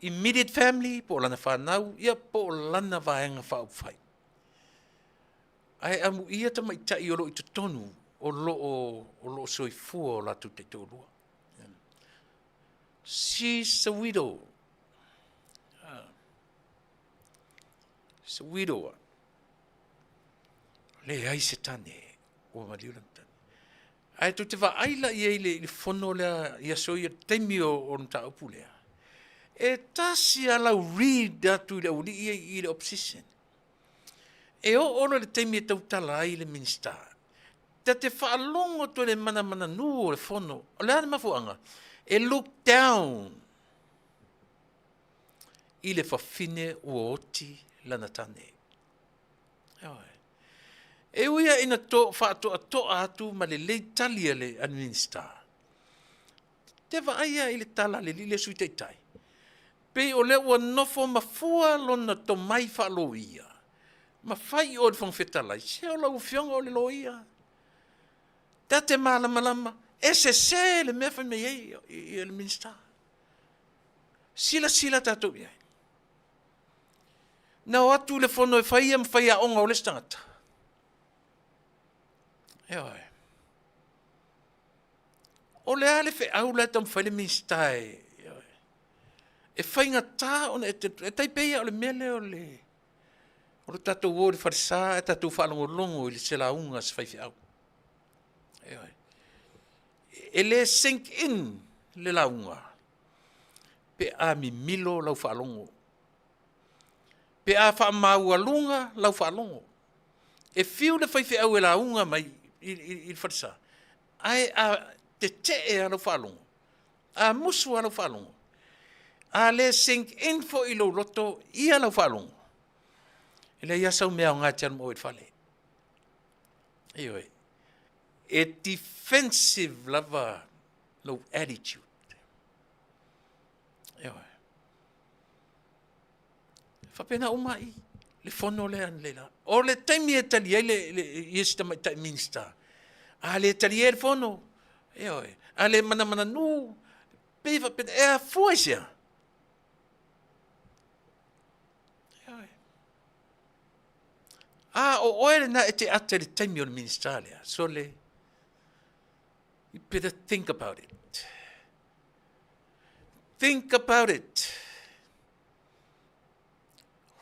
immediate family. Po o lana whanau. Ia po o lana vaenga whau whai. Ai amu ia tama i tai o lo i te tonu. O lo soifua o latu te tōrua. She's a widow. She's a widow. Le ai se tane. O maliulan tane. Ai tu te wa aila i eile i whono lea i aso i teimi o nta upu lea. E tasi a lau read atu le uli i le opposition. E o olo le teimi e tautala ai le minister. Te whaalongo to le mana nu o le whono. O le ane mafuanga. E look down. I le whawhine uoti lana tane. E uia ina whaatoa atu ma le lei talia le administer. Te waaia i le tala le lile sui teitai. Pe o le ua nofo mafua lona to mai whaalo ia. Ma whai o le whangwhetalai. Se o lau whionga o le lo ia. Tate malama, se le mea whai mei i le minister. Sila tatou iai. Na o atu le whono e whai am whai a onga o le stangata. E oi. O le ale fe au la tam fale minista e. E whainga tā ona e taipei o le mele o le. O le tatou o le wharisa e tatou whalongolongo i le sela unga se whaifi au. E oi. E le sink in le launga. Pe a mi milo lau whalongo. Pe a wha maua lunga lau whalongo. E fiu le whaifi au e launga mai i le wharisa. Ai a te e alo whalongo. A musu alo whalongo. A le sink in fo i lo roto i alo whalongo. E le ia sau mea o ngā tianu o i whale. E oi. E defensive lava low attitude. E oi. Whapena o mai. Le whono le an leila. O le taimi e tali e le iesta mai tai minsta. A le tali e le whono. E oi. A le mana nu. Peiva pena e a fuaisia. E oi. A o oere na e te ata le taimi o le minsta lea. So le. You better think about it. Think about it.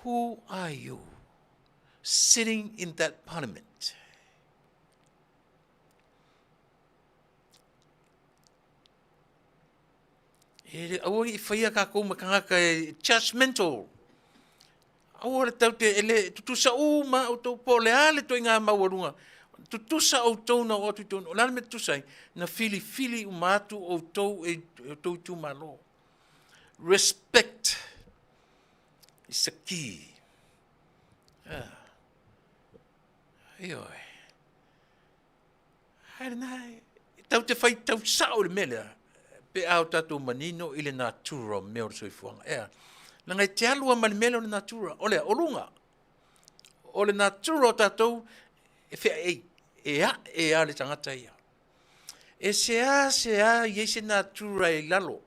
Who are you sitting in that parliament? E awori I whaia ka kou makangaka e judgmental. Awori tau te ele tutusa uma o tau po le ale to inga mawarunga. Tutusa o tau na o tutu. O lana me tutusai na fili umatu o tau e tau tu malo. Respect is a key. Ioi. Hai nai. Tau te whai tau sao le mele. Pe au tatu manino ile natura meo soi fuanga. Nanga te alua mali mele o le natura. Ole, olunga. O le natura o tatou e whea e a le tangata ia. E se a i se natura e lalo.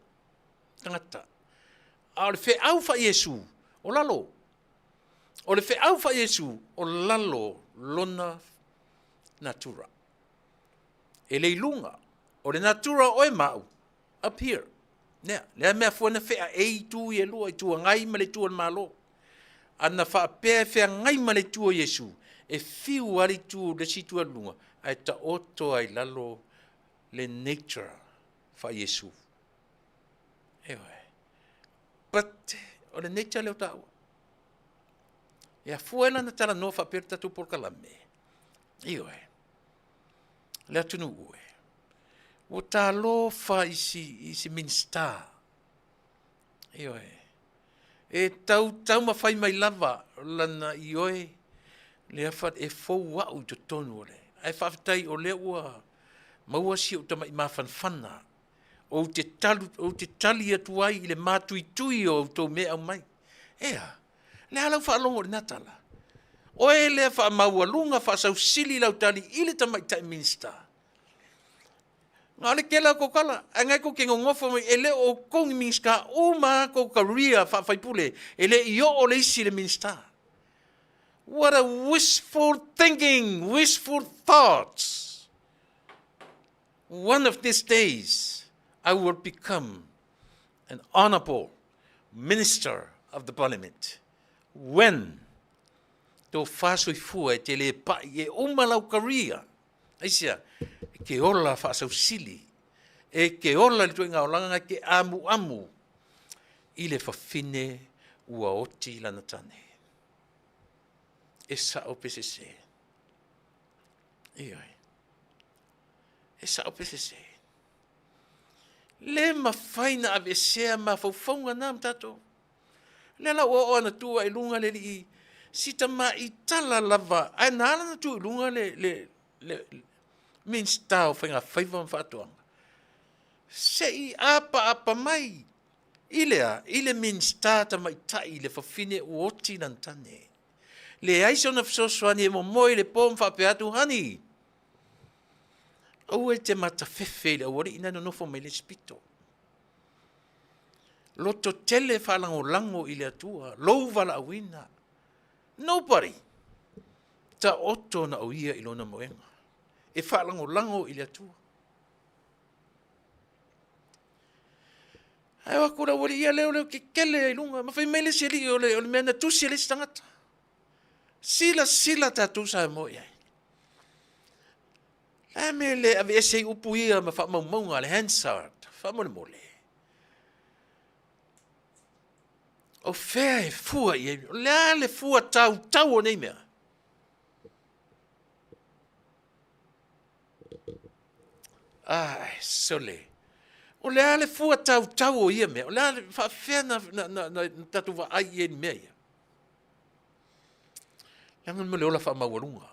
Tangata. A le whea au wha Iesu. O lalo. O le whea au wha Iesu. O lalo lona natura. E le ilunga. O le natura o e mau. Up here. Nea. Lea mea fuana whea e tu i e lua. I tua ngai ma le tua malo. Ana wha pēr whea ngai ma le tua Iesu. E fiu ari tu le situa lunga. Ai ta oto ai lalo le nature wha Iesu. Ewe. But, o le nature leo tau. Ia fuela na tala no wha pēr tatu por kalame. Ewe. Lea tunu ue. O tā lo wha isi minsta. Ewe. E tau ma whai mai lava lana i oe. Le afat e fou wau to tonu ole. Ai whawhitai o le ua maua si o tamai mawhanwhana. O te tali atu ai i le mātui tui o tau mea au mai. Ea, le halau whaalongo le natala. O e le wha maua lunga wha sau sili lau tali i le tamai tai minsta. Ngā le kela ko kala, a ngai ko kengo ngofo mai, e le o kongi minsta o maa ko karia wha whaipule, e le i o le isi le minsta. What a wishful thinking, wishful thoughts. One of these days, I will become an honorable minister of the parliament. When? To fasoi fua e te le pa e umalau karia. Aisia, ke ola fasau sili. E ke ola le tuenga o langa ke amu. I le fafine ua oti lana tane. E sa o PCC. Ioi. E sa o PCC. Le mawhaina a vesea ma faufaunga nam tato. Le la o ana tua I lunga le li sita ma I tala lava. Ai nana na tua I lunga le minsta o whainga whaiva mwhatuanga. Se I apa mai. Ile minsta ta mai tai le fafine uoti nantane. Le aiso na fsoswani e momoi le pom whapeatu hani. Au e te mata whewhe le awari ina no nofo mai le spito. Loto tele whalango lango I le atua. Lou wala awina. Nobody. Ta oto na auia I lona moenga. e whaalango i le atua. Ai wa kura wari ia leo ke kele i lunga, ma whai meile se li o le mea na tusi le stangata. Sila tātou sa mo iai. La me le ave ese upu ia ma wha maunga le Hansard, wha mo le mole. O whea e fua iai, o lea le fua tau o nei mea. Ai, sole. O lea le fua tau o ia mea, o lea le whea na tatu wa ai e mea ia. Langan mo le ola wha mawalunga.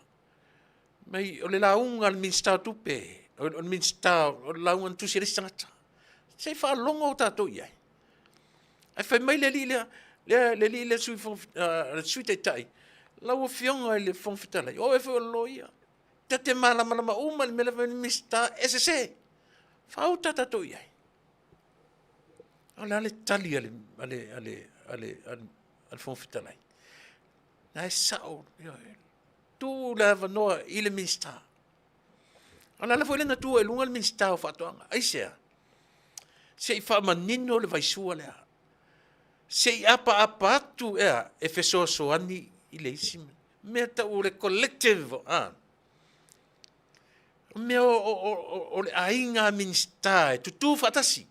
Mai o le launga le minsta tupe, o le minsta o le launga tusi le sangata. Sei wha longa o tātou iai. Ai whai mai le li le sui te tai. Lau o fionga le whongwhitalai. O e whai o loia. Te malama uma le mele whai minsta SSE. Whau tātou iai. Ale tali ale whongwhitalai. Nai sao, tu lava noa i le minsta. Ala la foi le na tu e lunga le minsta o whatoanga. Aisea, se i whamanino le vaisua lea. Se i apa atu ea e whesoso ani i le isi. Mea ta o le collective. Mea o le ainga minsta e tutu whatasi.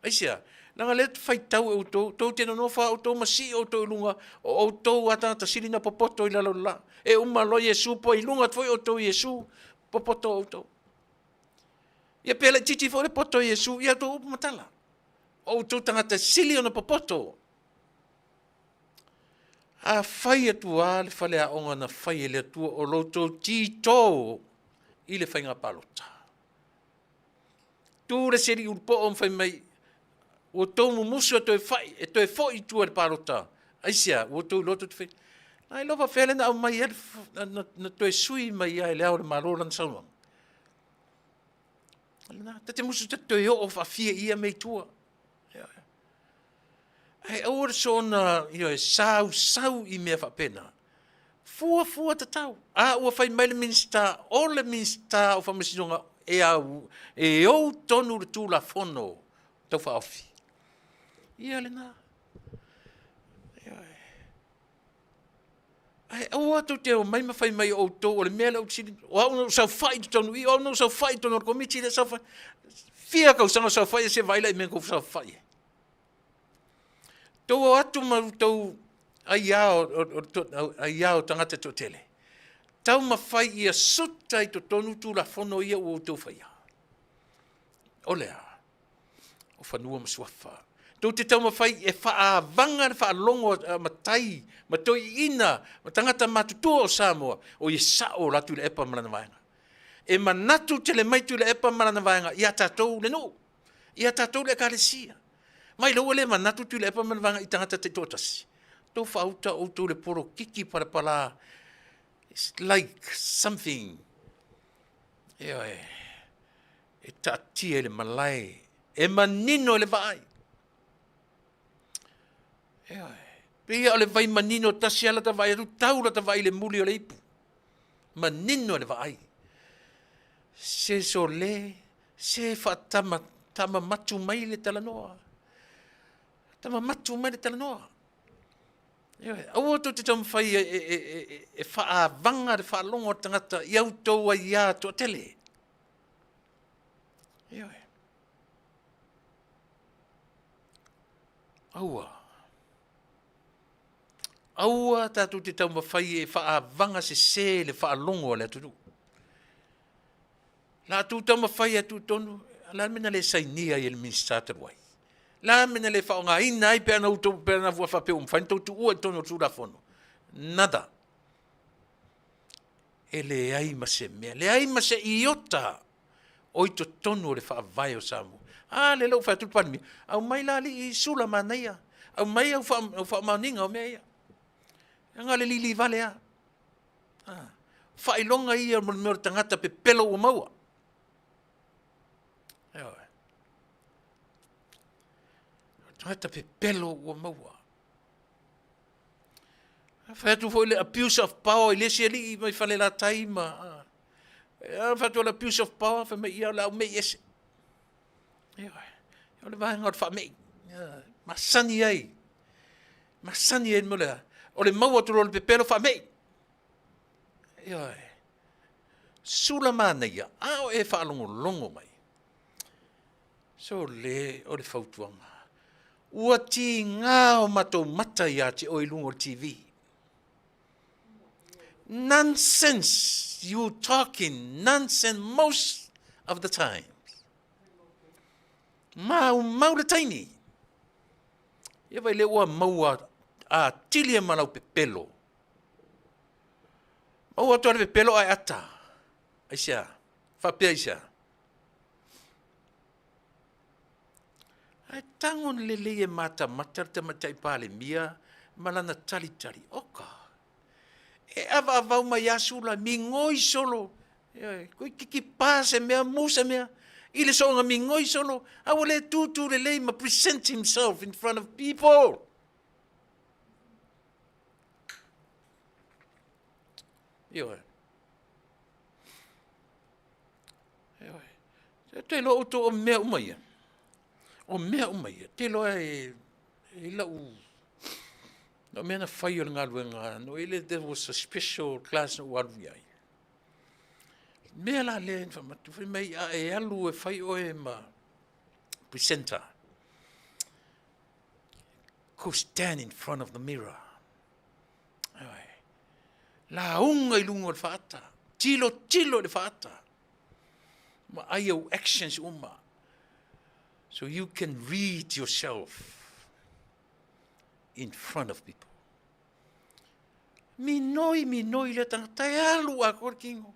Aisea, nanga le fai tau e tau tēnā no wha o tau masi o tau lunga o tau atata sirina popoto i lalo la. E umalo Yesu po i lunga tvoi o tau Yesu popoto o tau. Ia pēla titi fo le poto Yesu ia tau upumatala. O tau tangata sili o na popoto. A fai atua le fale a onga na fai le atua o loto tito i le whainga palota. Tu le seri ulpo o mwhai mai o tō mumusu e toi fo i tua le parota. Aisia, o tō loto te whai. Ai lova whele na au mai ere, na toi sui mai ai leo le marora na saunwang. Tate musu te toi o whawhia ia mei tua. Ai aore so na sau i mea whapena. Fua te tau. A ua whai mai le minsta, o le minsta o whamasinonga e au tonu le tū la fono tau whaofi. Ia le nā. Ai, au atu te o mai mawhai mai o tō, o le mea lau tiri, o au nau sau whai tonu i, o au nau sau whai tonu, o komiti le sau whai. Fia kau sanga sau whai, se vaila i mea kau sau whai. Tō o atu maru tau ai ao tangata tō tele. Tau mawhai ia suta i tō tonu tū la whono ia o tō whai. O lea, o whanua masuafa. Tau te tau mawhai e whaavanga, whaalongo matai, matoi ina, matangata matutua o Samoa, o i sao ratu le epa marana vaenga. E manatu te le maitu le epa marana vaenga, ia tātou le no, ia tātou le kāresia. Mai lau le manatu tu le epa marana vaenga i tangata te tōtasi. Tau whauta o tō le poro kiki parapala, it's like something, e tātia le malai, e manino le vai. Pia o le vai manino tasi ala ta vai, taula ta vai le muli o le ipu. Manino le vai. Se so le, se whatama matu mai le talanoa. Tama matu mai le talanoa. Au to te tamu whai e whaavanga, e whaalongo tangata, i au tau a ia to tele. Aua tātou te tau mawhai e whaavanga se le whaalongo le atu. La tu tau mawhai atu tonu, la mena le sainia i le minister wai. La mena le whaonga ina ai pe ana utou pe ana vua whapeo mwhain tau tu ua tonu tūra whono. Nada. E le ai ma se mea, le ai ma se iota o i to tonu le whaavai o Samu. Le lau whaatu panimi, au mai la li i sula manaia, au mai au whaamauninga o mea ia. Nga le lili vale a. Whailonga ia mora tangata pe pelo o maua. Tangata pe pelo o maua. Whaatu foi le abuse of power i lesi ali mai whale la taima. Whatu la abuse of power, fa mei ia lau mei ese. O le vahenga o le wha mei. Masani ai. Masani ai mo lea. O le maua turo le pepelo wha mei. Sula mana ia. Ao e wha alongo longo mai. So le o le whautuanga. Ua ti ngā o matou mata ia te o ilungo TV. Nonsense. You talking nonsense most of the time. Mau le taini. Ia vai le ua maua a tili e manau pepelo. Maua toa le pepelo ai ata. Aisia. Whapea aisia. Ai tangon le e mata te matai pale mia. Malana tali. Oka. E ava avau mai asula mi ngoi solo. Koi kiki pase mea musa mea. Ile songa mi ngoi solo. Awale tutu le ma present himself in front of people. Te lo uto o mea umaia. O mea umaia. Te lo e lau. No mea na whai o ngā luenga. No ele there was a special class no walu iai. Mea la le whamatu. Whai mai a e alu e whai o e ma presenter. Go stand in front of the mirror. La unga I lungo le whaata. Tilo le whaata. Ma ai au actions uma. So you can read yourself in front of people. Minoi le tangatai alu a korkingo.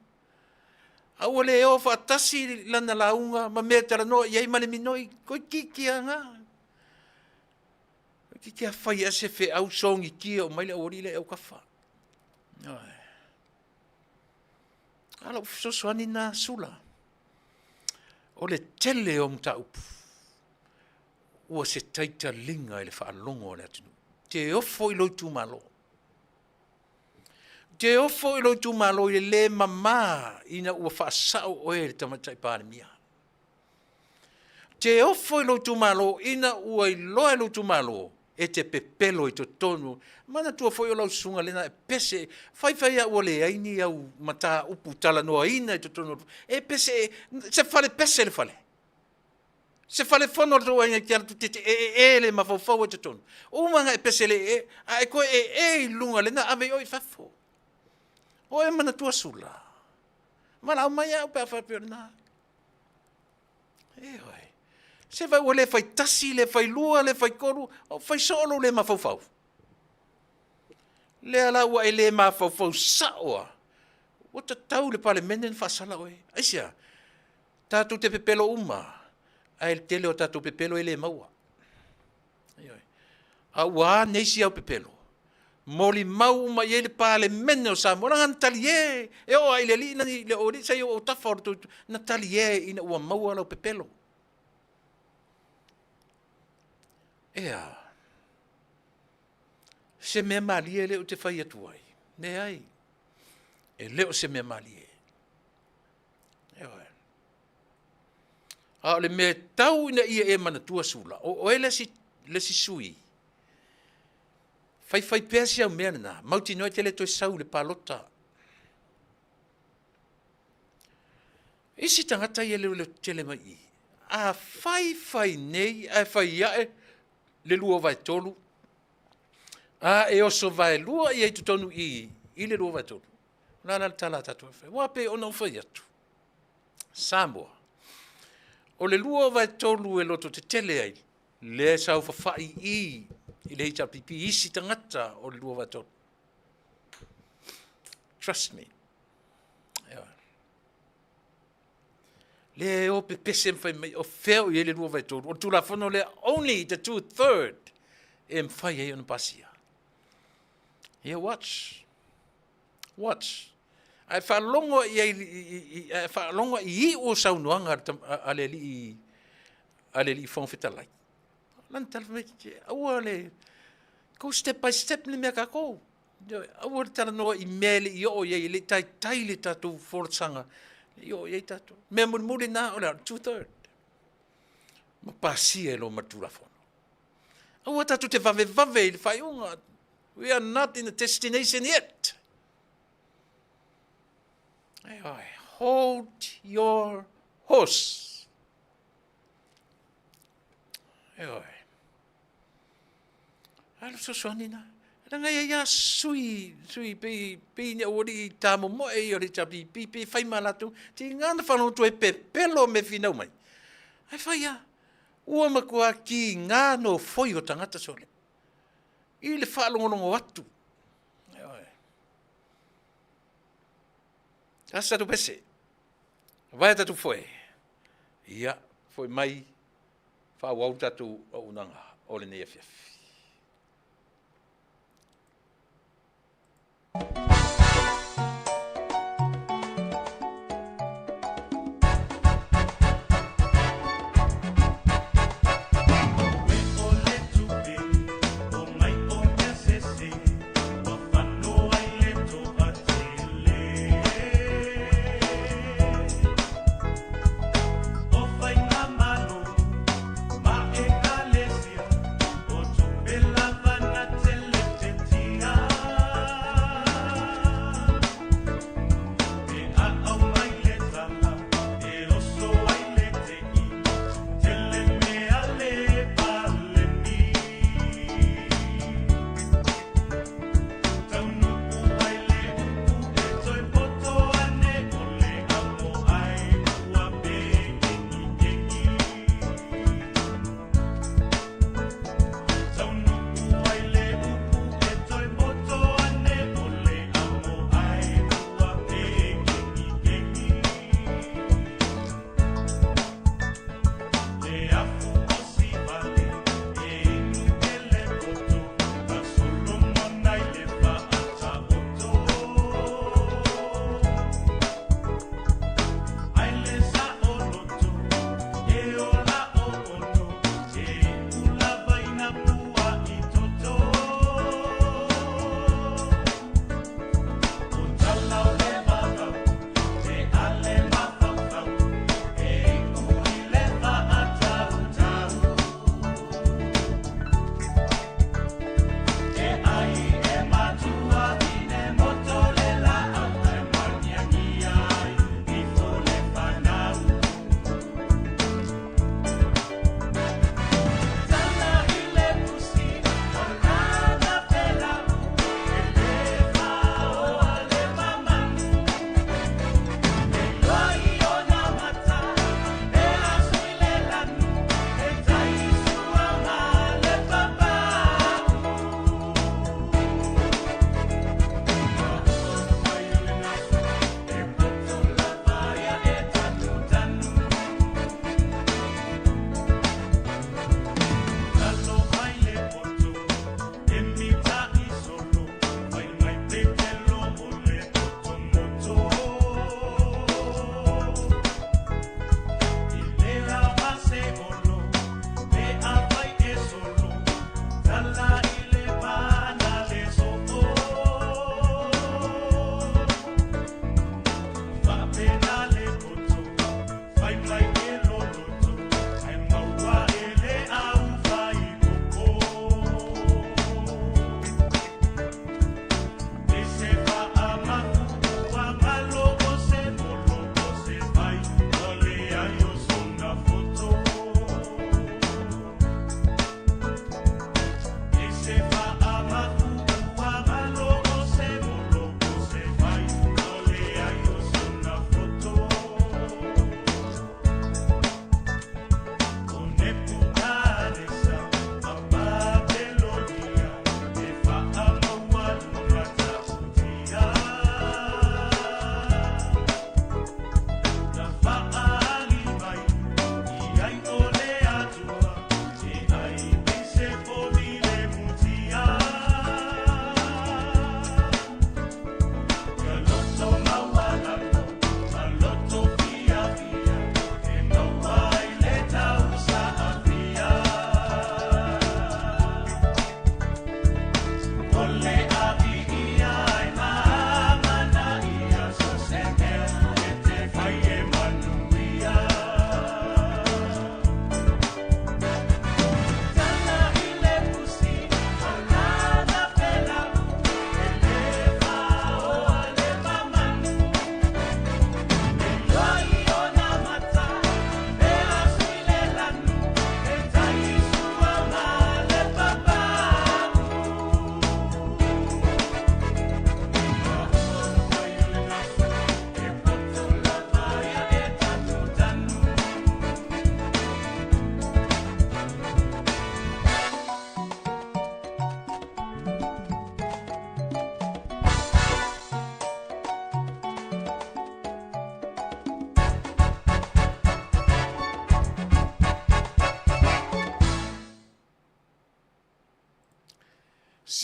Aua le o whaatasi lana launga, ma mea tara no, iai male minoi, koi kiki a ngā. Kiki a whai ase whe au songi kia o maile ori le au kawha. Ala ufisosoani nā sula. O le tele o mta upu. Ua se taita linga I le whaalongo le atinu. Te ofo I loitu malo. Te ofo I loitu malo I le mama ina ua whaasau oe le tamatai pāre mia. Te ofo I loitu malo ina ua I loa loitu malo e te pepelo I to tonu. Mana tua foi o lau sunga lena e pese. Whai a ua le aini au mata upu tala noa ina I to tonu. E pese, se fale pese le fale. Se fale fono roa inga kia tu tete le mafau e te tonu. Umanga e pese le e, a e koe I lunga lena ave oi fafo. O e mana tua sula. Mana au mai au pe a whapeo na. E oi. Se vai ua le fai tasi, le fai lua, le fai koru, o fai solo le mafau. Le ala ua e le mafau saoa. O ta tau le pale menen whasala oe. Aisia, tātou te pepelo uma. Ai le tele o tātou pepelo e le maua. A ua neisi au pepelo. Moli mau uma i le pale mene o sa morangan tali e. E o ai le li nani le ori sa o tafa o na tali e ina ua maua lau pepelo. Ea. Se mea mali e leo te whai atu ai. Ne ai. E leo se mea mali e. A le mea tau ina ia e mana tua sula. O e le si sui. Fai pēr si au mea na. Mauti noi te le toi sau le palota. Isi tangata ia leo tele mai I. A fai nei, a fai iae. Le lua vai tolu. A e oso vai lua I tu tonu I le lua vai tolu. Nana tala tatu e wape ona ufai atu. Samoa. O le lua vai tolu e loto te tele ai. Le sau fafai I le hita pipi isi tangata o le lua vai tolu. Trust me. Le o pe pese mfai mai o feo I le lua vai tolu. O tula fono le only the 2/3 e mfai e on pasia. Here, watch. Ai whalongo I o saunuanga ale li whangwhitalai. Lan talwete, aua le, go step by step le mea kako. Aua le tala noa I mele I o le tai le tatu whoratanga. Io ye tato. Me muli na o le 2/3. Ma pasi e lo matura fono. O tato te vave il faiunga. We are not in the destination yet. Hold your horse. Alo sosoanina. Ranga ia sui pe ni ori tamo mo e ori tapi pe fai malatu ti ngana fano to e pelo me fina mai. Ai fai ia. Ua makua ki ngano foi o tangata sole. I le whaalongonongo atu. Asa tu pese. Vai tatu foi. Ia, foi mai. Whawau tatu o unanga. Ole ne fiafi.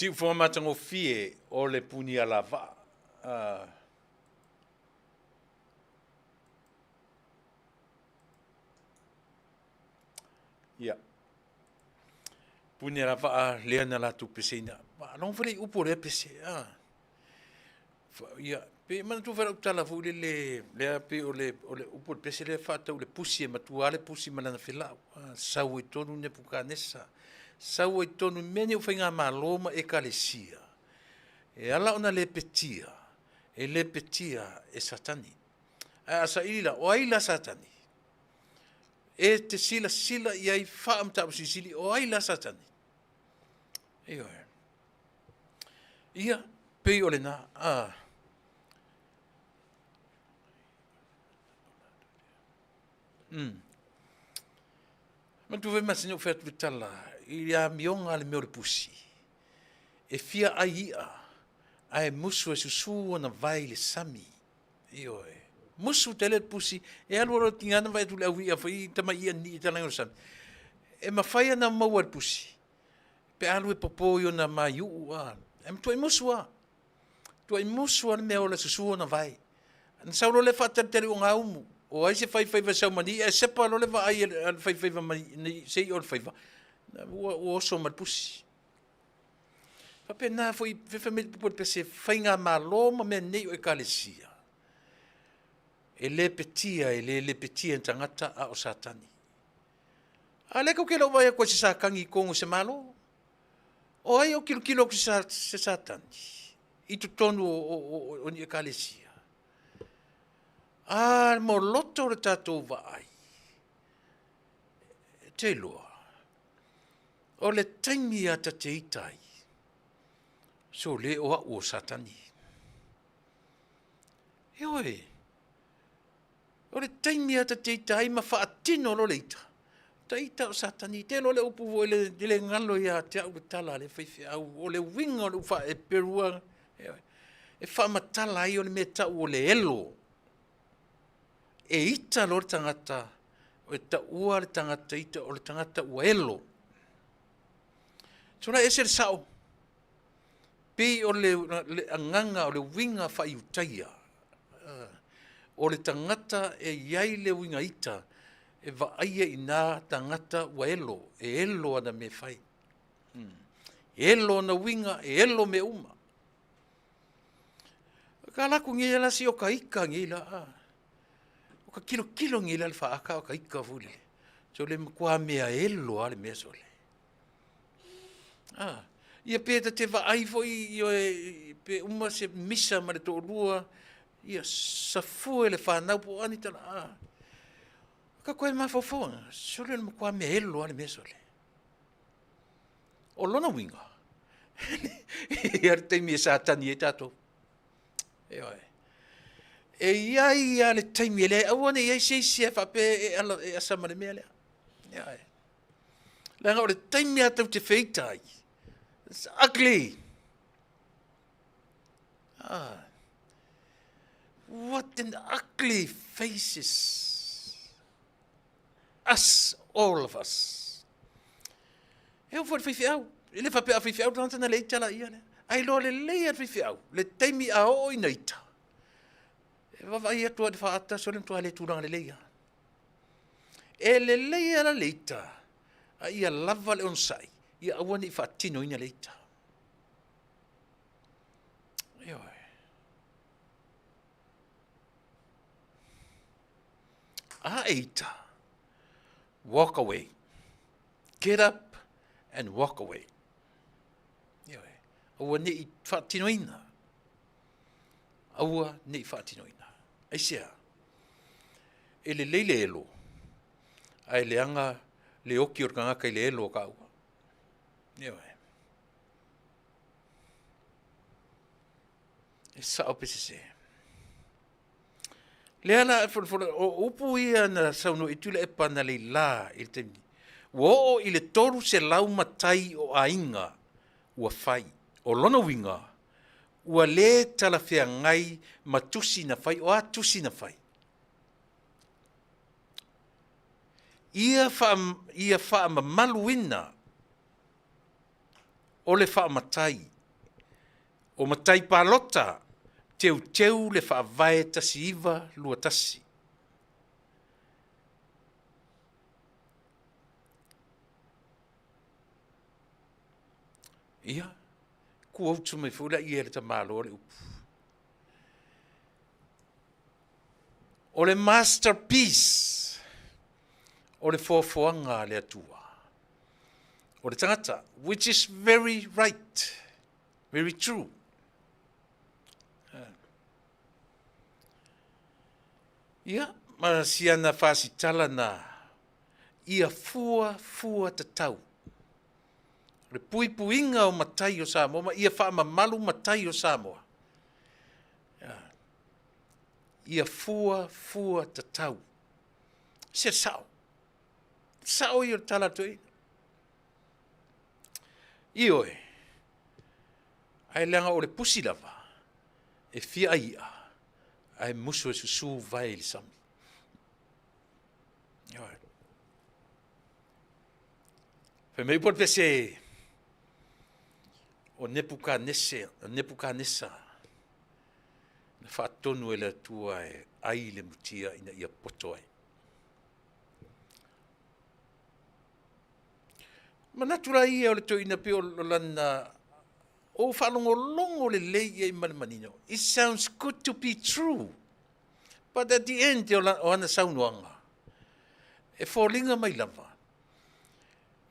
Si fo matango fie o le puni ala va. Ia. Puni ala va lea na la tu pesina. Ma non fale upo le pese. Ia. Pe mana tu fara utala fu le pe o le upo pese le fata o le pusi e matuale pusi mana fila. Sau e tonu ne pukanesa. Sau e tonu mene o whainga maloma e kalesia. E ala ona le petia. E le petia e satani. Asa ila, o aila satani. E te sila i ai whaam tapu sisili, o aila satani. Eo e. Ia, pei ole na, Ma tu ve masino fe tu tala ia mionga le meore pusi. E fia ai ia ai musu e susu na vai le sami. Io e. Musu tele pusi e aloro tingana vai tu le ia foi tama ia ni tala ngor sami. E ma fai na mau pusi. Pe alu e popoio na mayu a. Em tu e musu a. Tu e musu a me ola susu na vai. An saulo le fata tele o ngaumu. O ai se fai va sau mani e se pa lo le va ai fai va mani se o fai va o so mal pusi pa pena foi fe me por pese fai nga malo me nei o ekalesia e le petia tangata a o satani ale ko ke lo vai ko se sakangi ko se malo o ai o kilo se satani i tu tonu o ni ekalesia mo loto le tatou vai. Te loa. O le taimi a ta te itai. So le o satani. E oe. O le taimi a ta te itai ma wha atino lo le ita. Ta ita o satani. Te lo le upu o le ngalo ia te au tala le whaiwhi au. O le winga o le ufa e perua. E wha matala ai o le me tau o le elo. E ita lo tangata, o ta ua le tangata ita o le tangata ua elo. Tuna e se le sao, pi o le anganga o le winga whai utaia. O le tangata e iai le winga ita, e waaia i nā tangata ua elo, e elo ana me whai. Elo na winga, e elo me uma. Ka laku ngi la si o ka ika ngi la ka kilo ngi la fa aka ka ika fuli so le kwa mea elo ale me sole ia pe te va ai foi io pe uma se misa ma to lua ia sa fu ele fa na po ani tala ka koe ma fofo so le kwa mea elo ale me sole o lona winga ia te mi sa tani e tato e iai ale taimi ele awana iai se fa pe e asama le mele ya la ngore taimi atu te feitai it's ugly what an ugly faces us all of us eu for fifiau ele fa pe fifiau tanta na leita la ia ai lo le le fifiau le taimi a o inaita vai tua de fata so le tua le tu le leia e le leia la leita ia lava le onsai ia awani fatino ina leita io eita walk away get up and walk away io awani fatino ina aua nei fatino ina aisia ele leile elo ai leanga le oki orkanga kai le elo ka ua io e sa opese le ana for o upu ia na sauno itule e pana le la il temi wo ile toru se lau matai o ainga ua fai o lona winga ua le talafea ngai matusi na fai, o atusi na fai. Ia wha mamaluina o le wha matai o matai palota teu le whaavae tasi iwa lua tasi. Ia, ku autu mai fula i ere ta malo le upu. O le masterpiece, o le fofoanga le atua. O le tangata, which is very right, very true. Ia, ma siana fasitala na ia fua tatau. Le puipuinga o matai o Samoa, ma ia whaamamalu matai o Samoa. Ia fua tatau. Se sao. Sao i o tala toi. Ioe. Ai leanga o le pusi lava. E fia ia. Ai musu e susu vai li sami. Ioe. Fe mei pot pese o Nebuchadnezzar. Na whaatonu e le tua e ai le mutia ina ia poto ai. Manatura ia o le to ina pio lana o whalongolongo le lei e manimanino. It sounds good to be true. But at the end o ana saunuanga. E fōlinga mai lava.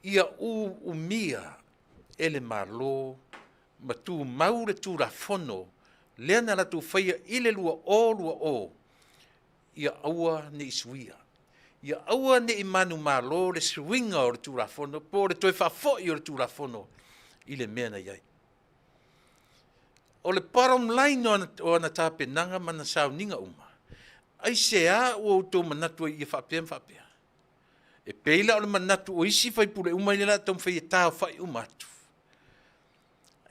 Ia umia ele malo ma tu maure tu la fono lena la tu faia ile lua o ia aua ne isuia ia aua ne imanu malo le swinga o tu la fono po le toi fa fo i o tu la fono ile mena iai o le bottom line o na tape nanga mana sau ninga uma ai se a o to manatu i fa pem e peila o le manatu o isi fai pule uma ile la tom fai ta fai umatu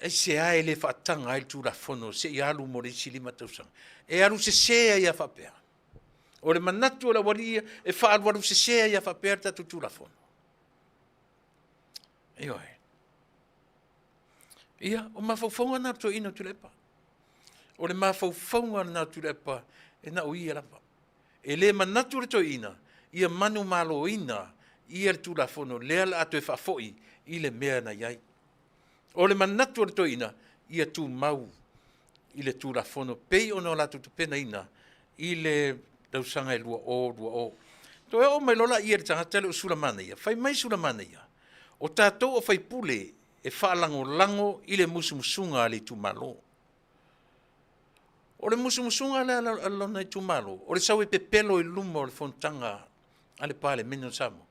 e se a ele whaatanga ai tūra whono, se i alu mo le silima tausanga. E alu se sea ia whapea. O le manatu o la waria, e whaalu se sea ia whapea tatu tūra whono. Ioe. Ia, o mawhauwhaunga nā tō ina tulepa. O le mawhauwhaunga nā tulepa, e na o ia lapa. E le manatu le tō ina, ia manu malo ina, ia le tūra whono, lea la atu e whafoi, i le mea na iai. O le manatu le toina, ia tu mau, i le tūra whono, pei ono la tu pena ina, i le dausanga e lua o. To e o mai lola ia le tangata le o sulamana ia, fai mai sulamana ia. O tātou o fai pule, e whaalango i le musumusunga le tu malo. O le musumusunga le alona i tu malo, o le sau e pepelo i lumo le fontanga, ale pale meno samo.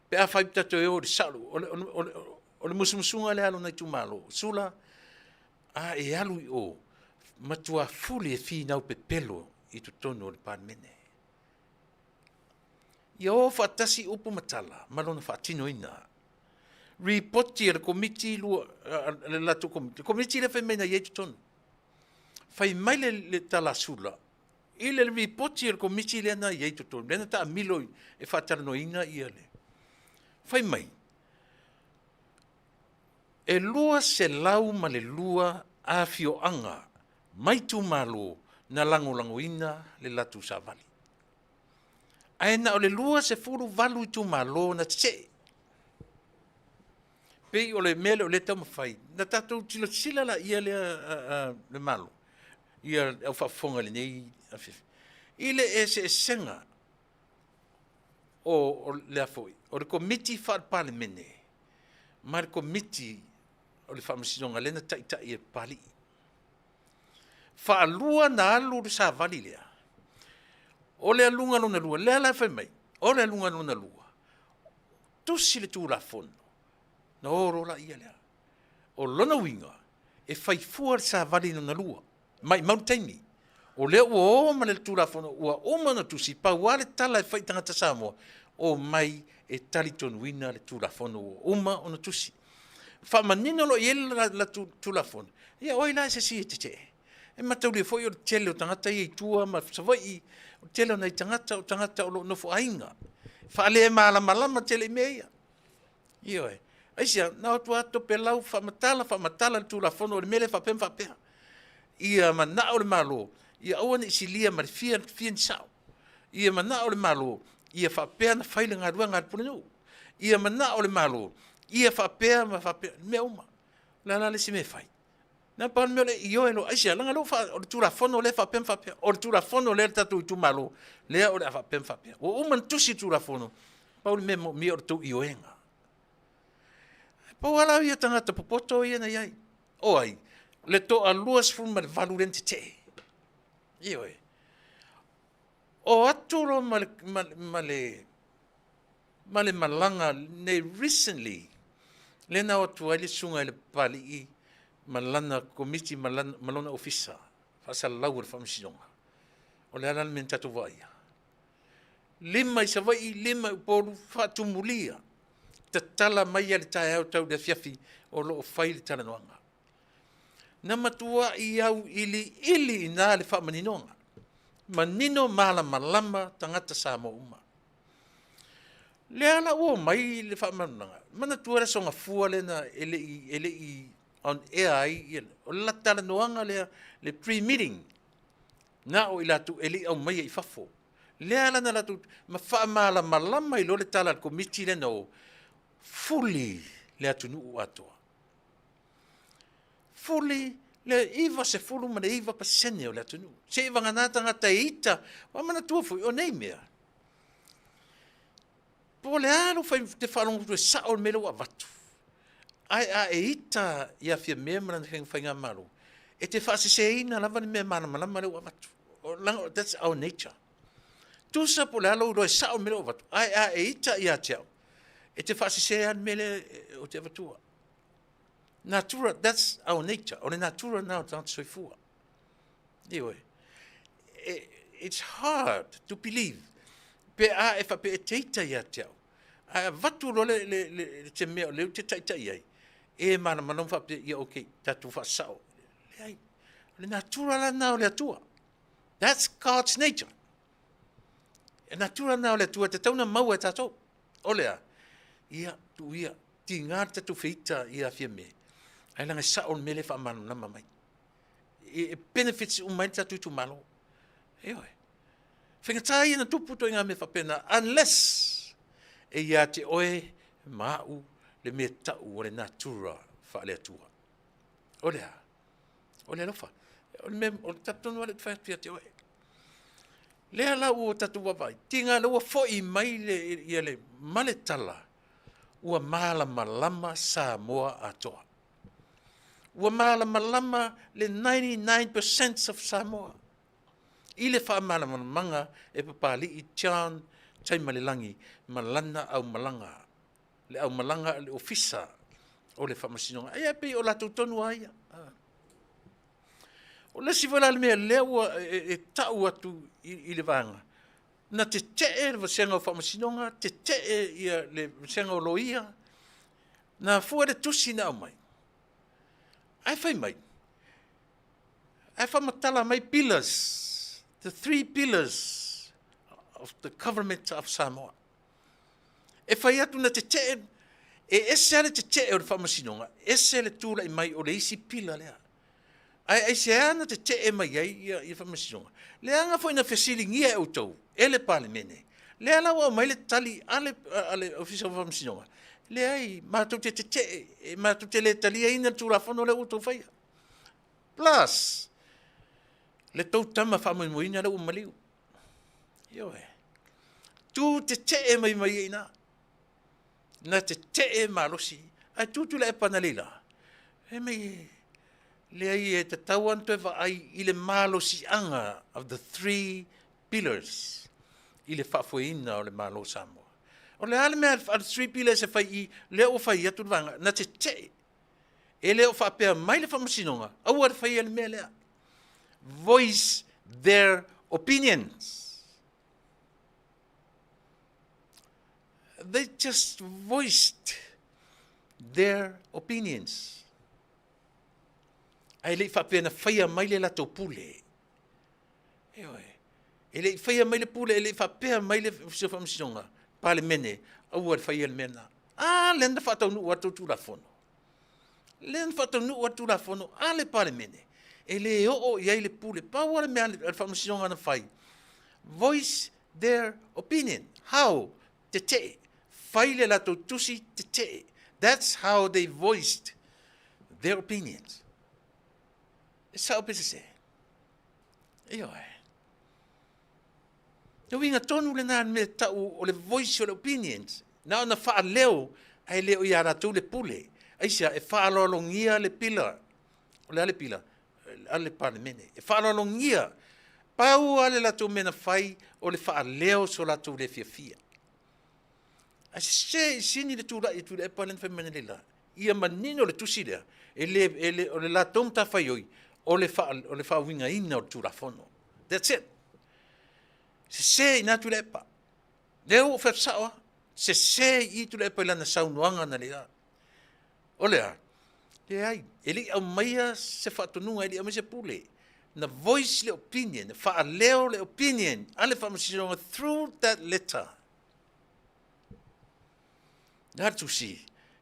Pe a fai tato e o le salu, o le musumusunga le alo na tu malo. Sula, e alu i o, matua fuli e fi nau pepelo i tu tono o le pārmene. Ia o whaatasi upu matala, malona whaatino ina. Ripoti e le komiti lua, le lato komiti. Komiti le whai mena i tu tono. Whai mai le tala sula. I le ripoti e le komiti le ana i tu tono. Lena ta amilo e whaatarano ina i ale. Whai mai. E lua se lau ma le lua a fioanga, mai tu malo na langolangoina le latu savali. Aena o le lua se furu valu i tu malo na tse. Pei o le mele o le tau mawhai, na tatou tila sila la ia le malo. Ia au whafonga le nei a fifi. Ile e se senga o le afoi, o le komiti whaapale mene, ma le komiti o le whamasinonga lena tai e pali. Whaalua na alu le sa vali lea. O le alunga luna lua, lea la whai mai, o le alunga luna lua. Tusi le tūra fono, na oro la ia lea. O lona winga, e whai fua le sa vali luna lua, mai mautaini. O lea ua oma le tūra fono, ua oma na tusi, pa wale tala e whai tangata Samoa, o mai e tali tonu wina le tūra fono, ua oma o na tusi. Whamanino lo iela la tūra fono. Ia oi la se si e te te. E matauri e foi o tele o tangata i tua, ma savai o tele o nei tangata o lo nofo ainga. Whaale e malama tele meia. Ia oi. Aisia, na o tua to pe lau whamatala le tūra fono, o le mele whapem whapea. ia mana o le malo, ia aua ni silia ma le fia sao. Ia mana o le malo, ia whapea na whaile ngā rua ngā pulenu. Ia mana o le malo, ia whapea ma whapea, mea uma. La le si me whai. Na pan me le io e lo aisia, langa lo fa, o le tūra whono le whapea, o le tūra whono le tatu i tu malo, lea o le whapea. O uman tusi tūra whono, pauli me mo mi o le tu io enga. Pau ala ia tangata popoto ia na iai. O ai, le to a luas fu ma le valu rente te. Io e. O aturo ma le malanga ne recently, le na o tuai le sunga le pali i malana komiti malona ofisa, fasa lau le whamsinonga. O le alan men tatu vaia. Lima i savai, lima i polu whatumulia. Ta tala mai ale tae au tau de fiafi o loo whaile tala noanga. Na matua i au ili i nā le whamaninonga. Manino mala malama tangata sa mo uma. Le ala o mai le whamanonga. Mana tuara songa fua le na ele i on air ai. O la tala noanga le pre-meeting. Na o ilatu ele au mai i fafo. Le ala na latu ma whamala malama i lo le tala al komiti le no. Fully le atunu u atoa. Fully le iwa se fulu ma le iwa pasene o le atunu. Se iwa nganata ngata ita, wa mana tuafu o nei mea. Po le alo fai te whalongu tu e sao le mele wa watu. Ai a e ita ia fia mea mana te whainga maru. E te whaase se ina lava ni mea mana malama le wa watu. That's our nature. Tusa po le alo uro e sao mele wa watu. Ai a e ita ia teau. E te whaasisea mele o te avatua. Natura, that's our nature. O le natura nao tātu soifua. Iwe. It's hard to believe. Pe a e whape e teita ia teau. A vatu lo le te mea o leu te teita iai. E mana manong whape ia okay, tatu whaasao. Le natura la nao le atua. That's God's nature. E natura nao le atua te tauna maua e tātou. O lea. Ia tu ia ti ngata tu feita ia fia me ai langa sa on mele fa manu na mai e benefits o mai tatu tu malo e oi finga tai na tu puto nga me fa pena unless e ia te oe mau le me ta o le natura fa le tua ole lo fa o me o tatu no le fa te oe le ala o tatu wa vai tinga lo fo i mai le ia le maletala ua malama Samoa atoa. Ua malama le 99% of Samoa. I le wha malama e papali i tian tai malilangi malana au malanga. Le au malanga le ofisa o le whamasinonga. Ai api o latu tonu aia. O le siwala le mea leo e tau atu i le vanga. Na te te le vasenga o whamasinonga, te ia le vasenga o loia, na fua le tusi na mai. Ai whai mai. Ai whamatala mai pillars, the 3 pillars of the government of Samoa. E whai atu na te ese ale te o le whamasinonga, ese le tūla i mai o le isi pila lea. Ai se ana te mai ai i whamasinonga. Le anga fwoi na whesilingia e o tau. Ele pale mene. Le ala wa mai le tali ale ofisa of whamsinonga. Le ai mātou mātou te le tali e ina tūra whono le uto whaia. Plus, le tau tama whamoimoina le umaliu. Ioe. Tu te mai ina. Na te malosi. Ai tu le e panalila. E mai le ai e te tauan te ai i le malosi anga of the 3 pillars. I le whafoina o le malo Samoa. O le ale mea al 3 pillars e whai i leo whai atu wanga, na te. E leo whapea mai le whamasinonga, au ar whai ale mea lea. Voice their opinions. They just voiced their opinions. Ai le whapea na whaia mai le lato pule. Eoi. Ele whaia mai le pule, ele whapea mai le whamsinonga. Pale mene, au ar whaia le mena. Lenda whatau nu watu tūra whono. Lenda whatau nu watu tūra whono, le pale mene. e le o ia le pule pa wala me al whamasinonga na whai. Voice their opinion. How? Te. Whai le lato tusi te. That's how they voiced their opinions. E sao pese se. Io e. Te winga tonu le nā me tau o le voice o le opinions. Na ona wha leo, ai leo i ara tu le pule. Aisia, e wha alolongia le pila. O le ale pila. Ale pane mene. E wha alolongia. Pau ale la tu mena whai o le wha leo so la tu le fia. A se sini le tura i tu le epa len whaimane le la. Ia manino le tusi lea. O le la tom ta whai oi. O le wha winga ina o tu la fono. That's it. Se ina tu le epa. Leo o whapsawa. Se i tu le epa ilana saunuanga na le a. O lea. Le ai. Eli au maia se whatonunga eli au me se pule. Na voice le opinion. Wha leo le opinion. Ale whamasinonga through that letter. Nā tusi,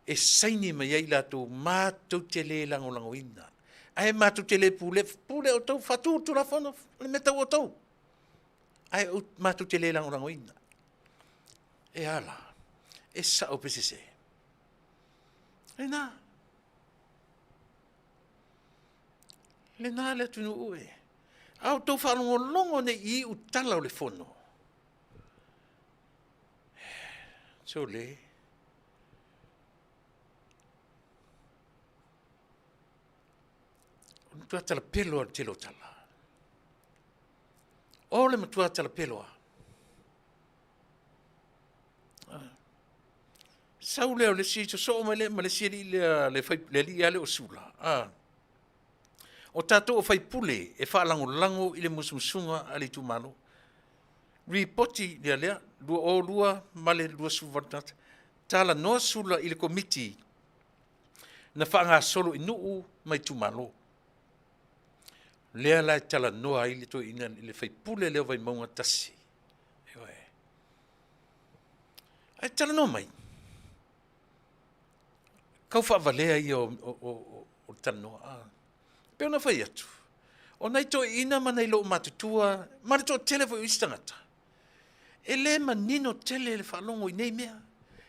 e saini mai ai lato mātou te le lango ina. Ai mātou te le pule o tau, whatu tu la whono, le me tau o tau. Ai mātou te le lango ina. E ala, e sao pese se. Le nā. Le nā le tunu ue. Au tau whanongo longo ne i utala o le whono. So le. Matua tala pelo al telo tala. Ole matua tala pelo a. Sau leo le si so ma le si le fai le li ale o sula. O tato o fai pule e fa lango i le musumusunga ali tu malo. Ripoti lea lua male lua suvartat. Tala no sula i le komiti na fa nga solo inu mai tu malo. Lea la tala noa i le to ina i le fai pule leo vai maunga tasi. Ewa e. Ai tala no mai. Kau wha valea i o tala noa. Peo na fai atu. O nei to ina ma nei lo matutua. Mare to telefo i istangata. E le manino tele le whalongo i nei mea.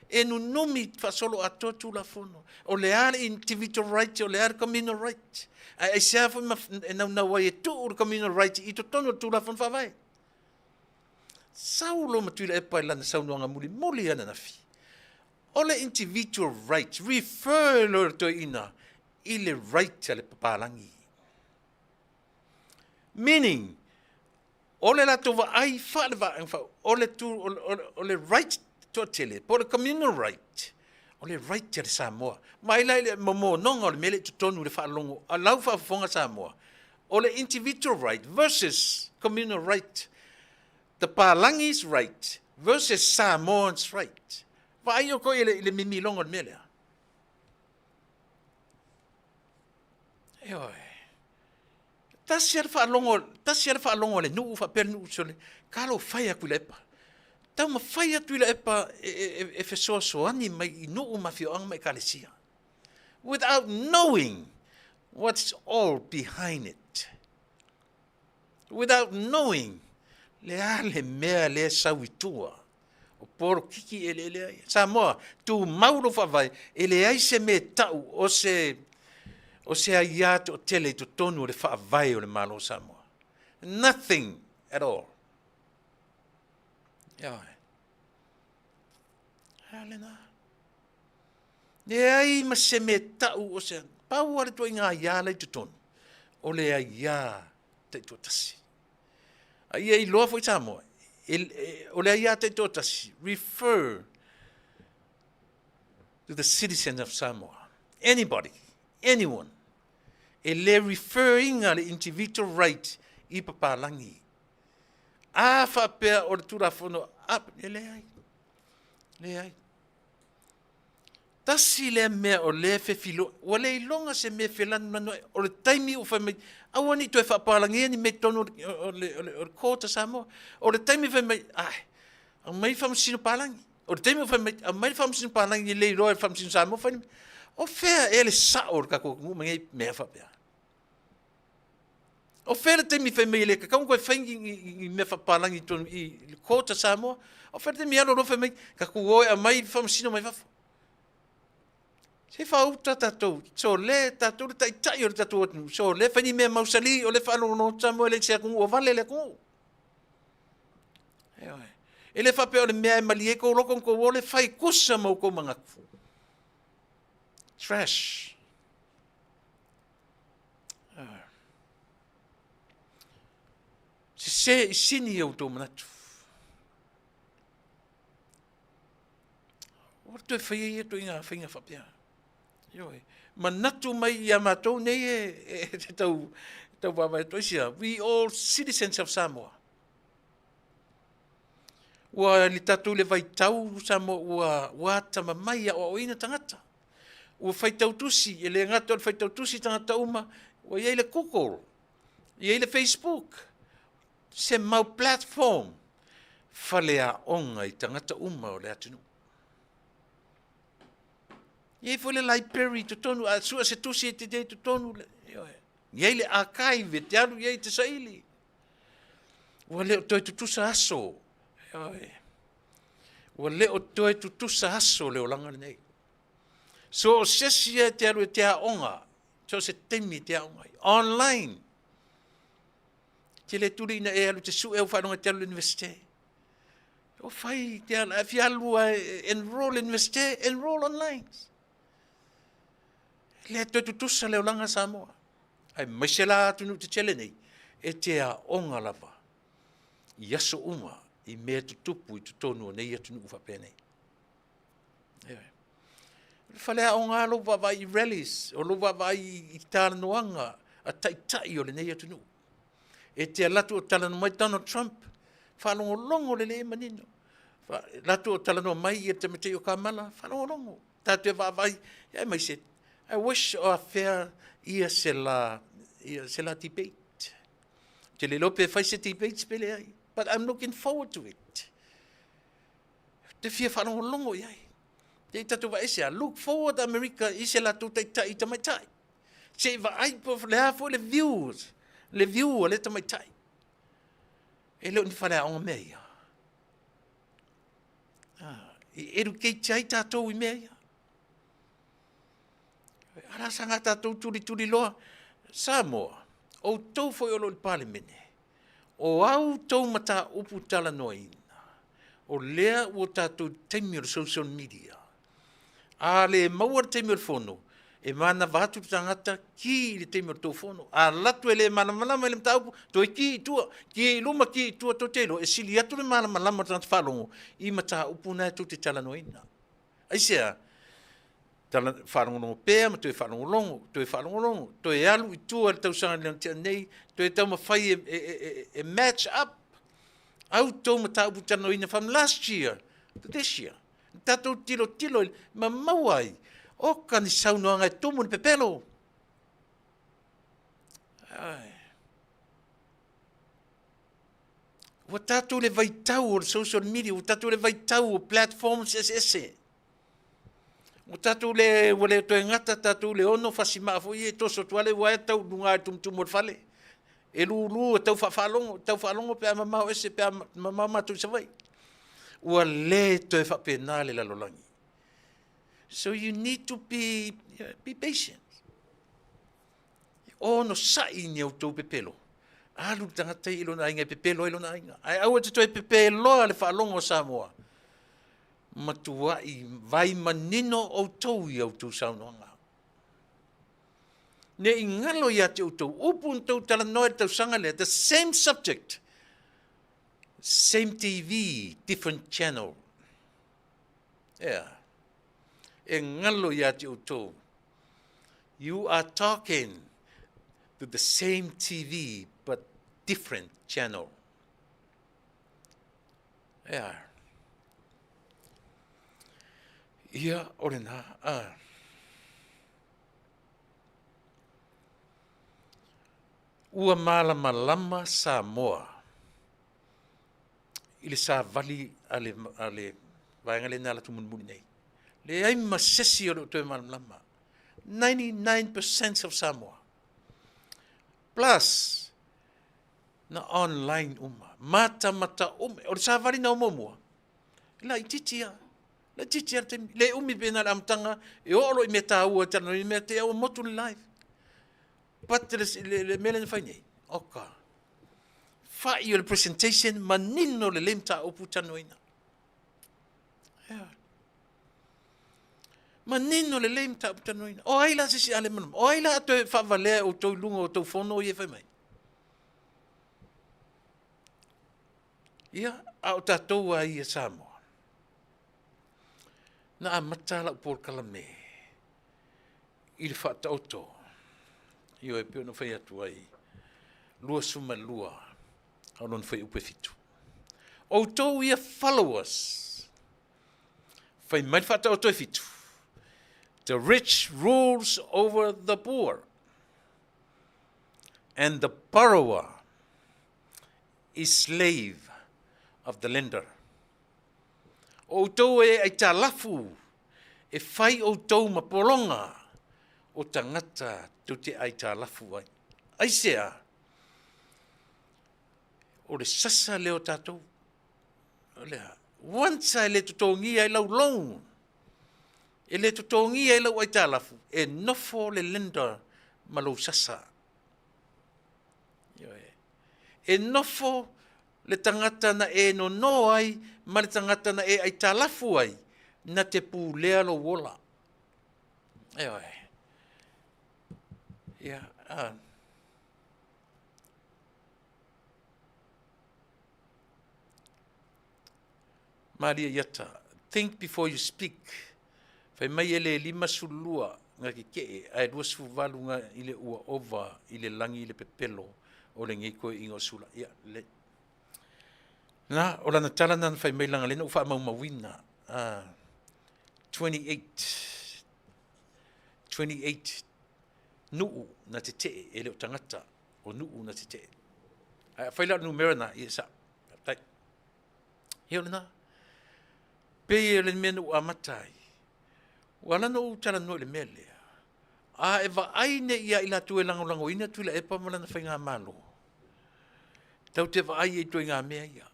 E nu nomi fa solo ato tu la fono. O le are individual right, o le are communal right. Ai sea fo e na wai tu o communal right i to tono tu la fono fa vai. Saulo matuila e pai lana saunoanga muli ana na fi. O le individual right, refer lo to ina i le right ale papalangi. Meaning, o le lato wa ai fa o le tu o le right to tele, por the communal right. O le right te Samoa. Mai lai le momo nonga o le mele tutonu le whaalongo. A lau whaafonga Samoa. O le individual right versus communal right. The Palangi's right versus Samoan's right. Vai o ko ile mimi longo le mele. Eoi. Tasi al whaalongo le nuu whapel nuu sole. Kalo whai aku le epa. Tau ma whai atu ila epa e whesoa soani mai i nuu mawhio ang mai kalesia. Without knowing what's all behind it. Without knowing le mea le sauitua. O poro kiki ele ai. Samoa, tu mauro whawai ele ai se me tau o se aiate o tele to tonu le whawai o le malo Samoa. Nothing at all. Ia. Halena. Ne ai ma se me tau o se pau ale to inga ia le tutonu. O le ia te totasi. Ai ai loa foi Samoa. O le ia te totasi. Refer to the citizens of Samoa. Anybody, anyone. Ele referring al individual right I papalangi. A whapea o le turafono, le ai. Tasi le mea o le fefilo, o le ilonga se me felanu manu, o le taimi o whai mai, awani to e whapalangi ni me tono o le kota Samoa, o le taimi whai mai, a mai whamasino palangi, o le taimi o whai mai, a mai whamasino palangi le roa e whamasino Samoa, whai o whea e le sao o le kako ngu mangai mea whapea. O fele te mi fe me le ka ko fe i me fa palangi ton I kota Samoa. O fele te mi alo fe me ka ku o mai fa sino mai fa. Se fa uta tatou, so le tatou tai o tatou, so le fani me mausali o le fa no Samoa le se ku o vale le ku. Ele fa pe o le mea malie ko loko ko o le fai kusa mo ko manga. Trash. Se sini o to manatu. O to fai to inga finga fa pia. Yo manatu mai ya mato nei te tau baba to sia. We all citizens of Samoa. Wa li tatu le vai tau Samoa wa tama mai o ina tangata. Ua whaitau tusi, e le ngata o whaitau tusi tangata uma, o iei le Google, iei le Facebook, se mau platform, whalea onga I tangata uma o le atinu. Iei fo le library to tonu, a sua se tusi e te te to tonu, iei le archive, te alu iei te saili. Ua leo toi tutusa aso, ua leo toi tutusa aso leo langa le nei. So sesia te alu te aonga, so se temi te aonga, online. Te le tuli ina e alu te su e u whanonga te alu universite. O whai te alu, if alu enroll universite, enroll online. Le toi tutusa leo langa Samoa. Ai maisela atunu te tele nei, e te aonga lava. I aso uma, I mea tutupu I tutonu nei atunu uwhape nei. Whalea o ngā lo wawa I rallies, o lo wawa I tānoanga, a tai o le nei atunu. E te latu o talano mai Donald Trump, whalongo longo le le manino. Latu o talano mai I te mate o Kamala, whalongo longo. Tātua wawa I mai se, I wish o a fair ia se la debate. Te le lope whai se debate pele ai, but I'm looking forward to it. Te fia whalongo longo iai. Te tatu wa ese, look forward America, ise la tu tai tamai tai. Se va ai po le hafo le views, le view le tamai tai. E leo ni whalea onga mea. I educate ai tātou I mea. Ara sanga tātou turi loa. Samoa, o tau foi o lo le palemene. O au tau mata upu tala noina. O lea o tātou teimi o social media. A le maua le teimi o le fono, e mana vatu tangata ki le teimi o le fono. A latu e le mana malama le mtaupu, to e ki tua, ki luma ki tua to telo, e sili atu le mana malama tangata whalongo, I mata upu na tu te tala noina. Aisea, tala whalongo longo pēa, ma tu e whalongo longo, to e alu I tua le tausanga le tia nei, to e tau mawhai e match up. Au tau mata upu tala noina from last year to this year. Tatou tilo ma mauai o kani saunoanga e tumu ni pepelo. O tatou le vaitau o social media, o tatou le vaitau o platforms ese. O tatou le wale to ngata tatou le ono fasima fo ye to so toale wa tau dunga tumtumo fale. E lulu tau falongo pe mama ese pe mama tu savai. Ua le to e whapena le lalolangi. So you need to be patient. O no sai ni au tau pepelo. Alu tangata ilo na inga pepelo ilo na inga. Ai au te toi pepelo le whalongo Samoa. Matua I vai manino au tau I au tau saunoanga. Ne ingalo ia te au tau. Upun tau tala noe tau sangale. The same subject. Same TV, different channel. Yeah. E ngalo ia te utou. You are talking to the same TV, but different channel. Yeah. Ia orena. Ua malama Samoa. I le sa vali ale vaenga le nala tumunmuni nei. Le ai masesi o le toi malama. 99% of Samoa. Plus, na online uma, mata uma, o le sāwari na umomua. La i titia, la titia le umi bena la amtanga, e olo i meta ua tano, i meta ua motu live. Pat le mele na whainei, oka. Whai o le presentation, manino le lemta opu tano ina. Manino le lemta opu tano ina. O aila sisi ale manum, o aila ato e whavalea o tau lunga o tau whono i e whai mai. Ia, au tātou a ia Samoa. Na a matala upor kalame. I le whaatauto. Io e pio na whai atu ai. Lua suma lua. Au non whai upe fitu. O tau ia followers. Whai mai whaatauto e fitu. The rich rules over the poor. And the borrower is slave of the lender. O tau e ai tā lafu, e whai o tau mapolonga o tangata tu te ai tā lafu ai. Ai sea, o le sasa leo tātou, o lea, wansa e le tutongi ai lau long, e le tutongi ai lau ai tā lafu, e nofo le lender malau sasa. E nofo le tangata na e no no ai, ma le tangata na e ai talafu ai, na te pū lea lo wola. Eoi. Ia, Maria Yata, think before you speak. Fai mai ele lima sulua, ngā ki kee, ai rua suvalu ngā ile ua ova, ile langi ile pepelo, o le ngai koe ingo sula. Ia, le. Na, o lana tala na fai mai langa lena, ufa mau mawina. 28 nuu na te te, ele o tangata, o nuu na te te. Fai la numera na, ia sa. Tai. Heo lena. Pei le menu a matai. Wala no tala no le mele. A eva aine ia ila tu e lango ina tu la e pa mala na whainga malo. Tau te wa ai e tu ngā mea ia.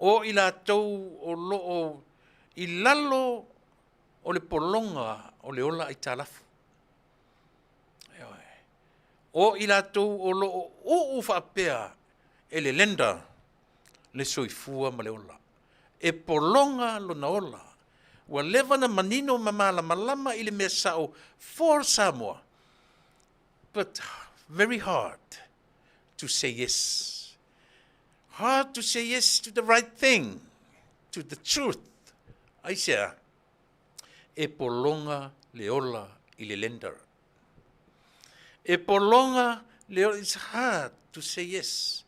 O ila tau o loo i lalo o le polonga o le ola ai talafu. O ila tau o loo o whapea e le lenda le soifua ma le ola. E polonga lo na ola. Wa leva na manino mamala malama ili mea sao for Samoa. But very hard to say yes. Hard to say yes to the right thing, to the truth. Aisea, e polonga leola ili lender. E polonga leola, it's hard to say yes.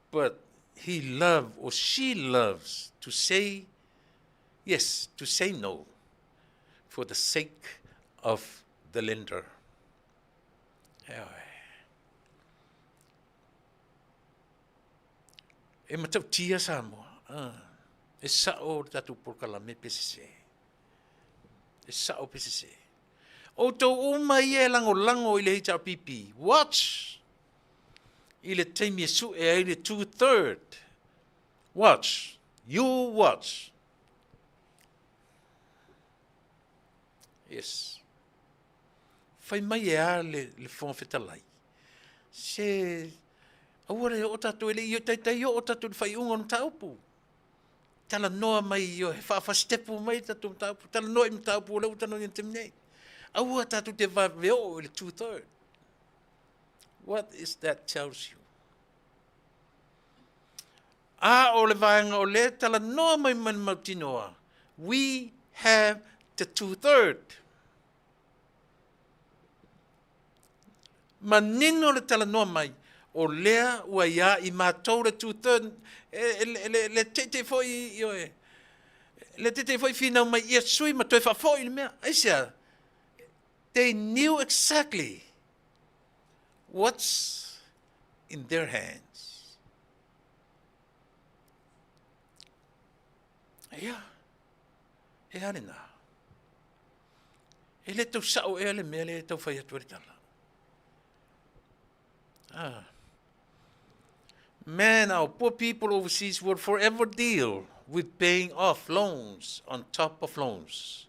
But he loves or she loves to say yes, to say no, for the sake of the lender. E matau tia Samoa. E sao tatu por kalame pesese. E sao pesese. O tau umai e lango i le hita pipi. Watch. I le teimi su e ai le 2/3. Watch. You watch. Yes. Fai mai e a le whongwhetalai. Se, aware o tatu ele i o taitai o tatu le whai unga no taupu. Tala noa mai i o he whaafastepu mai tatu no taupu. Tala noa i no taupu o leu tano i temnei. Aua tatu te vaveo i le 2/3. What is that tells you? O le vaenga o le tala noa mai man mautinoa. We have the 2/3. Manino le tala noa mai. O lea ua ia i mātou le 2/3. Le tete foi i oe. Le tete foi finau mai ia sui ma toe whafoi le mea. Aisia, they knew exactly what's in their hands. Ia, e arena. E le tau sao e ale mea le tau whai atu tala. Man, our poor people overseas will forever deal with paying off loans on top of loans.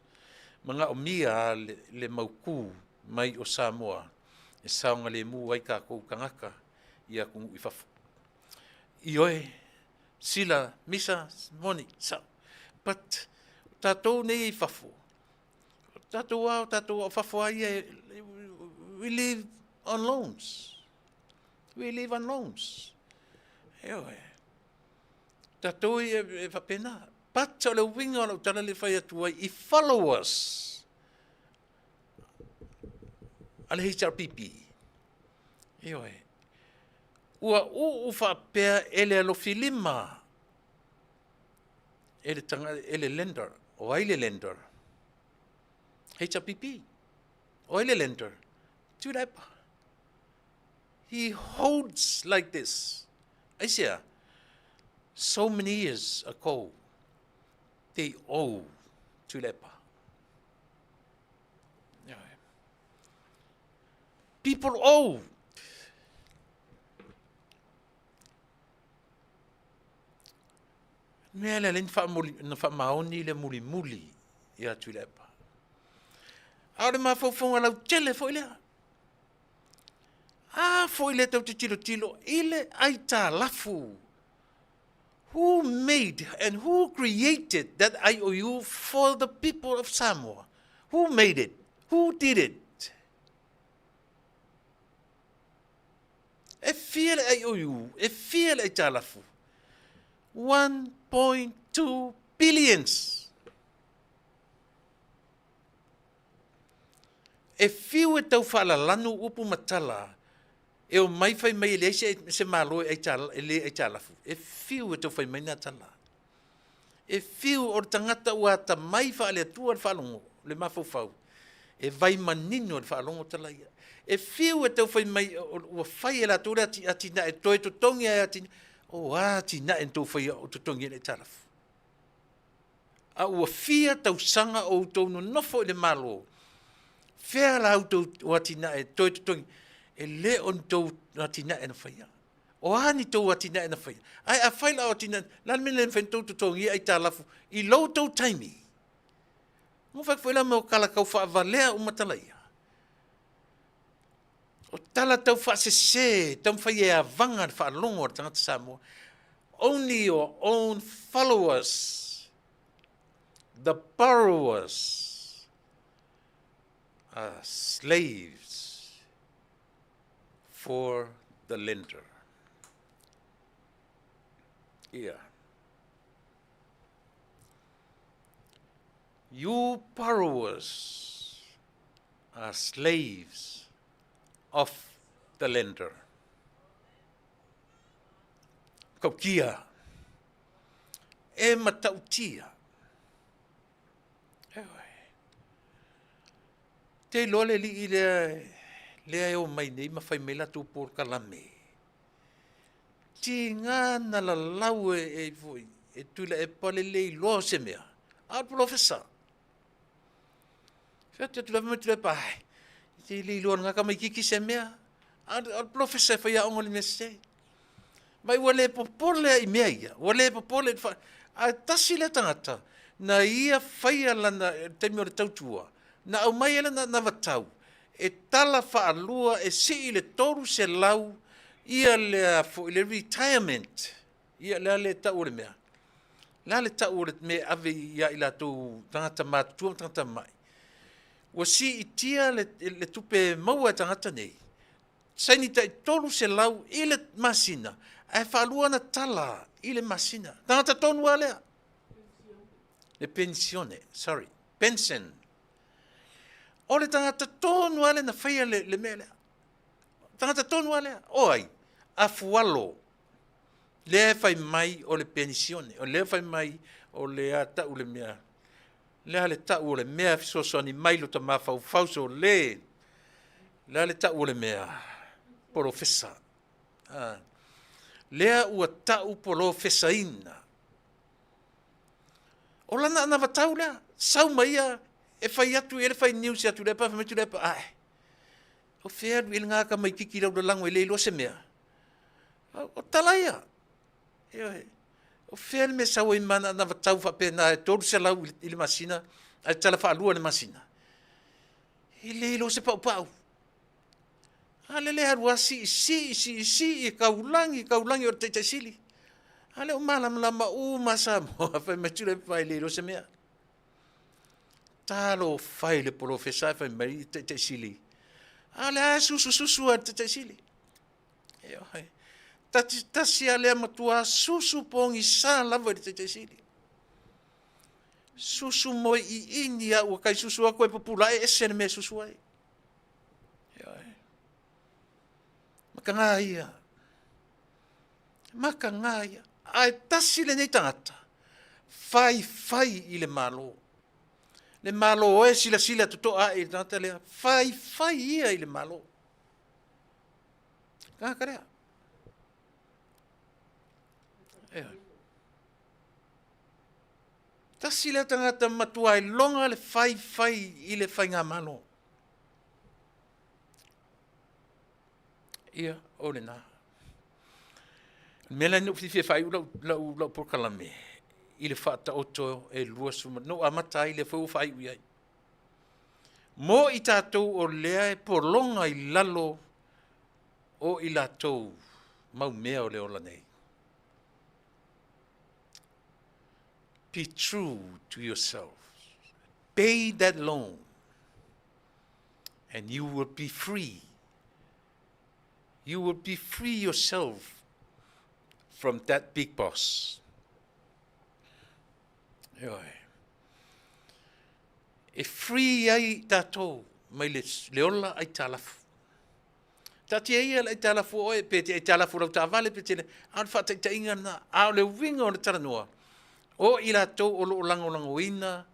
Mga omia le mauku mai o Samoa. E saunga le mu ai ka kou kangaka ia kung ifafu. Ioe, sila, misa, moni, sa. But tatou nei ifafu. Tatou fafu ai, we live on loans. We live on loans. Ioe. Tatou e whapena. Pata le winga o tala le whai atua I followers. Ale HRPP. Ioe. Ua whapea ele alofi lima. Ele lender. O aile lender. HRPP. O aile lender. Turepa. He holds like this. I see. So many years ago, they owe Turepa. People owe. Mea le len fa maoni le muli ia Turepa. Aore mafofonga lau tele fo ilea. Fo ile tau te tilo ile ai tā lafu. Who made and who created that IOU for the people of Samoa? Who made it? Who did it? E fia le IOU, e fia le tā lafu. 1.2 billions. E fiu e tau whaalalanu upu matala. E o mai fai mai le se malo e lafu. E fiu e tau fai mai na tala. E fiu o tangata ua ta mai fa le tua whalongo, le mafau. E vai manino le whalongo tala ia. E fiu e tau fai mai ua fai e la tura atina e toi tutongi e atina. O atina e tau fai o tutongi le talafu. A ua fia tau sanga o tau no nofo le malo. Fea la auto o atina e toi tutongi. E le on tau atina e na whaia. O ani tau atina e na whaia. Ai a whaila o atina, lan mene le whentau tutongi ai tā lafu, I lau tau taimi. Mo whakawhaila me o kalakau whaavalea o matalaia. O tala tau whaasese, tau whaia e a vanga whaalongo o tangata Samoa. Only your own followers, the borrowers, are slaves for the lender. Here. You borrowers are slaves of the lender. Kaukia. E matautia. Te lole li le o mai nei mawhai me la tu por kalame. Ti ngā na la lau e voi, e tula e pale lei loa se mea. Al profesa. Fete tula me tula pai. Ti lei loa ngā kamai kiki se mea. Al profesa whai a ongoli me se. Mai wale popole I mea ia. Wale popole a tasi le tangata. Na ia whai alana teimi o le tautua. Na au mai alana na watau. E tala whaalua e si le toru se lau ia le fo le retirement ia le ta ore mea la le ta ore me ave ia ila tu tangata matu tangata mai wa si itia le tupe maua tangata nei saini tai tolu se lau ile masina ai falua na tala ile masina tangata tonu ale le pensione pension ole tangata tonu ale na faia le mele tangata tonu alea. Oi, afualo. Le fai mai o le pensione. O le fai mai o le ata ule mea. Le ale ta ule mea fisosoni mai lo ta mafau fauso le. Le ale ta ule mea. Profesa. Lea ua ta u profesa ina. O lana ana vatau lea. Sau maia e fai atu e le fai niusi atu lepa. Ai. O fea il ngā ka mai kiki rau lango e leilo se mea. O talaia. O fea me sau i mana na vatau whapena e toru se lau i le masina, a tala whaalua le masina. I leilo se pau pau. Ale harua si i kaulangi o te sili. Ale o malama masa mo fa metule fai leilo se mea. Talo fai le profesa fai mai te sili. Ale susu a te sili. Hai. Tasi ale matua susu pongi sa lava te sili. Susu mo I India o kai susu a koe popula e sen me susu ai. Maka ngaia. Ai tasi le nei tangata. Fai I le malo. Le malo e sila tutoa I tangata lea. Fai ia I le malo. Karea. Tasi le tangata matua I longa le fai I le fai ngā malo. Ia, ole nā. Mela no fifi fai lau por kalame. I le whata oto e lua suma. No amata I le fau fai uiai. Mo I tātou o lea e por longa I lalo o I lātou mau mea o le ola nei. Be true to yourself. Pay that loan. And you will be free. You will be free yourself from that big boss. E free ai tātou, mai le ola ai tālafu. Tati ai ai tālafu oe, pete ai tālafu rau tāwale, pete le, au whata I inga na, au le winga o le taranua. O I lātou o lo lango ina,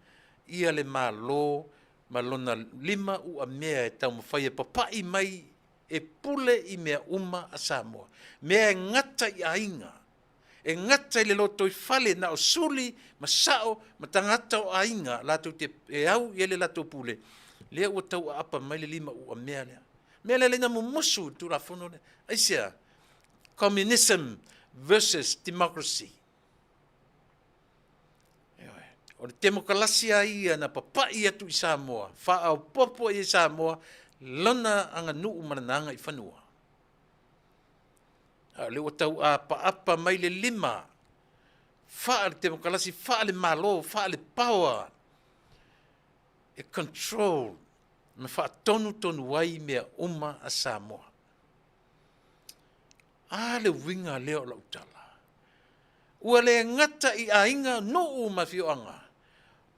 ia le malo, malona lima u a mea e tau mawhai e papai mai, e pule I mea uma a Samoa. Mea e ngata I ainga. E ngata I le loto I fale na o suli, ma sao, ma tangata o ainga, lato te e au I le lato pule. Lea ua tau a apa mai le lima u a mea lea. Mea le na mumusu tu la fono le. Aisia, communism versus democracy. O le demokrasia ia na papai atu I Samoa, wha au popo I Samoa, lona anga nuu mananga I whanua. Le o tau a apa mai le lima. Wha le demokrasi, wha le malo, wha le power. E control. Me wha tonu wai mea uma a Samoa. Le winga leo lau tala. Ua le ngata I ainga nuu mawhioanga.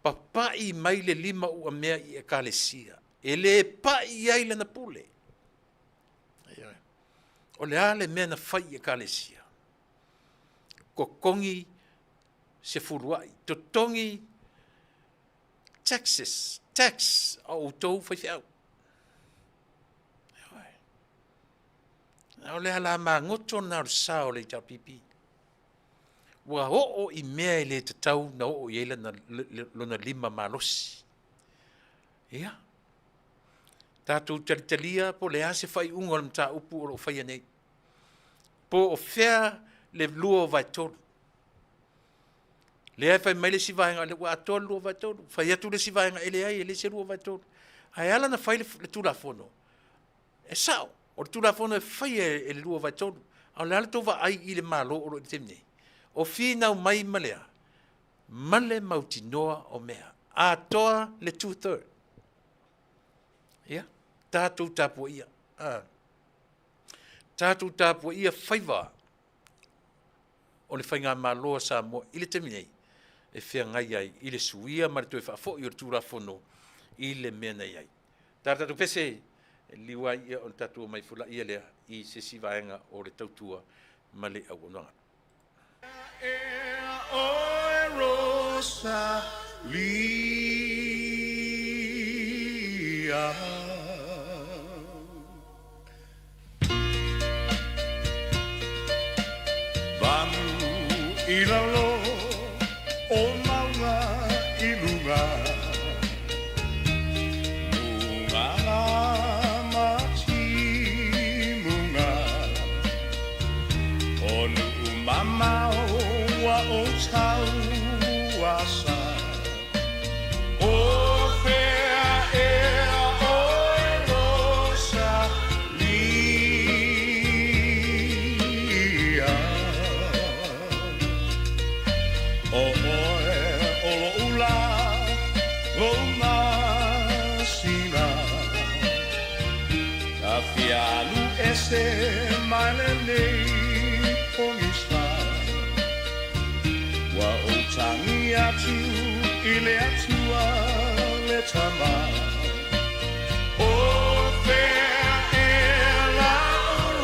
Papai mai le lima ua mea I ekalesia. E le pai ai lana pule. O le ale mea na whai e kalesia. Kokongi se furuai. Totongi tax au tau whai whiau. O le ala maa ngoto na sao le tau pipi. Wa ho I mea le te tau na ho I eila na lona lima malosi. Ia. Tātou talitalia po le ase whai unga o mta upu o whai anei. Po o whea le lua vai tolu. Le ai whai mai le si vaenga le ua atoa lua vai tolu. Whai atu le si vaenga ele ai ele se lua vai tolu. Ai ala na whai le tula fono. E sao, o le tula fono e whai e le lua vai tolu. Au le ala tova ai I le malo o le temne. O whina mai malea. Male mauti noa o mea. Atoa le 2/3. Ia, tātou tāpua ia. Tātou tāpua ia whaiva. O le whainga maloa sa mo I le teminei. E whea ngai ai, I le suia, mare toi whaafo I o tūra whono, I le mea nei ai. Tātou pese, liwa ia on tātou mai fula ia lea, I se sivaenga o le tautua, male au onanga. Ilalo o maunga ilunga Nunganga mati O lu mama wa o tau asa. O fea e a oi rosa lia. O oe o lo ula lo masina. Ka fialu ese male nei pongisa. Wa o tangi atu I le atua le tama. O fea e la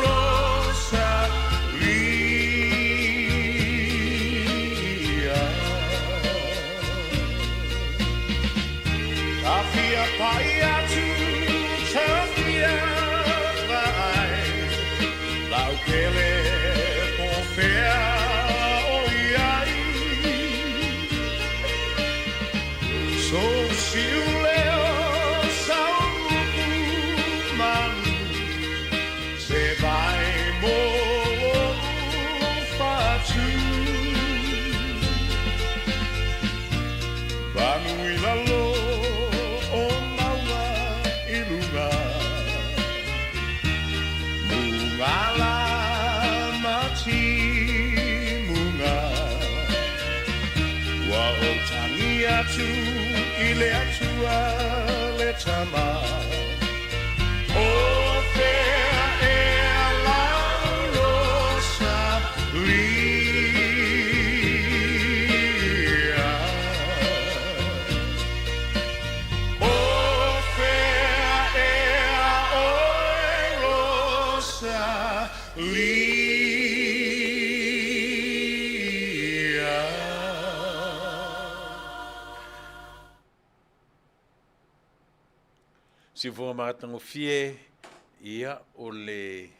rosa lia. Ka fia pai atu ta fia vai. Lau kele po fea o iai. So si leo sa upu manu se vai mo fatu. Vanu I lalo o maua I lunga. Munga la mati munga. Wa o tangi atu I le atua le tama. O fea e la rosa lia. O fea e oi rosa lia. Si voa mātango fie ia o le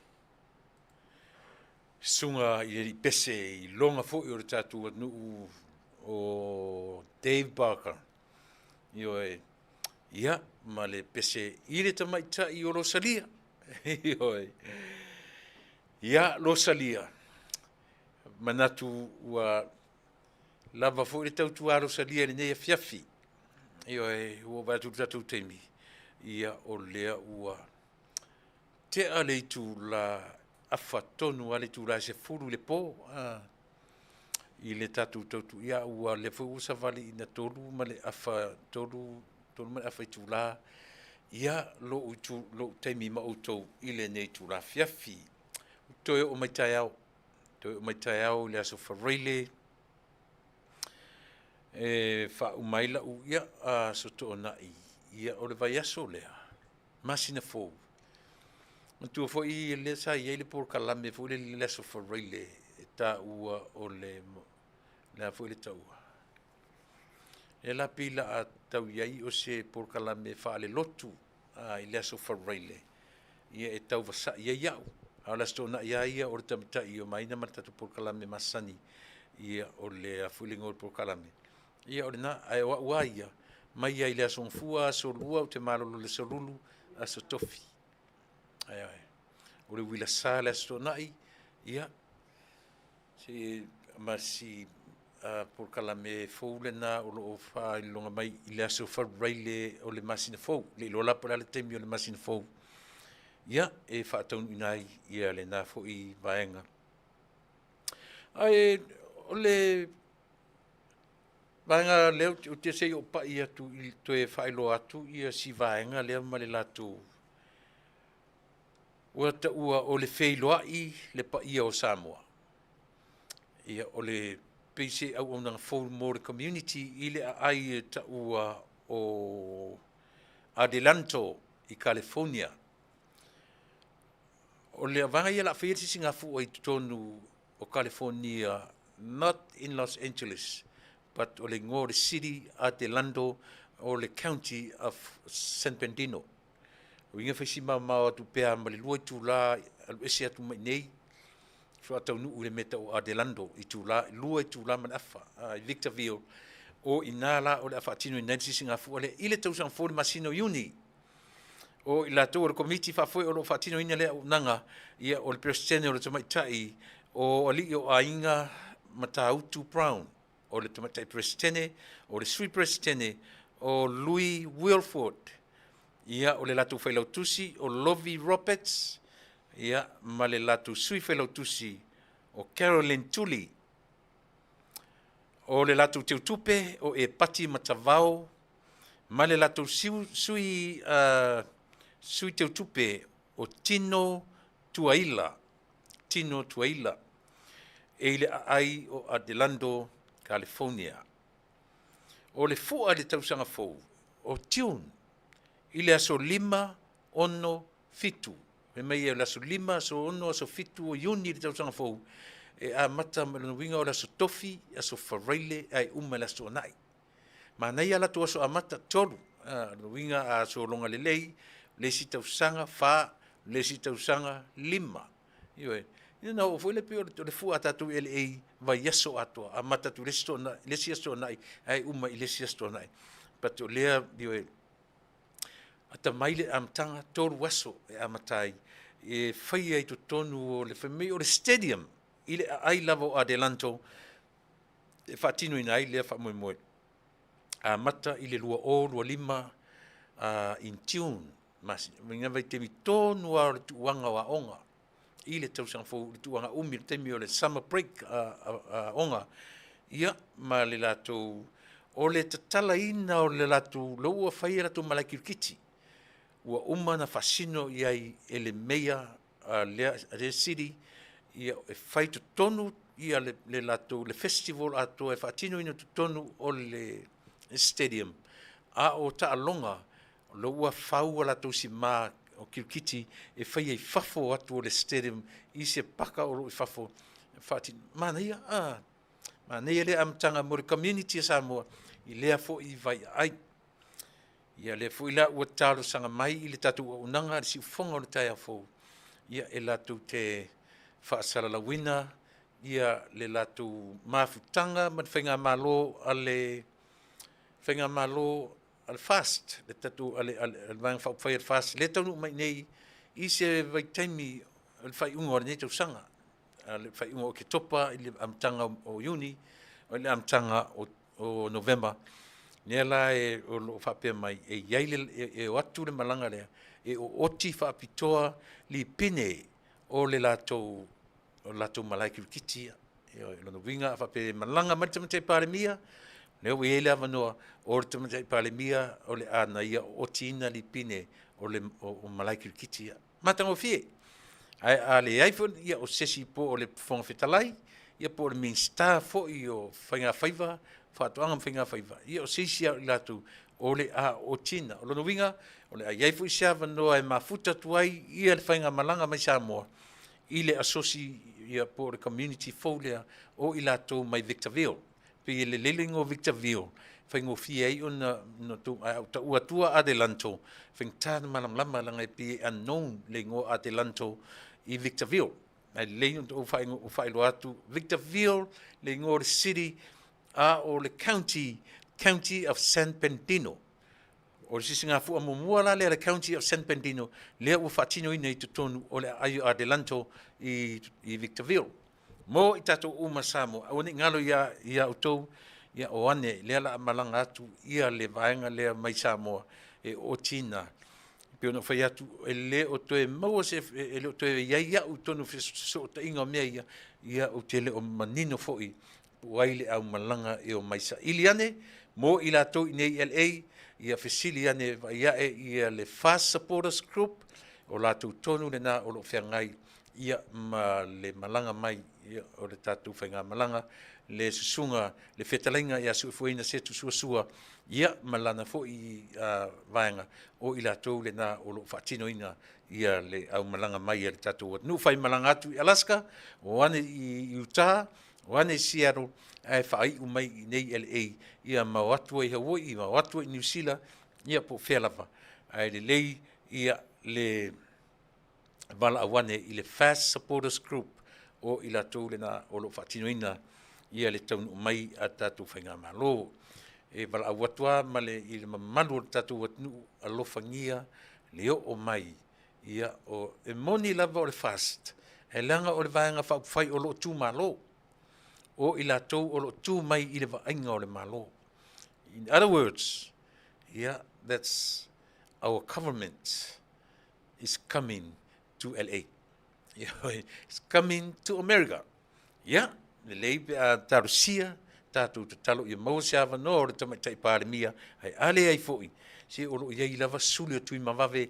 sunga I pese I longa fo'i o le tātou nuu o Dave Barker. Ia, ma le pese I le tamaita I o Rosalia. Ia, Rosalia. Manatu ua lava fo'i le tautu a Rosalia le nei a fiafi. Ua vātu tātou teimi. Ia o lea ua te ale tu la afa tonu ale tu la se furu le po I le tatu tautu ia ua le fu usa vali ina tolu ma le afa tolu ma afa tu la ia lo utu lo temi ma uto I le nei tu la fiafi to o mai tai au le aso farele fa umaila u ia so to nai ia o le vai aso lea. Masina fōu. Mantua fō I le sa I le por kalame fō le leso whareile e tā ua o le fō le taua. E la pila a tau iai o se por kalame wha le lotu I leso whareile. Ia e tau vasa ia iau. A la sto na ia o le tamita I o maina matatu por kalame masani. Ia o le fulingo por kalame. Ia o le na ai wa ia. Mai ia I le asonfua so lua o te marolo le sorulu a so tofi. O le wila sa le asto nai, ia, se masi por kalame fou le na o lo wha I longa mai I le aso whareile o le masina fou, le ilo lapa le temi o le masina fou. Ia, e whaataunu inai ia le na fo I vaenga. Ai, o le vaenga leo o te sei o pa ia tu I toe whaelo atu ia si vaenga leo ma le latu. Ua ta ua o le wheiloa I le pa ia o Samoa. Ia o le peise au o nanga full more community I le ai ta ua o Adelanto I California. O le avanga ia la whaiti singafu ai tonu o California, not in Los Angeles, but o le ngore city Adelanto o le county of San Bernardino. O inga whaisi mau atu pēa ma le lua I tūla, alu ese atu mai nei, wha atau nuu le meta o Adelanto I tūla, lua I tūla man afa, I Victorville, o inala o le afa atino I Nancy singafu, o le ile tausang fōle masino uni, o I la tō o le komiti whafoi o lo whatino ina lea o nanga, ia o le presidente o le tamaitai o ali o ainga Matautu Brown, o le tamatai presidente, o le sui presidente, o Louis Wilford, ia o le latu whailautusi, o Lovie Roberts, ia ma le latu sui whailautusi, o Carolyn Tully, o le latu teutupe, o e Pati Matavao, ma le latu sui teutupe, o Tino Tuaila, e le ai o Adelando, California. O le fua le tausanga fou, o Tune, i le aso 5, 6, 7. E mai e le aso 5, aso 6, aso 7 o iuni le tausanga fou. E a mata me le winga o le aso tofi, aso whareile, ai le aso nai. Ma nei ala tu aso amata tolu, le winga aso longa le lei, le si tausanga wha, le si tausanga 5. Iwe, ina o foi le pio le fu atatu ele ei vai yaso ato a mata tu lesto na lesi asto nai ai uma lesi asto nai but o lea dio ata maile amtanga tor waso e amatai e fai ai to tonu o le fai o le stadium ile ai lavo Adelanto e fatino ina ile fa mo mo a mata ile lua o lua 5 in tune mas minga vai te tonu a tuanga wa onga ile tausanga fo le tuanga umi temi o le summer break onga ia ma le lato o le tatala ina o le lato loua fai lato malakirikiti ua uma na fasino iai ele mea le city ia e fai tu tonu ia le lato le festival ato e fatino ina tu tonu o le stadium a o ta alonga loua fau lato si ma o kirikiti e fai ai fafo atu o le stadium i se paka o i fafo fati mana ia mana ia le amtanga mo le community Samoa i lea fo i vai ai ia le fo i la ua talo sanga mai i le tatu o unanga si ufonga o le tai fo ia e latu te whaasala la wina ia le latu mafutanga ma whainga malo ale whainga malo al fast le tatu al vang fa fire fast le tonu mai nei i se vai taimi al fai ungo nei tu sanga al fai ungo ke topa i amtanga o Juni o le amtanga o November nela e o lo fa pe mai e yaile e watu le malanga le e o oti fa pitoa li pine o le lato malaiki kiti e lo no vinga fa pe malanga mai te paremia ne o ele avanoa o te mate palemia o le ana ia o tina li pine o le o malaiki kiti matango fie ai ale ai fo ia o sesi po o le fonga fetalai ia po le minsta fo i o fainga faiva fa toanga fainga faiva ia o sesi latu o le o tina o lo winga o le ai fo sia avanoa e mafuta tuai ia le fainga malanga mai Samoa ile asosi ia po le community folia o ilato mai Victorville pe le lelingo Victorville faingo fiei ona no tu ta ua Adelanto fingtan malam lama langa pe unknown lengo Adelanto i Victorville ai lengo o failo atu Victorville lengo city o le county of San Bernardino o sisinga fu mo la le county of San Bernardino le u fatino ina i tonu o le ai Adelanto i Victorville mo itato uma Samoa o ni ngalo ia utou ia o ane le la malanga atu ia le vaenga le mai Samoa e o tina pe no fai atu le o toe mo se le o toe ia utonu so ta inga mea ia o tele o manino foi waile au malanga e o mai sa iliane mo ila to nei LA ia fesiliane ia ia le fast supporters group o la tu tonu le na o lo fiangai ia ma le malanga mai ia o le tatu whainga malanga le susunga le fetalinga ia sufuina se tu suasua ia malana fo i vaenga o ila tau le na o lo fatino ina ia le au malanga mai le tatu nu fai malanga atu i Alaska o ane i Utah o ane i Seattle ai fai umai nei LA ia mawatu i Hawaii mawatu i New Zealand ia po whelava ai le lei ia le vala awane i le Fast Supporters Group o ila tau le na o lo fatino ina ia le taunu mai a tatu whainga malo. E vala awatua ma le i le mamalu o tatu watnu alofangia leo o mai ia o e moni lava o le fast he langa o le vaenga whai o lo tū malo. O i la tau o lo tū mai i le vaenga o le malo. In other words, yeah, that's our government is coming to LA. Yeah, it's coming to America. Yeah, le lei tarusia, tatu te talo i mau se ava no o le tamaitai pāremia, hai ale ai fo'i. Se olo iei lava suli o tui mawave,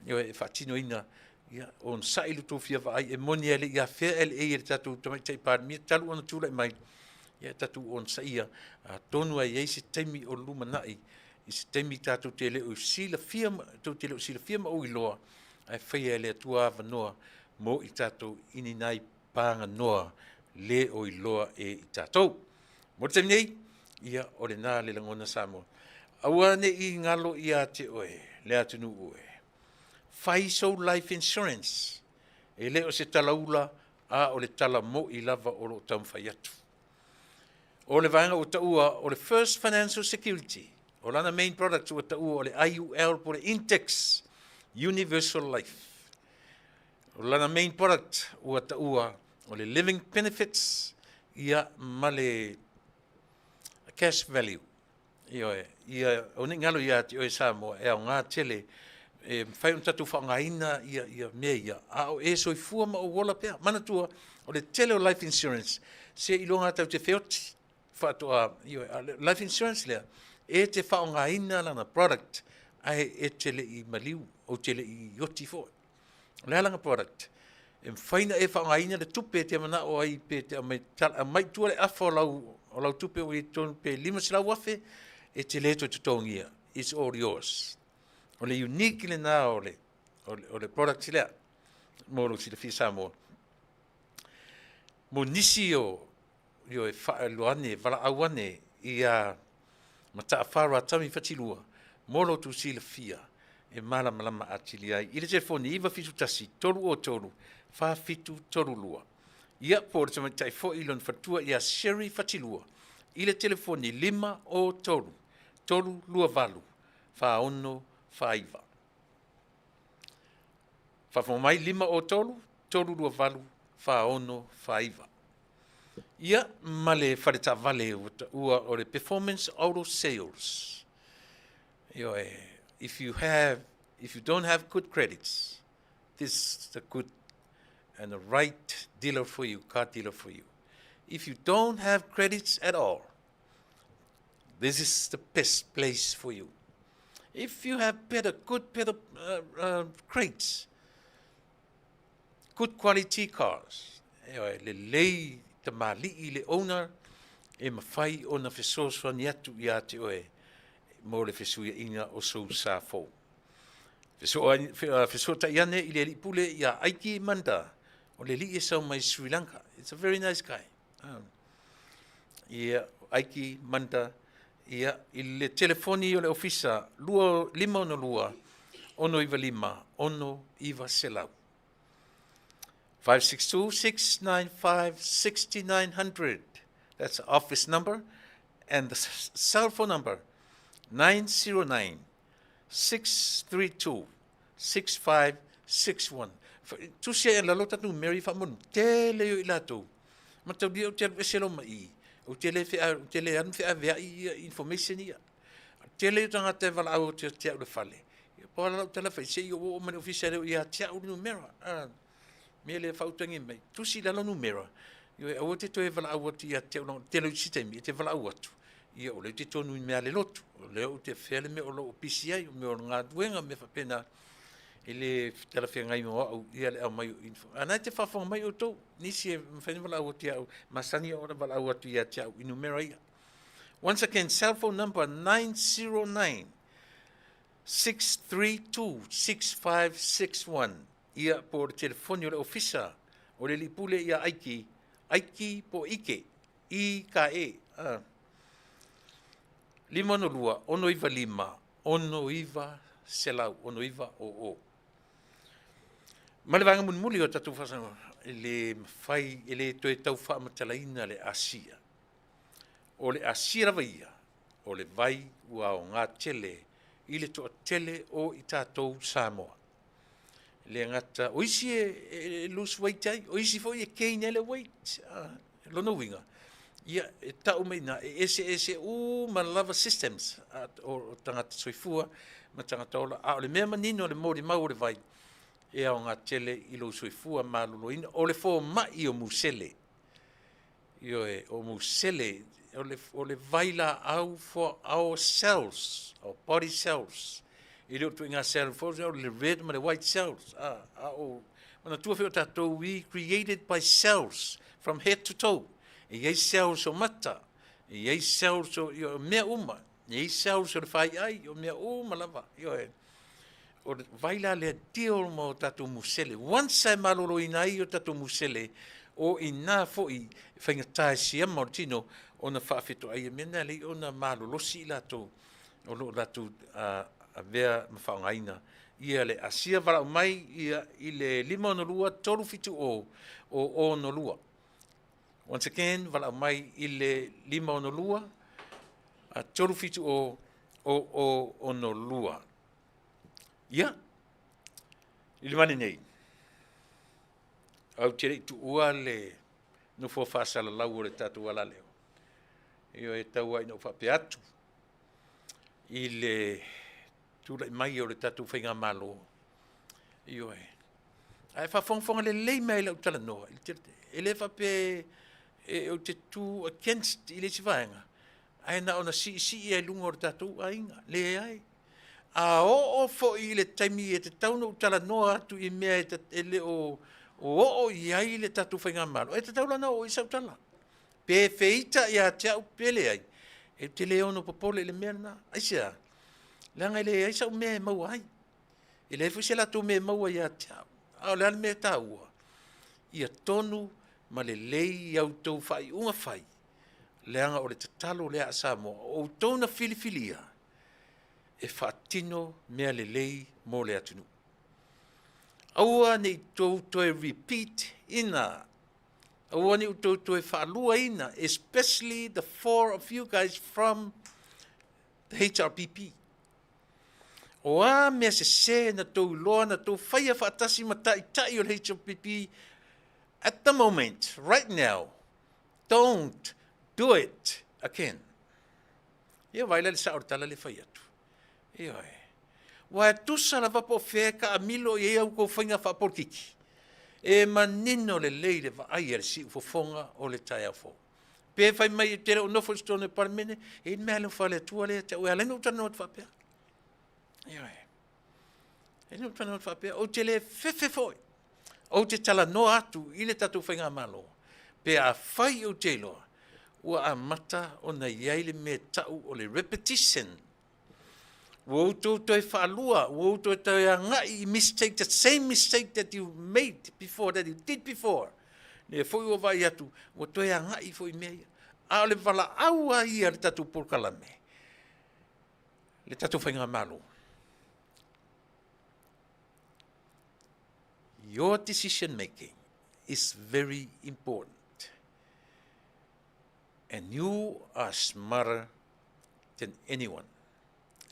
yo e whatino ina, ia, on sailu tō fia vai, e moni ele ia fea ele e tatu tamaitai pāremia, talu ana tūlai mai, ia tatu on saia, tonu ai ei se teimi o luma nai, i se teimi tatu te leo sila fia, tō te leo sila fia ma o iloa, ai whaia ele atua ava noa, mo i tatu ini nai pānga noa, le o iloa e i tātou. Mo te nei, ia o le nā le langona Samoa. Aua ne i ngalo i a te oe, le atunu oe. Faiso Life Insurance, e le o se talaula a o le tala mo i lava o lo taumwhai atu. O le vaenga o taua o le First Financial Security, o lana main product o taua o le IUL po le Intex Universal Life. O lana main product o taua o le Living Benefits, ia male cash value. Ia o ni ngalo ia te oe Samoa, e o ngā tele, whai un tatu whangaina ia mea ia, a o e soi fua ma o wola pia, manatua o le tele o life insurance, se ilonga tau te whioti, whatoa, life insurance lea, e te whangaina lana product, ai e tele i maliu, o tele i yoti fo. Le halanga product, e whaina e whangaina le tupe te mana o ai pe te mai tua le afa o lau tupe o i tonu pe lima sila wafe, e te leto te tongia. It's all yours. O le unique le nā o le product lea. Moro si le fi Samoa. Mo nisi o e whaeloane, wala awane, i a mataa whara tami whatilua. Moro tu si le fia. E malama atili ai. I le telefoni, iwa fitu tasi, toru o toru, wha fitu toru lua. Ia po le tai fo ilon fatua ia Sherry Fatilua. I le telefoni 5 o toru. Toru lua valu. Fa ono fa iva. Fa fo mai 5 o toru. Toru lua valu. Fa ono fa iva. Ia male fareta vale ua o le performance auto sales. Yo if you don't have good credits, this is the good and the right dealer for you, car dealer for you. If you don't have credits at all, this is the best place for you. If you have good crates, good quality cars, le lei te mali i le owner, e mawhai o na whesoswa ni atu i ate oe, mo le whesuia inga o sou sa fo. Whesoa ta iane i le lipule i a Aiki Manda, o le li e sau mai Sri Lanka. It's a very nice guy. Ia Aiki Manda, ia i le telefoni o le ofisa, 5 ono iwa 5, ono iwa selau. 562-695-6900. That's the office number. And the cell phone number, 909-632-6561. Tusia e lalo tatu Mary Famon, tele yo ilato. Matau dia o tele veselo mai. O tele anu fe avea information ia. Tele yo tanga te vala au te o le fale. Po la tele fa se yo o man official ia tia o numero. Mele fautangi mai. Tusi lalo numero. Yo e o te to e vala au te ia te o tele sistemi te vala au atu. Ia o le te tonu me ale lotu. Le o te fele me o lo PCI me o ngā duenga me fa pena. Ele tala fe ngai mo au ia le mai info ana te fa mai o to nisi e mfani wala o tia masani o wala o tia tia inumera ia. Once again, cell phone number 909-632-6561. Ia por telefonio le ofisa o le lipule ia Aiki po ike I ka e 5 ono iwa 5 ono iwa selau ono iwa o Male vanga mun muli o tatu fasa ele fai ele toe tau fa matalaina le Asia. O le Asia rawaia o le vai ua o ngā tele i le toa tele o i tātou Samoa. le ngata o isi lose weight ai o isi foi gain ele weight lono winga ia ta o meina ese o malava systems o tangata soifua ma tangata ola a le mea manino le mori mau le vai e au ngā tele i lo soifua maloloina o le fo mai o musele io o musele o le vaila au for our cells our body cells i le tu ngā cell for le red ma le white cells o mana tua feo tatou we created by cells from head to toe e ei cells o mata e ei cells o mea uma e ei cells o le whai ai o mea uma lava io o vaila le deal mo tatou musele once ai malolo inai o tatou musele o ina foi whaingatai sia mautino o na whaafeto ai mena le o na malolosi lato o lo lato a vea mawhaongaina ia le asia wala mai ia i le 5 fitu o no lua. Once again, wala mai i le 5 a 3 fitu o no lua. Ia, i le mani nei. Au tere tu ua le no fo whaasala lau o le tatu ala leo. Io e tau ai no whape atu. I le tula i mai o le tatu whainga malo. Io e. Ai whawhongwhonga le lei mai lau tala noa. E le whape o te tu against i le sivaenga. Ai na ona si i ai lunga o le tatu a inga. Le ai. A o fo i le taimi e te tauna utala noa atu i mea e le o i ai le tatu whainga malo. E te taula na o i sa utala. Pe feita ia te au pele ai. E te leo no popole le mea na. Aisia. Langa le ai sa mea mau ai. E le fusi la tu mea mau ai a te au. Au le al mea taua. Ia tonu ma le lei au tau whai unga whai. Leanga o le tatalo lea Samoa. O tona filifilia. E whaatino mea le lei mo le atunu. Aua ne tau toe repeat ina. Aua ne tau toe whaalua ina. Especially the 4 of you guys from the HRPP. O a mea se na tau loa na tau whaia whaatasi mata i tai o le HRPP. At the moment, right now, don't do it again. Ia waila le sa ortala le whaia tu. Ia e. Wa tusa la vapo fea ka amilo i au kou whainga whaporkiki. E manino le leile wa ai e si ufofonga o le tai au fo. Pe whai mai e tere o nofo stone parmene, e mea le whale tua le te ua lena utana o te whapea. Ia e. E lena utana o te whapea, o te le fefe foi. O te tala no atu i le tatu whainga malo. Pe a whai o te loa, ua a mata o na iai le me tau o le repetition. Wouto toi whaalua, wouto toi a ngai mistake, the same mistake that you made before, that you did before. Ne foi o vai atu, o toi a ngai foi mea. A le wala aua ia le tatu pulkalame. Le tatu whainga malo. Your decision making is very important. And you are smarter than anyone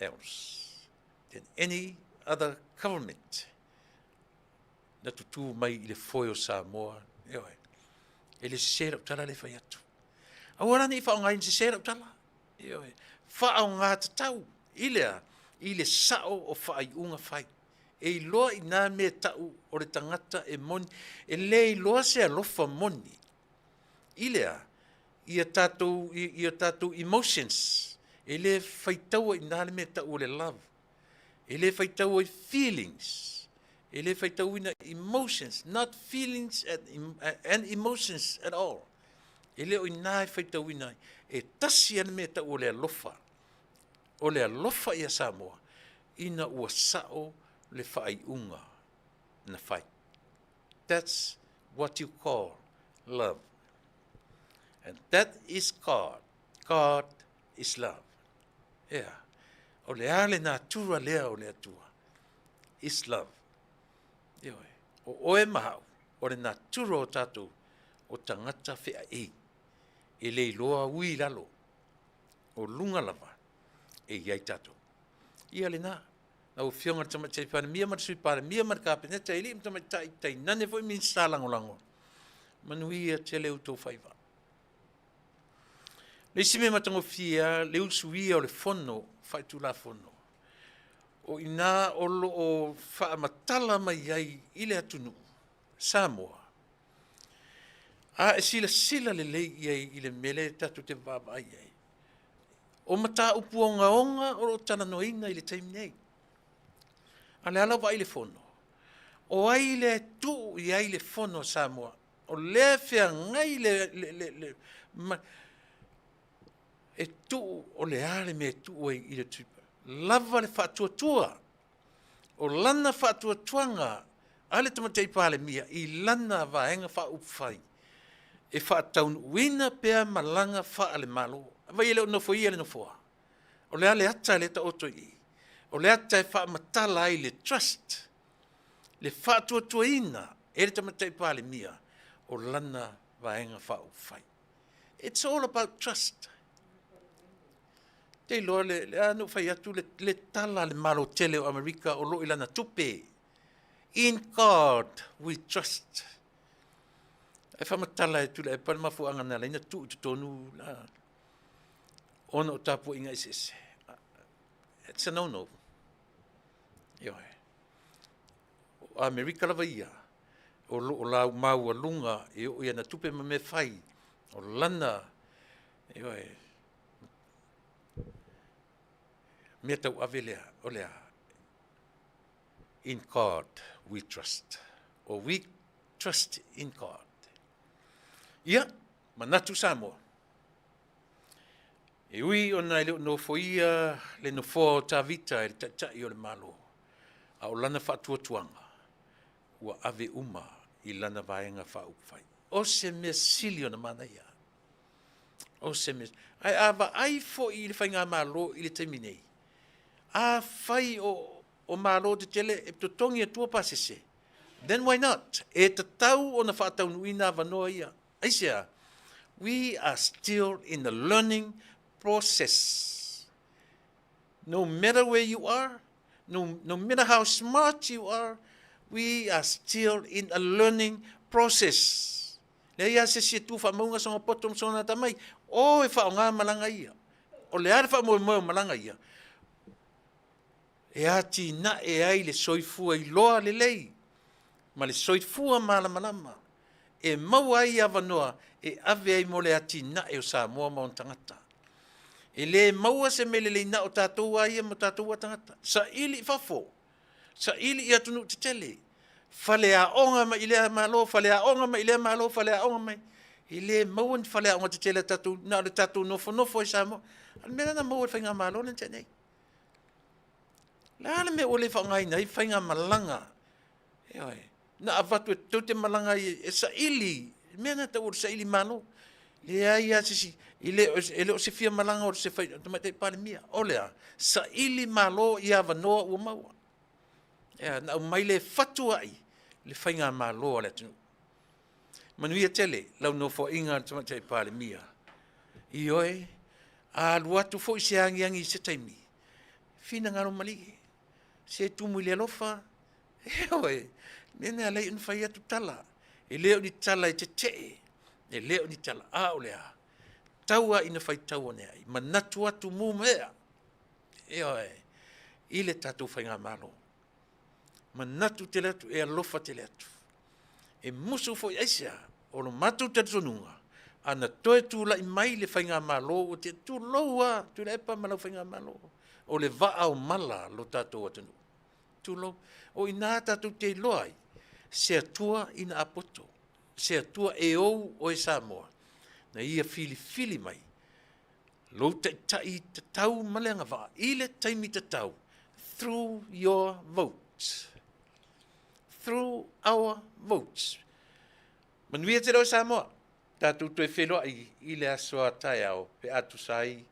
else, than any other government. Na tutu mai i le foi o Samoa, e le sera utala le whai atu. Awara ni whaonga in se sera utala. Whaonga tatau, i le sao o whai unga whai. E loa i nā mea tau o le tangata e moni, e le i loa se alofa moni. I lea, ia tātou emotions, e le whaitaua i nā mea tau o le love, e le whaitaua i feelings, e le whaitaua i emotions, not feelings and emotions at all. E le o i nā whaitaua i nā, e tasi ana mea tau o le alofa i a Samoa, ina ua sao le whai unga na whai. That's what you call love. And that is God. God is love. Yeah. O le ale nā tura lea o le atua. Is love. O oe mahau, o le nā tura o tātou, o tangata whea e. E le loa ui lalo, o lunga lava, e iai tātou. Ia le nā. na o fionga tama tei pa mia mar sui pa mia mar ka pene tei li tama tai nane foi min salango lango manuia tele uto faiva le sime matango fia le usuia o le fono fai tu la fono o ina o lo o fa matala mai ai ile atunu Samoa a sila le ai ile mele tatu te baba ai o mata upuonga onga o tana noina ile taimi nei ale ala vai le fono o ai le tu i ai le fono Samoa o le fea ngai le e tu o le ale me tu o i le tupa lava le whatuatua o lana whatuatuanga ale tamatei pale mia i lana vaenga whaupwhai e whaataun wina pea malanga wha ale malo vai ele o nofo i ele nofoa o le ale ata le ta oto i o le ata e wha matala ai le trust le whaatuatua ina e le tamatei pale mia o lana vaenga whaupwhai. It's all about trust. Te loa le anu whai atu le tala le malo tele o Amerika o lo ilana tupe. In God we trust. E whamatala e tula e palmafu angana leina tu tonu la. Ono o tapu inga isese. It's a no-no. Ioe. O Amerika lava ia. O lau mau a lunga e o ia na tupe ma me whai. O lana. Ioe. Mea tau avelea, o lea. In God we trust. Or we trust in God. Ia, manatu Samoa. E ui o nai leo no foia, le no fo ta vita, e tai o le malo. A o lana whaatua tuanga. Ua ave uma i lana vaenga whaupwhai. O se mea sili o na mana ia. O se mea. Ai ava ai fo i le whainga malo i le teiminei. A fai o malo te tele e totongi a tua pasese. Then why not? E te tau o na whaatau nuina vanoa ia. Aisea, we are still in the learning process. No matter where you are, no matter how smart you are, we are still in a learning process. Le ia se se tu wha maunga songa potom sona tamai, o e wha o ngā malanga ia. O le are wha mo malanga ia. E ati na e ai le soifua i loa le lei. Ma le soifua malama. E mau ai avanoa e ave ai mo le ati na e o Samoa ma on tangata. E le maua se mele le na o tātou ai mo tātou a tangata. Sa ili fafo. Sa ili i atunu te tele. Fale a onga ma ile a malo, fale a onga ma ile a malo, fale a onga mai. Ile maua ni fale a onga te tele tātou, na le tātou nofo i Samoa. Al mena na maua whainga malo na tenei. La me ole whangai nei, whainga malanga. Eoi, na avatu e taute malanga e sa ili. Mena ta ur sa ili malo. Le ai a sisi, ele o se fia malanga o se whai, tamate pare mia. Olea, sa ili malo i avanoa ua maua. Ea, na mai le fatua ai, le whainga malo le tunu. Manuia tele, lau no fo inga tamate pare mia. Ioi, a luatu fo i se angi se taimi. Fina ngaro maligi. Se tumu le lofa, eoi, nene alei un whai atu tala. E leo ni tala i te te, e leo ni tala a o lea. Taua ina whai taua ne ai, manatu atu mu mea. Eoi, ile tatu whai ngā malo. Manatu te leatu, e alofa te leatu. E musu fo i aisea, o lo matu te tonunga. Ana toe tu la i mai le whai ngā malo, o te tu loa, tu le epa malau whai ngā malo. O le vaa o mala lo tātou atanu. Tulo, o ina tātou te loai, se atua ina apoto, se atua e ou o e Samoa, na ia fili mai, lo tai te tau malenga vaa, ile taimi te tau, through your votes. Through our votes. Manuia te rau Samoa, tātou tue wheloa i le asoa tai au, pe atu sai,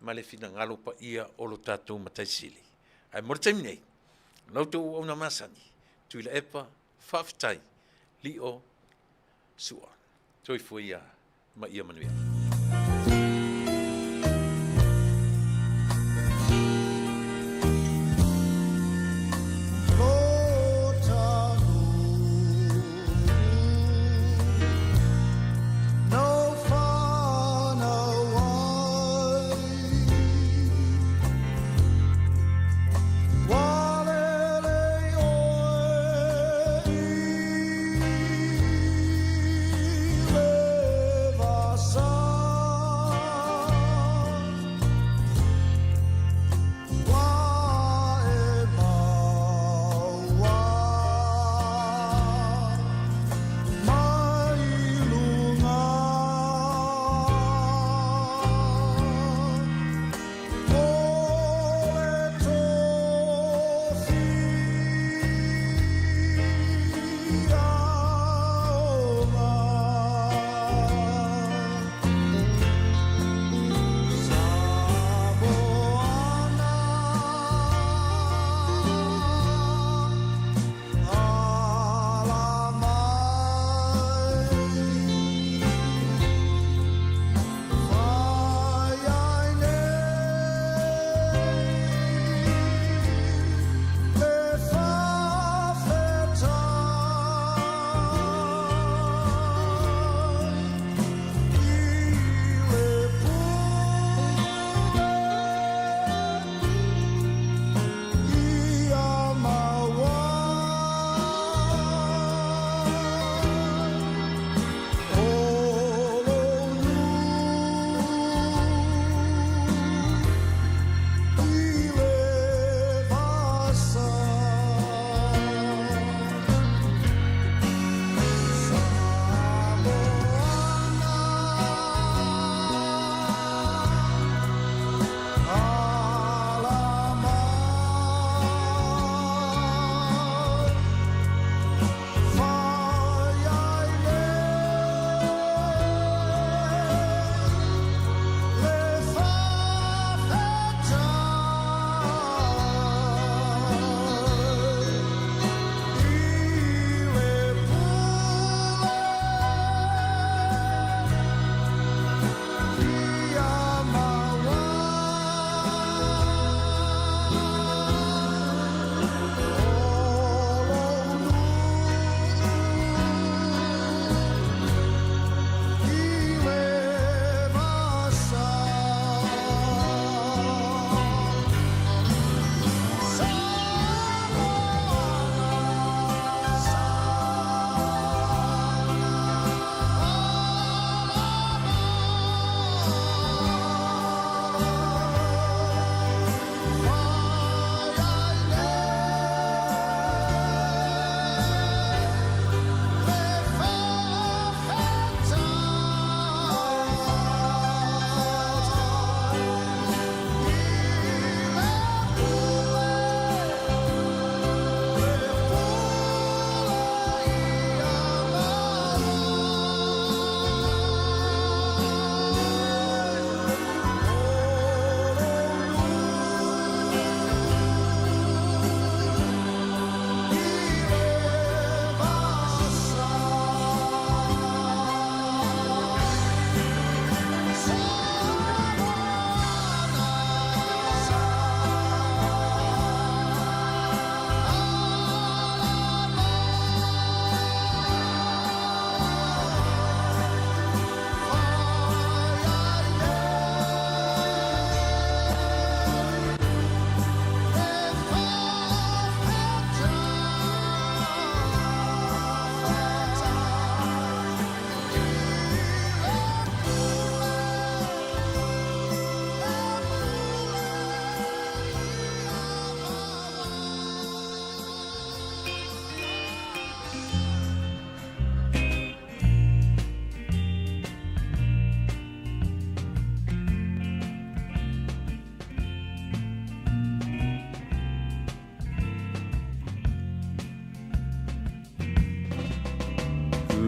ma le fina ngalo pa ia o lo tātou mataisili. Ai mora taimi nei, lautou o na masani, tuila epa, whawhitai, li o sua. Toi fuia, ma ia manuia.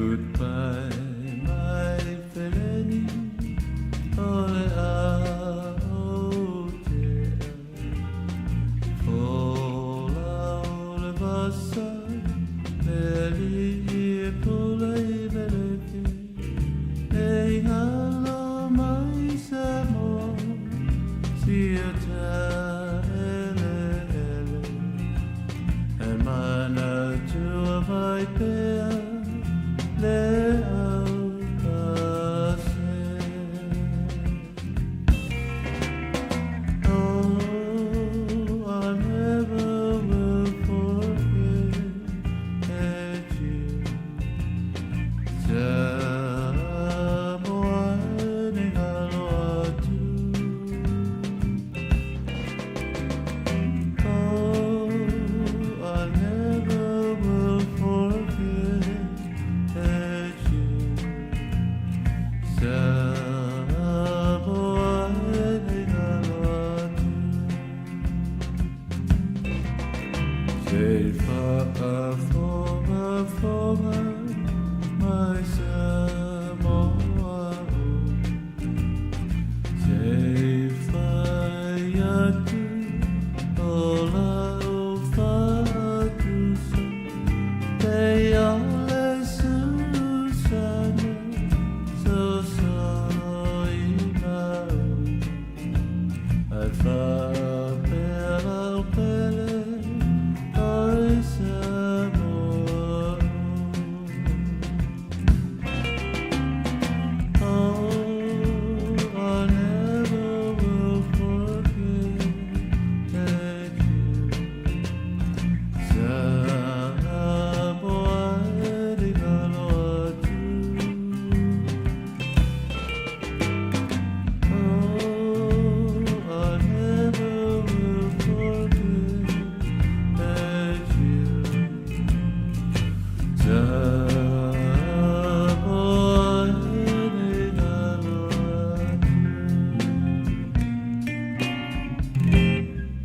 goodbye.